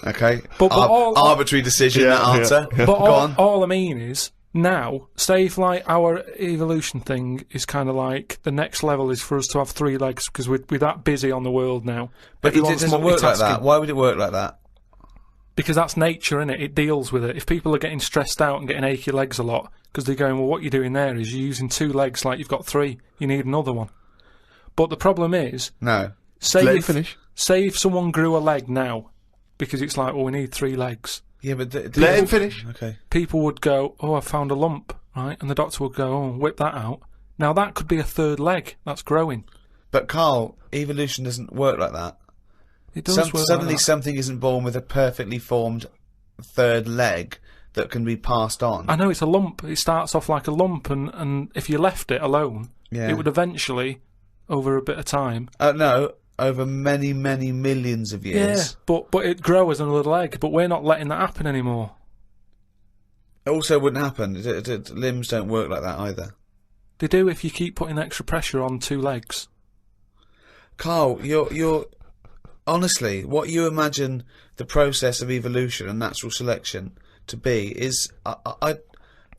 Okay. But arbitrary decision, that answer. But Go on. all I mean is, now, say if like our evolution thing is kind of like the next level is for us to have 3 legs because we're that busy on the world now. But it Everyone's doesn't work like multitasking. that. Why would it work like that? Because that's nature, innit? It deals with it. If people are getting stressed out and getting achy legs a lot because they're going, well, what you're doing there is you're using 2 legs like you've got 3. You need another one. But the problem is, No. say Let him finish. Say if someone grew a leg now, because it's like, well, we need 3 legs. Yeah, but... Let him finish. Okay. People would go, oh, I found a lump, right? And the doctor would go, oh, whip that out. Now, that could be a 3rd leg that's growing. But, Carl, evolution doesn't work like that. It does work Suddenly like that. something isn't born with a perfectly formed 3rd leg that can be passed on. I know, it's a lump. It starts off like a lump, and if you left it alone, it would eventually, over a bit of time... No, over many, many millions of years. Yeah, but it'd grow as another leg, but we're not letting that happen anymore. It also wouldn't happen. Limbs don't work like that either. They do if you keep putting extra pressure on 2 legs. Carl, you're honestly, what you imagine the process of evolution and natural selection to be is,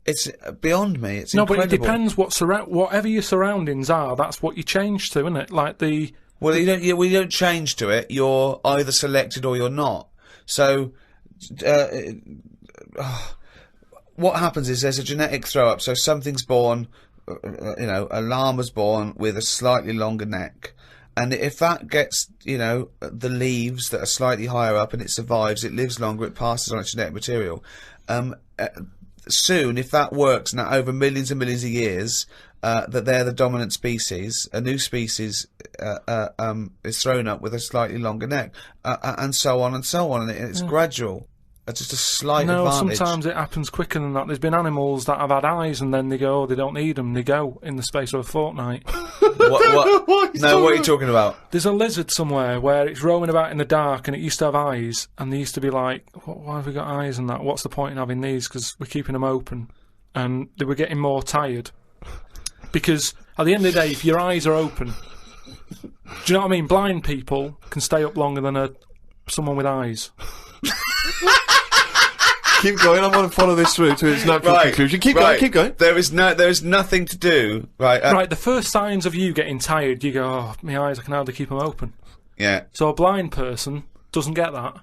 it's beyond me. It's incredible. But it depends whatever your surroundings are. That's what you change to, isn't it? Like the. Well, you don't change to it. You're either selected or you're not. So, what happens is there's a genetic throw-up. So something's born, a llama's born with a slightly longer neck. And if that gets, the leaves that are slightly higher up and it survives, it lives longer, it passes on its genetic material. Soon, if that works, now over millions and millions of years, that they're the dominant species, a new species is thrown up with a slightly longer neck, and so on and so on, and it's gradual. It's just a slight advantage. Sometimes it happens quicker than that. There's been animals that have had eyes and then they go, they don't need them, they go in the space of a fortnight. What are you talking about? There's a lizard somewhere where it's roaming about in the dark and it used to have eyes, and they used to be like, why have we got eyes and that? What's the point in having these? Because we're keeping them open. And they were getting more tired. Because at the end of the day, if your eyes are open, do you know what I mean? Blind people can stay up longer than someone with eyes. Keep going. I want to follow this through to its natural conclusion. Keep going. There is nothing to do. Right. Right. The first signs of you getting tired, you go, oh, my eyes, I can hardly keep them open. Yeah. So a blind person doesn't get that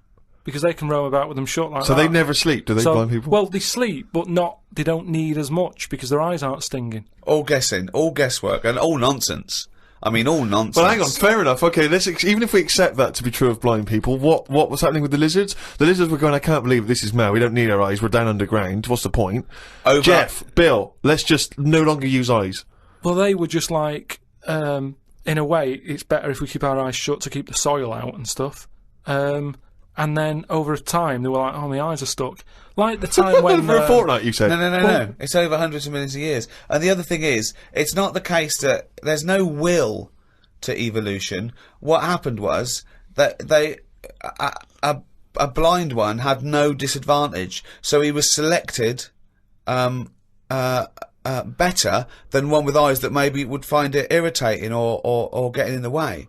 because they can roam about with them shut like that. So they never sleep, do they, blind people? Well, they sleep, but they don't need as much because their eyes aren't stinging. All guessing, all guesswork, and all nonsense. I mean, all nonsense. Well, hang on, fair enough. Okay, even if we accept that to be true of blind people, what was happening with the lizards? The lizards were going, I can't believe this is mad. We don't need our eyes. We're down underground. What's the point? Jeff, Bill, let's just no longer use eyes. Well, they were just like, in a way, it's better if we keep our eyes shut to keep the soil out and stuff. And then over time, they were like, oh, my eyes are stuck. Like the time when... For a fortnight, you said? No. It's over hundreds of millions of years. And the other thing is, it's not the case that there's no will to evolution. What happened was that a blind one had no disadvantage. So he was selected better than one with eyes that maybe would find it irritating or getting in the way.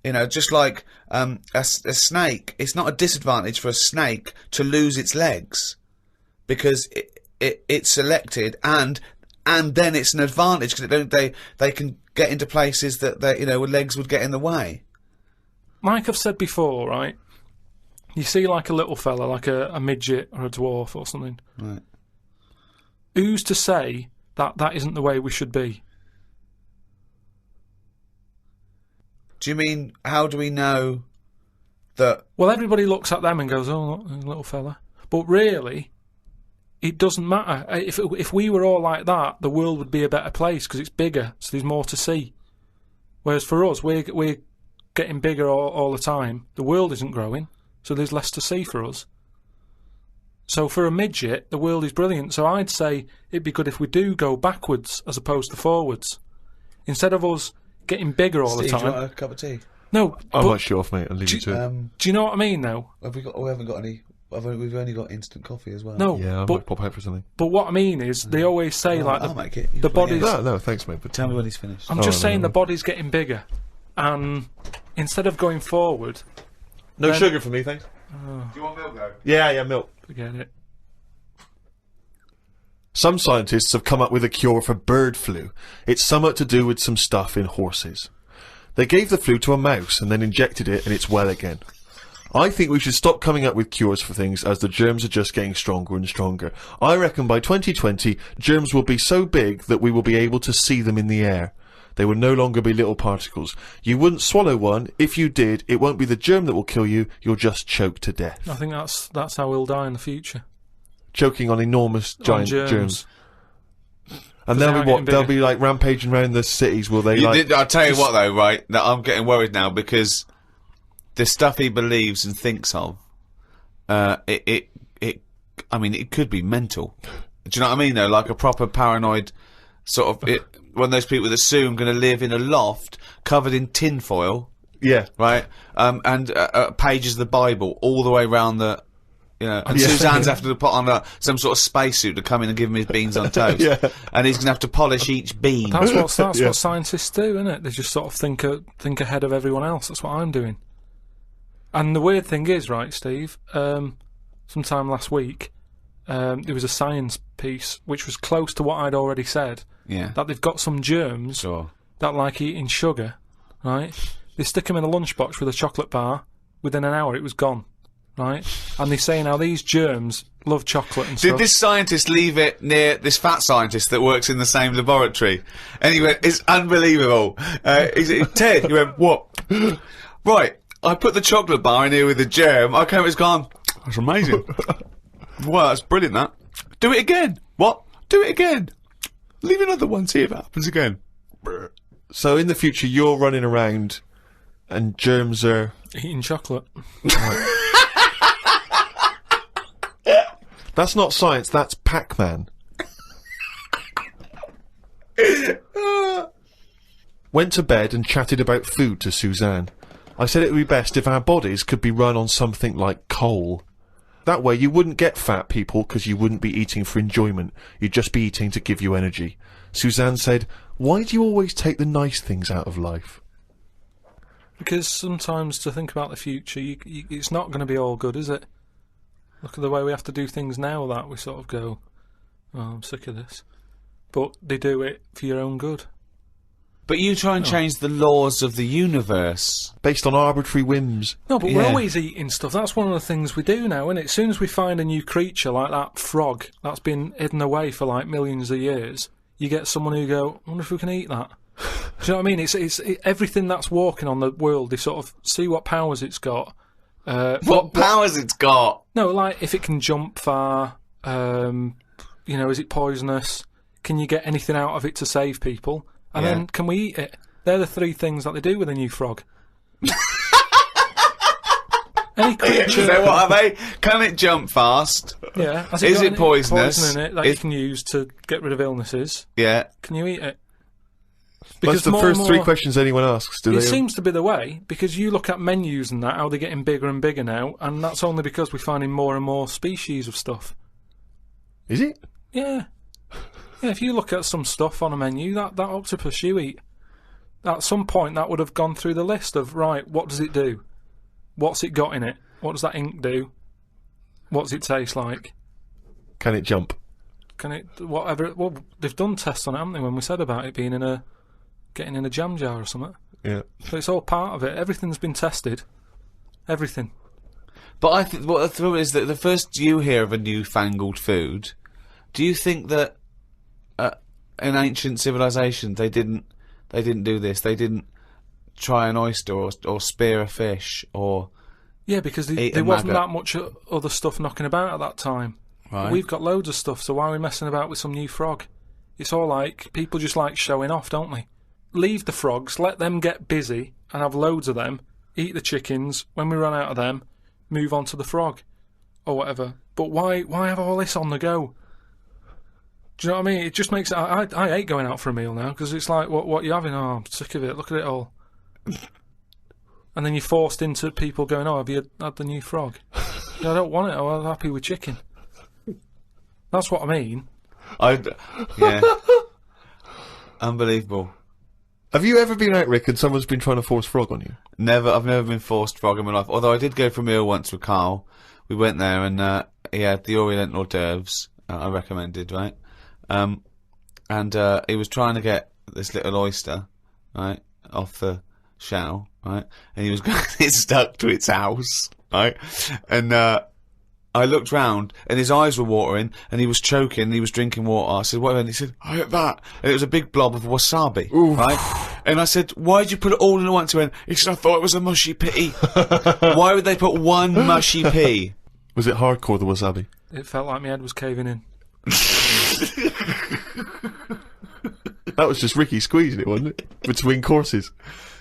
You know, just like a snake, it's not a disadvantage for a snake to lose its legs because it's selected, and then it's an advantage because they can get into places that legs would get in the way. Like I've said before, right? You see like a little fella, like a midget or a dwarf or something. Right. Who's to say that isn't the way we should be? Do you mean, how do we know that... Well, everybody looks at them and goes, oh, look, little fella. But really, it doesn't matter. If we were all like that, the world would be a better place because it's bigger, so there's more to see. Whereas for us, we're getting bigger all the time. The world isn't growing, so there's less to see for us. So for a midget, the world is brilliant. So I'd say it'd be good if we do go backwards as opposed to forwards. Instead of us getting bigger all the time. Do you want a cup of tea? No, I might show off, mate. I'll leave you to it. Do you know what I mean, though? We haven't got any. We've only got instant coffee as well. No, Yeah, I might pop out for something. But what I mean is, they always say I'll make it. the body's. No, thanks, mate. But Tell me when he's finished. I'm just saying the body's getting bigger, and instead of going forward. No sugar for me, thanks. Do you want milk though? Yeah, milk. Forget it. Some scientists have come up with a cure for bird flu. It's somewhat to do with some stuff in horses. They gave the flu to a mouse and then injected it and it's well again. I think we should stop coming up with cures for things as the germs are just getting stronger and stronger. I reckon by 2020, germs will be so big that we will be able to see them in the air. They will no longer be little particles. You wouldn't swallow one. If you did, it won't be the germ that will kill you. You'll just choke to death. I think that's how we'll die in the future. Choking on enormous giant germs. And they'll be like rampaging around the cities, will they? I'll tell you what though, right? Now I'm getting worried now because the stuff he believes and thinks of, I mean, it could be mental. Do you know what I mean though? Like a proper paranoid sort of, one of those people that soon going to live in a loft covered in tinfoil. Yeah. Right? And pages of the Bible all the way around the... You know, and Suzanne's have to put on some sort of spacesuit to come in and give him his beans on toast. Yeah. And he's going to have to polish each bean. That's what scientists do, isn't it? They just sort of think ahead of everyone else. That's what I'm doing. And the weird thing is, right, Steve, sometime last week, there was a science piece which was close to what I'd already said. Yeah. That they've got some germs that like eating sugar, right? They stick them in a lunchbox with a chocolate bar. Within an hour, it was gone. Right, and they say now these germs love chocolate and stuff. Did this scientist leave it near this fat scientist that works in the same laboratory? And he went, it's unbelievable. Ted, he went, what? Right, I put the chocolate bar in here with the germ. I came, it's gone. That's amazing. Wow, that's brilliant, that. Do it again. What? Do it again. Leave another one, see if it happens again. So in the future, you're running around and germs are... eating chocolate. That's not science, that's Pac-Man. Went to bed and chatted about food to Suzanne. I said it would be best if our bodies could be run on something like coal. That way you wouldn't get fat people because you wouldn't be eating for enjoyment. You'd just be eating to give you energy. Suzanne said, why do you always take the nice things out of life? Because sometimes to think about the future, it's not going to be all good, is it? Look at the way we have to do things now that we sort of go, oh, I'm sick of this. But they do it for your own good. But you try and change the laws of the universe. Based on arbitrary whims. No, but we're always eating stuff. That's one of the things we do now, isn't it? As soon as we find a new creature like that frog that's been hidden away for like millions of years, you get someone who go, I wonder if we can eat that. Do you know what I mean? It's everything that's walking on the world, they sort of see what powers it's got. What powers it's got? No, like if it can jump far, you know, is it poisonous? Can you get anything out of it to save people? And then can we eat it? They're the 3 things that they do with a new frog. Any creature. So what are they? Can it jump fast? Yeah. Is it poisonous? Poison in it that you can use to get rid of illnesses? Yeah. Can you eat it? That's the first 3 questions anyone asks, do they? It seems to be the way, because you look at menus and that, how they're getting bigger and bigger now, and that's only because we're finding more and more species of stuff. Is it? Yeah. Yeah, if you look at some stuff on a menu, that octopus you eat, at some point that would have gone through the list of, right, what does it do? What's it got in it? What does that ink do? What does it taste like? Can it jump? Can it, whatever, well, they've done tests on it, haven't they, when we said about it being getting in a jam jar or something. Yeah. So it's all part of it. Everything's been tested. Everything. But I think what the trouble is that the first you hear of a newfangled food, do you think that in ancient civilizations they didn't do this? They didn't try an oyster or spear a fish or because there wasn't that much other stuff knocking about at that time. Right. We've got loads of stuff, so why are we messing about with some new frog? It's all like people just like showing off, don't they? Leave the frogs, let them get busy and have loads of them. Eat the chickens. When we run out of them, move on to the frog or whatever. But why have all this on the go? Do you know what I mean? It just makes it. I hate going out for a meal now because it's like, what you having? Oh, I'm sick of it. Look at it all. And then you're forced into people going, oh, have you had the new frog? I don't want it. I'm happy with chicken. That's what I mean. Yeah. Unbelievable. Have you ever been out, Rick, and someone's been trying to force frog on you? Never. I've never been forced frog in my life. Although I did go for a meal once with Karl. We went there and he had the Oriental hors d'oeuvres. I recommended, right? And he was trying to get this little oyster, right, off the shell, right, and he was getting it stuck to its house, right, and I looked round and his eyes were watering and he was choking and he was drinking water. I said, what? And he said, I ate that, and it was a big blob of wasabi. Oof. Right, and I said, why did you put it all in at once? He went, he said, I thought it was a mushy pea. Why would they put one mushy pea? Was it hardcore, the wasabi? It felt like my head was caving in. That was just Ricky squeezing it, wasn't it? Between courses.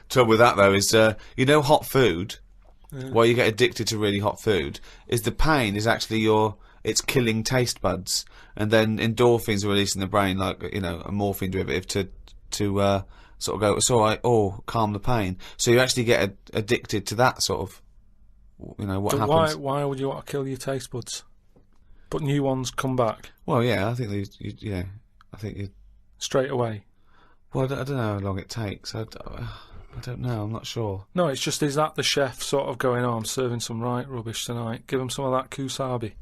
Trouble with that though is, you know, hot food. Why you get addicted to really hot food is the pain is actually it's killing taste buds, and then endorphins are released in the brain, like, you know, a morphine derivative to sort of go, it's all right, or calm the pain. So you actually get addicted to that sort of, you know, what happens. Why would you want to kill your taste buds? But new ones come back. Well, yeah, I think I think you straight away. Well, I don't know how long it takes. I don't know. I'm not sure. No, it's just, is that the chef sort of going, oh, I'm serving some right rubbish tonight. Give him some of that kusabi.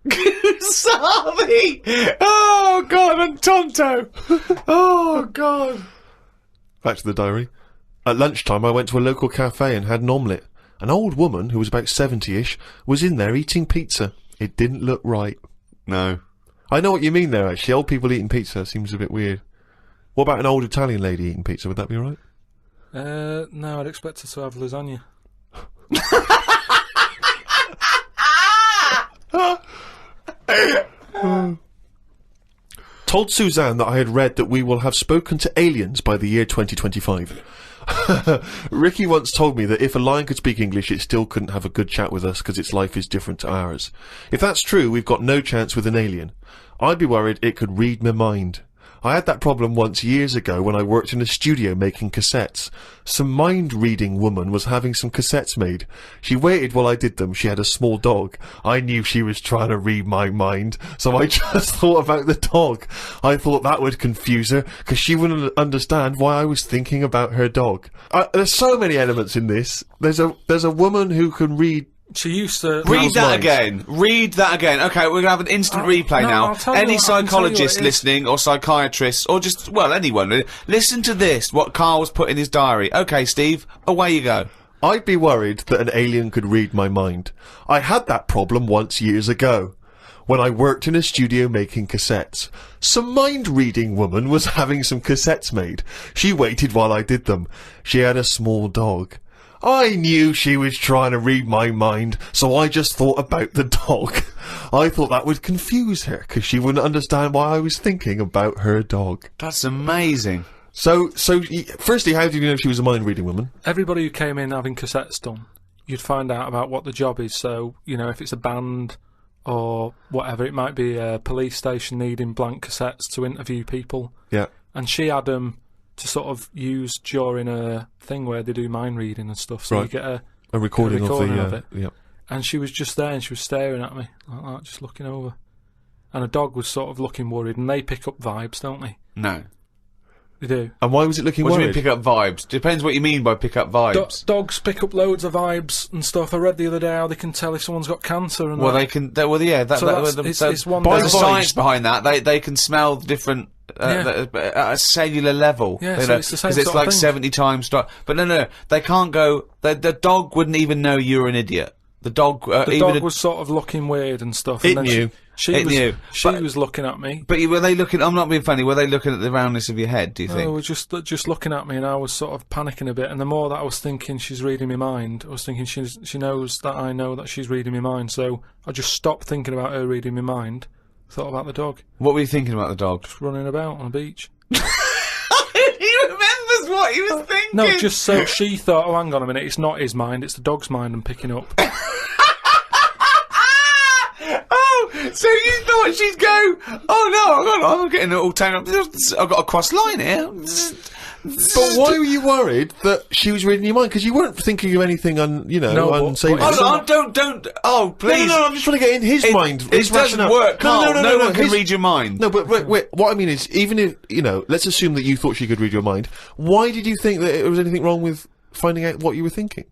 Kusabi! Oh God, and Tonto. Oh God. Back to the diary. At lunchtime, I went to a local cafe and had an omelette. An old woman who was about 70-ish was in there eating pizza. It didn't look right. No. I know what you mean there, actually. Old people eating pizza seems a bit weird. What about an old Italian lady eating pizza? Would that be alright? No, I'd expect her to have lasagna. Told Suzanne that I had read that we will have spoken to aliens by the year 2025. Ricky once told me that if a lion could speak English, it still couldn't have a good chat with us because its life is different to ours. If that's true, we've got no chance with an alien. I'd be worried it could read my mind. I had that problem once years ago when I worked in a studio making cassettes. Some mind-reading woman was having some cassettes made. She waited while I did them. She had a small dog. I knew she was trying to read my mind, so I just thought about the dog. I thought that would confuse her, because she wouldn't understand why I was thinking about her dog. There's so many elements in this. There's a woman who can read She used to Read that again. Read that again. Okay, we're gonna have an instant replay now. I'll tell you Any what- I can tell you what it psychologist is. listening, or psychiatrists, or just, well, anyone, really, listen to this, what Carl's put in his diary. Okay, Steve, away you go. I'd be worried that an alien could read my mind. I had that problem once years ago, when I worked in a studio making cassettes. Some mind-reading woman was having some cassettes made. She waited while I did them. She had a small dog. I knew she was trying to read my mind, so I just thought about the dog. I thought that would confuse her, because she wouldn't understand why I was thinking about her dog. That's amazing. So, firstly, how did you know she was a mind-reading woman? Everybody who came in having cassettes done, you'd find out about what the job is. So, you know, if it's a band or whatever, it might be a police station needing blank cassettes to interview people. Yeah. And she had them to sort of use during a thing where they do mind reading and stuff. So Right. you get a recording of it. Yeah. And she was just there and she was staring at me like that, just looking over. And a dog was sort of looking worried, and they pick up vibes, don't they? No. They do. And why was it looking What do you worried? mean pick up vibes? Depends what you mean by pick up vibes. Dogs pick up loads of vibes and stuff. I read the other day how they can tell if someone's got cancer and Well, that. they can. Well, yeah. So it's one There's thing. a science behind that. They can smell different Yeah. at a cellular level. Yeah, you so know, it's the same 'cause it's sort of like thing. 70 times. But no. They can't go. The dog wouldn't even know you're an idiot. The dog. The even dog was sort of looking weird and stuff. It and then knew. It knew. She But- was looking at me. But were they looking? I'm not being funny. Were they looking at the roundness of your head? Do you They think? were just looking at me, and I was sort of panicking a bit. And the more that I was thinking she's reading my mind, I was thinking she knows that I know that she's reading my mind. So I just stopped thinking about her reading my mind. Thought about the dog What were you thinking about the dog? just running about on a beach. He remembers what he was thinking. No, just so she thought, oh, hang on a minute, it's not his mind, it's the dog's mind I'm picking up. Oh, so you thought she'd go? Oh no, I'm getting it all taken up. I've got a cross line here. But why were you worried that she was reading your mind? Because you weren't thinking of anything No, but- unsavory. but- Hold on, don't. Oh, please. No, I'm just trying to get in his mind. It his doesn't rationale. work, Carl. No one can his- read your mind. No, but wait, what I mean is, even if, let's assume that you thought she could read your mind, why did you think that there was anything wrong with finding out what you were thinking?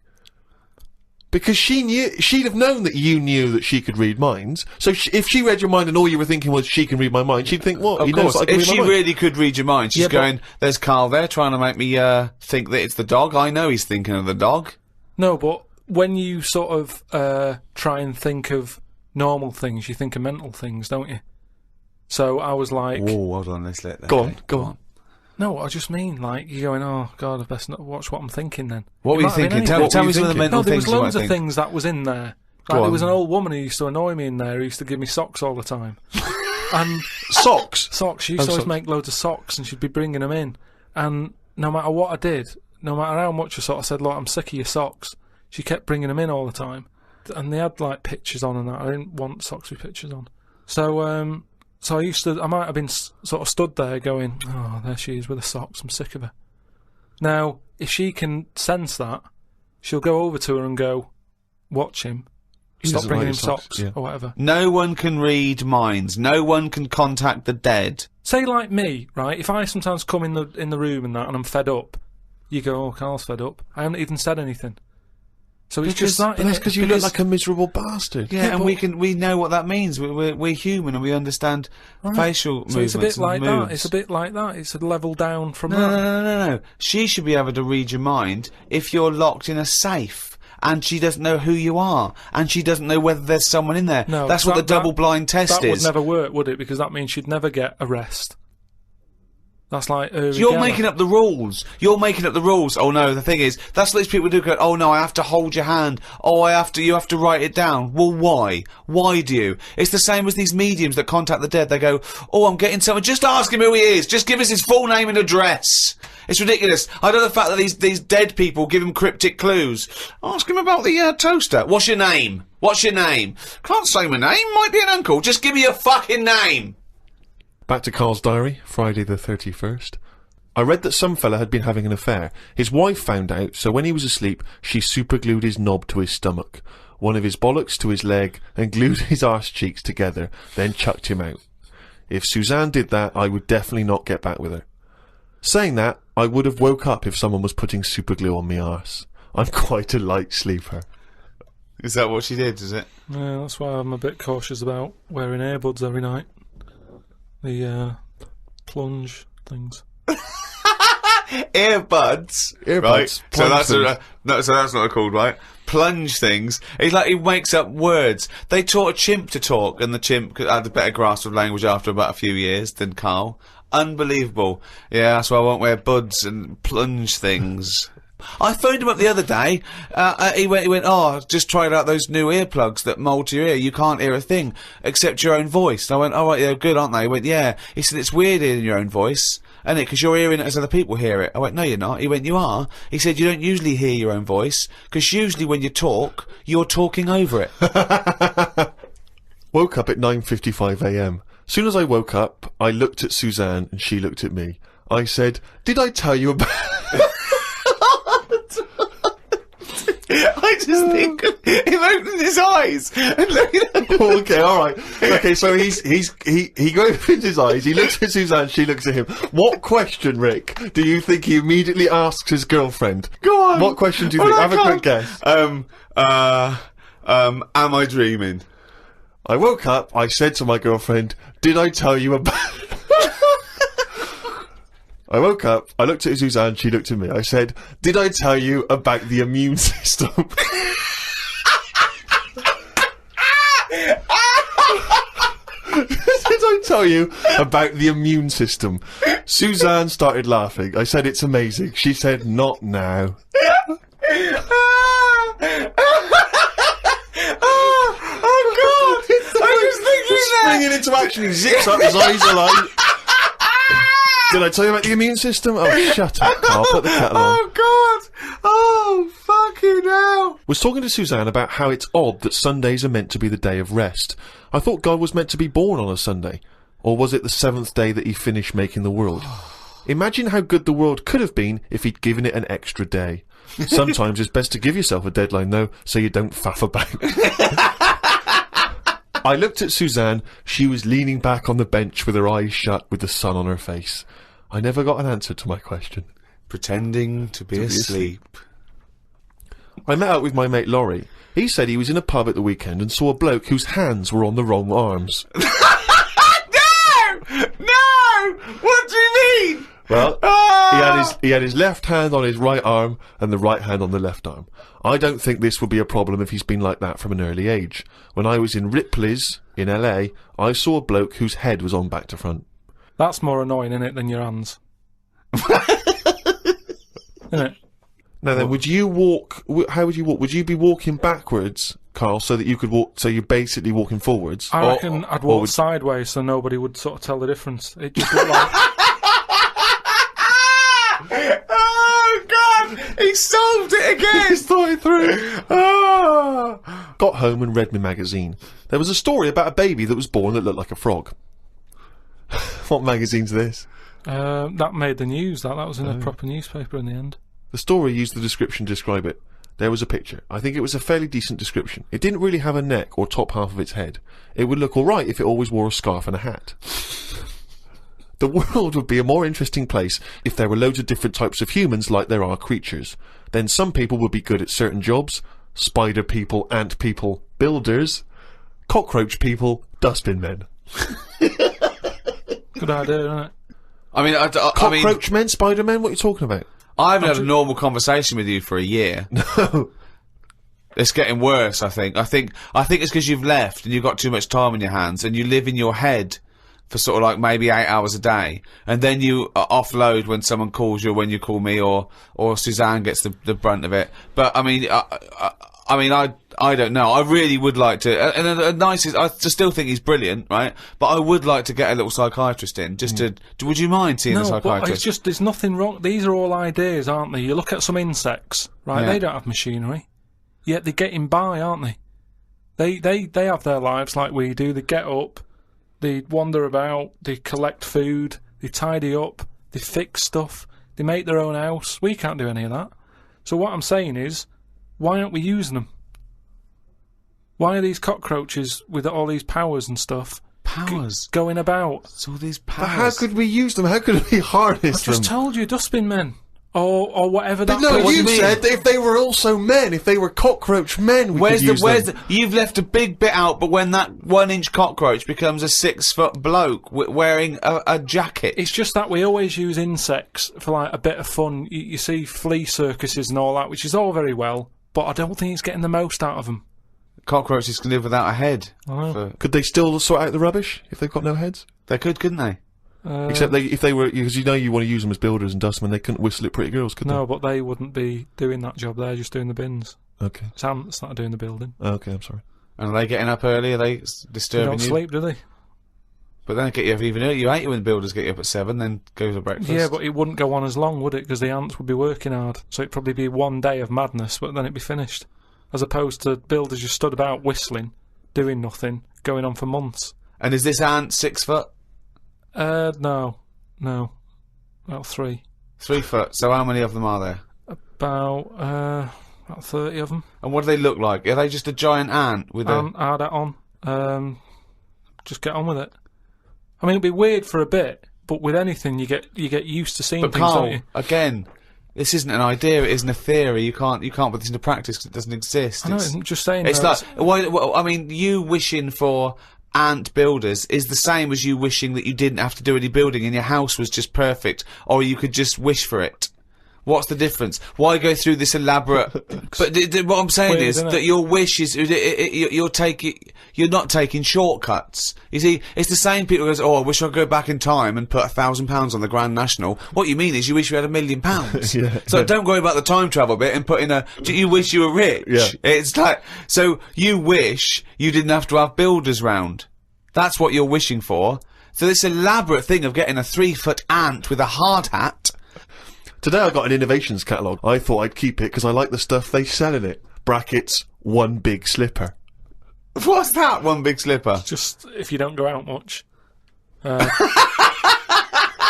Because she'd have known that you knew that she could read minds. So if she read your mind and all you were thinking was she can read my mind, she'd think, what? Of He knows course, that I can if read my she mind. really could read your mind, she's Yeah, but- going, there's Carl there trying to make me think that it's the dog. I know he's thinking of the dog. No, but when you sort of try and think of normal things, you think of mental things, don't you? So I was like, Oh, hold on, let's let that Go on. no, I just mean, like, you're going, oh, God, I best not watch what I'm thinking then. What It were you might have been thinking? anything. Tell were me you some of the thinking? mental No, there things was you might loads of think. things that was in there. Go Like, there on. was an old woman who used to annoy me in there, who used to give me socks all the time. And Socks? socks, she used to always make loads of socks, and she'd be bringing them in. And no matter what I did, no matter how much I sort of said, look, I'm sick of your socks, she kept bringing them in all the time. And they had, like, pictures on and that. I didn't want socks with pictures on. So, so I might have been sort of stood there going, oh, there she is with the socks, I'm sick of her. Now, if she can sense that, she'll go over to her and go, watch him, He stop doesn't bringing like him your socks, socks, yeah. or whatever. No one can read minds. No one can contact the dead. Say like me, right? If I sometimes come in the room and that, and I'm fed up, you go, "Oh, Carl's fed up." I haven't even said anything. So it's just that. But that's innit? because you look like a miserable bastard. Yeah, and we know what that means. We're human and we understand facial So movements. it's a bit and like moods. that. It's a bit like that. It's a level down from No, that. no. She should be able to read your mind if you're locked in a safe and she doesn't know who you are and she doesn't know whether there's someone in there. No, that's what the double-blind test That is. would never work, would it? Because that means she'd never get a rest. That's like You're making up the rules. You're making up the rules. Oh no, the thing is, that's what these people do. Go, oh no, I have to hold your hand. Oh, you have to write it down. Well, why? Why do you? It's the same as these mediums that contact the dead. They go, oh, I'm getting someone. Just ask him who he is. Just give us his full name and address. It's ridiculous. I know the fact that these dead people give him cryptic clues. Ask him about the toaster. What's your name? What's your name? Can't say my name. Might be an uncle. Just give me your fucking name. Back to Carl's diary, Friday the 31st. I read that some fella had been having an affair. His wife found out, so when he was asleep, she superglued his knob to his stomach, one of his bollocks to his leg, and glued his arse cheeks together, then chucked him out. If Suzanne did that, I would definitely not get back with her. Saying that, I would have woke up if someone was putting superglue on me arse. I'm quite a light sleeper. Is that what she did, is it? Yeah, that's why I'm a bit cautious about wearing earbuds every night. The plunge things. Earbuds, right? So that's so that's not called, right? Plunge things. It's like he wakes up words. They taught a chimp to talk, and the chimp had a better grasp of language after about a few years than Karl. Unbelievable. Yeah, that's why I won't wear buds and plunge things. I phoned him up the other day. He went, oh, just tried out those new earplugs that mould to your ear. You can't hear a thing except your own voice. And I went, oh, right, they're good, aren't they? He went, yeah. He said, it's weird hearing your own voice, isn't it? Because you're hearing it as other people hear it. I went, no, you're not. He went, you are. He said, you don't usually hear your own voice, because usually when you talk, you're talking over it. Woke up at 9:55 a.m. Soon as I woke up, I looked at Suzanne and she looked at me. I said, did I tell you about... I just think of him opening his eyes and looking at him. Okay, alright. Okay, so he opens his eyes, he looks at Suzanne, she looks at him. What question, Rick, do you think he immediately asks his girlfriend? Go on. What question do you think? Have a quick guess. Am I dreaming? I woke up, I said to my girlfriend, did I tell you about... I woke up, I looked at Suzanne, she looked at me. I said, did I tell you about the immune system? Did I tell you about the immune system? Suzanne started laughing. I said, it's amazing. She said, not now. Oh, God! I was thinking that! Springing into action, he zips up, his eyes are like... Did I tell you about the immune system? Oh, shut up, Karl. Put the kettle on. Oh, God! Oh, fucking hell! Was talking to Suzanne about how it's odd that Sundays are meant to be the day of rest. I thought God was meant to be born on a Sunday. Or was it the 7th day that he finished making the world? Imagine how good the world could have been if he'd given it an extra day. Sometimes it's best to give yourself a deadline, though, so you don't faff about. I looked at Suzanne. She was leaning back on the bench with her eyes shut with the sun on her face. I never got an answer to my question. Pretending to be asleep. I met up with my mate Laurie. He said he was in a pub at the weekend and saw a bloke whose hands were on the wrong arms. No! No! What do you mean? Well, he had his left hand on his right arm and the right hand on the left arm. I don't think this would be a problem if he's been like that from an early age. When I was in Ripley's in LA, I saw a bloke whose head was on back to front. That's more annoying, isn't it, than your hands? Isn't it? Now then, would you walk... how would you walk? Would you be walking backwards, Karl, so that you could walk... So you're basically walking forwards? I reckon I'd walk sideways so nobody would sort of tell the difference. It just looked like... Oh, God! He solved it again! He's thought it through. Oh. Got home and read my magazine. There was a story about a baby that was born that looked like a frog. What magazine's this? That made the news. That was in a proper newspaper in the end. The story used the description to describe it. There was a picture. I think it was a fairly decent description. It didn't really have a neck or top half of its head. It would look alright if it always wore a scarf and a hat. The world would be a more interesting place if there were loads of different types of humans like there are creatures. Then some people would be good at certain jobs. Spider people, ant people, builders. Cockroach people, dustbin men. Good idea, isn't it? I mean, Cockroach men, spider men, what are you talking about? I haven't had a normal conversation with you for a year. No. It's getting worse, I think. I think it's because you've left and you've got too much time on your hands and you live in your head for sort of like maybe 8 hours a day, and then you offload when someone calls you, or when you call me, or Suzanne gets the brunt of it. But I mean, I don't know. I really would like to, and the nicest. I still think he's brilliant, right? But I would like to get a little psychiatrist in, just to. Would you mind seeing a psychiatrist? No, it's just there's nothing wrong. These are all ideas, aren't they? You look at some insects, right? Yeah. They don't have machinery, yet they're getting by, aren't they? They have their lives like we do. They get up. They wander about, they collect food, they tidy up, they fix stuff, they make their own house. We can't do any of that. So what I'm saying is, why aren't we using them? Why are these cockroaches with all these powers and stuff going about? It's all these powers. But how could we use them? How could we harness them? I just told you, dustbin men. or whatever that. No, what do you you mean? said that if they were also men, if they were cockroach men, we could use them. You've left a big bit out, but when that 1-inch cockroach becomes a 6-foot bloke wearing a jacket. It's just that we always use insects for like a bit of fun. You see flea circuses and all that, which is all very well, but I don't think it's getting the most out of them. Cockroaches can live without a head. Could they still sort out the rubbish if they've got no heads? They could, couldn't they? Except if they were, because you want to use them as builders and dustmen, they couldn't whistle at pretty girls, could they? No, but they wouldn't be doing that job. They're just doing the bins. Okay. It's ants that are doing the building. Okay, I'm sorry. And are they getting up early? Are they They disturbing don't you? sleep, do they? But then they get you up even earlier. You hate it when the builders get you up at 7, then go to breakfast. Yeah, but it wouldn't go on as long, would it? Because the ants would be working hard. So it'd probably be one day of madness, but then it'd be finished. As opposed to builders just stood about whistling, doing nothing, going on for months. And is this ant 6 foot? No. About 3. 3 foot. So how many of them are there? About 30 of them. And what do they look like? Are they just a giant ant with a... Add that on. Just get on with it. I mean, it'd be weird for a bit, but with anything, you get used to seeing But things, Carl, don't you? again, this isn't an idea. It isn't a theory. You can't put this into practice because it doesn't exist. I know, I'm just saying. It's though, like I mean, you wishing for ant builders is the same as you wishing that you didn't have to do any building and your house was just perfect, or you could just wish for it. What's the difference? Why go through this elaborate? But what I'm saying Weird, is isn't that it? your wish is you're not taking shortcuts. You see, it's the same people who goes, "Oh, I wish I could go back in time and put £1,000 on the Grand National." What you mean is you wish you had £1 million. Yeah. So don't worry about the time travel bit and put in a. Do you wish you were rich? Yeah. It's like so you wish you didn't have to have builders round. That's what you're wishing for. So this elaborate thing of getting a 3-foot ant with a hard hat. Today I got an innovations catalogue. I thought I'd keep it because I like the stuff they sell in it. Brackets, one big slipper. What's that? One big slipper. just if you don't go out much. But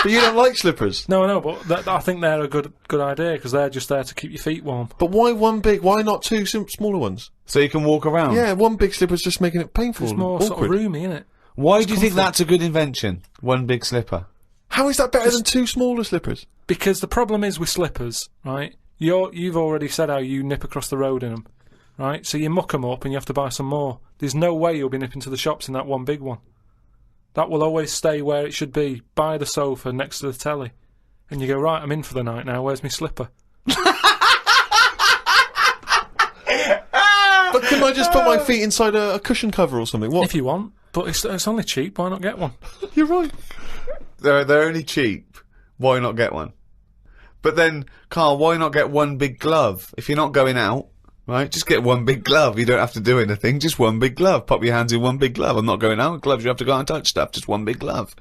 you don't like slippers. No, I know, but I think they're a good idea because they're just there to keep your feet warm. But why one big? Why not two smaller ones? So you can walk around. Yeah, one big slipper's just making it painful. It's and more awkward. sort of roomy, isn't it? Why do you think that's a good invention? One big slipper. How is that better than two smaller slippers? Because the problem is with slippers, right? You've already said how you nip across the road in them, right? So you muck them up and you have to buy some more. There's no way you'll be nipping to the shops in that one big one. That will always stay where it should be, by the sofa next to the telly. And you go, right, I'm in for the night now, where's my slipper? But can I just put my feet inside a cushion cover or something? What? If you want, but it's only cheap, why not get one? You're right. They're only cheap. Why not get one? But then, Carl, why not get one big glove? If you're not going out, right, just get one big glove. You don't have to do anything, just one big glove. Pop your hands in one big glove. I'm not going out. Gloves, you have to go out and touch stuff. Just one big glove.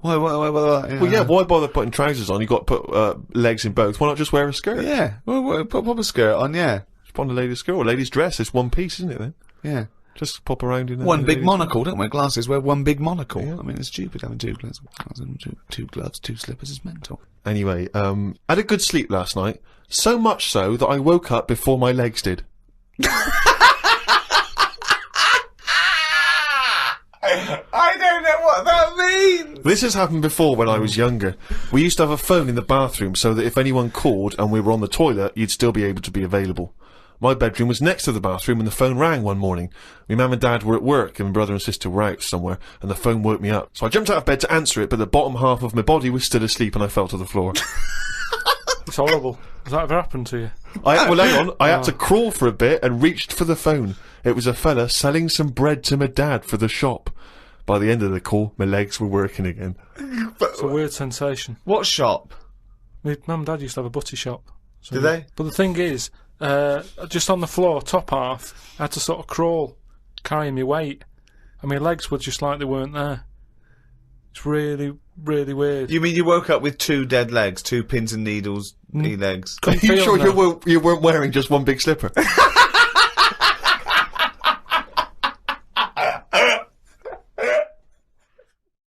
Why? Well, yeah, why bother putting trousers on? You've got to put legs in both. Why not just wear a skirt? Yeah, well, pop a skirt on, yeah. Just put on a lady's skirt or a lady's dress. It's one piece, isn't it, then? Yeah. Just pop around in a One big lady's- monocle, don't wear glasses, wear one big monocle. Yeah. I mean, it's stupid having two gloves. Two gloves, two slippers is mental. Anyway, I had a good sleep last night. So much so that I woke up before my legs did. I don't know what that means! This has happened before when I was younger. We used to have a phone in the bathroom so that if anyone called and we were on the toilet, you'd still be able to be available. My bedroom was next to the bathroom and the phone rang one morning. My mum and dad were at work and my brother and sister were out somewhere and the phone woke me up. So I jumped out of bed to answer it, but the bottom half of my body was still asleep and I fell to the floor. It's horrible. Has that ever happened to you? Well, hang on. I had to crawl for a bit and reached for the phone. It was a fella selling some bread to my dad for the shop. By the end of the call, my legs were working again. It's a weird sensation. What shop? My mum and dad used to have a butty shop. So Did they? But the thing is, just on the floor, top half, I had to sort of crawl, carrying my weight, and my legs were just like they weren't there. It's really, really weird. You mean you woke up with two dead legs, two pins and needles legs? Are you sure you weren't wearing just one big slipper?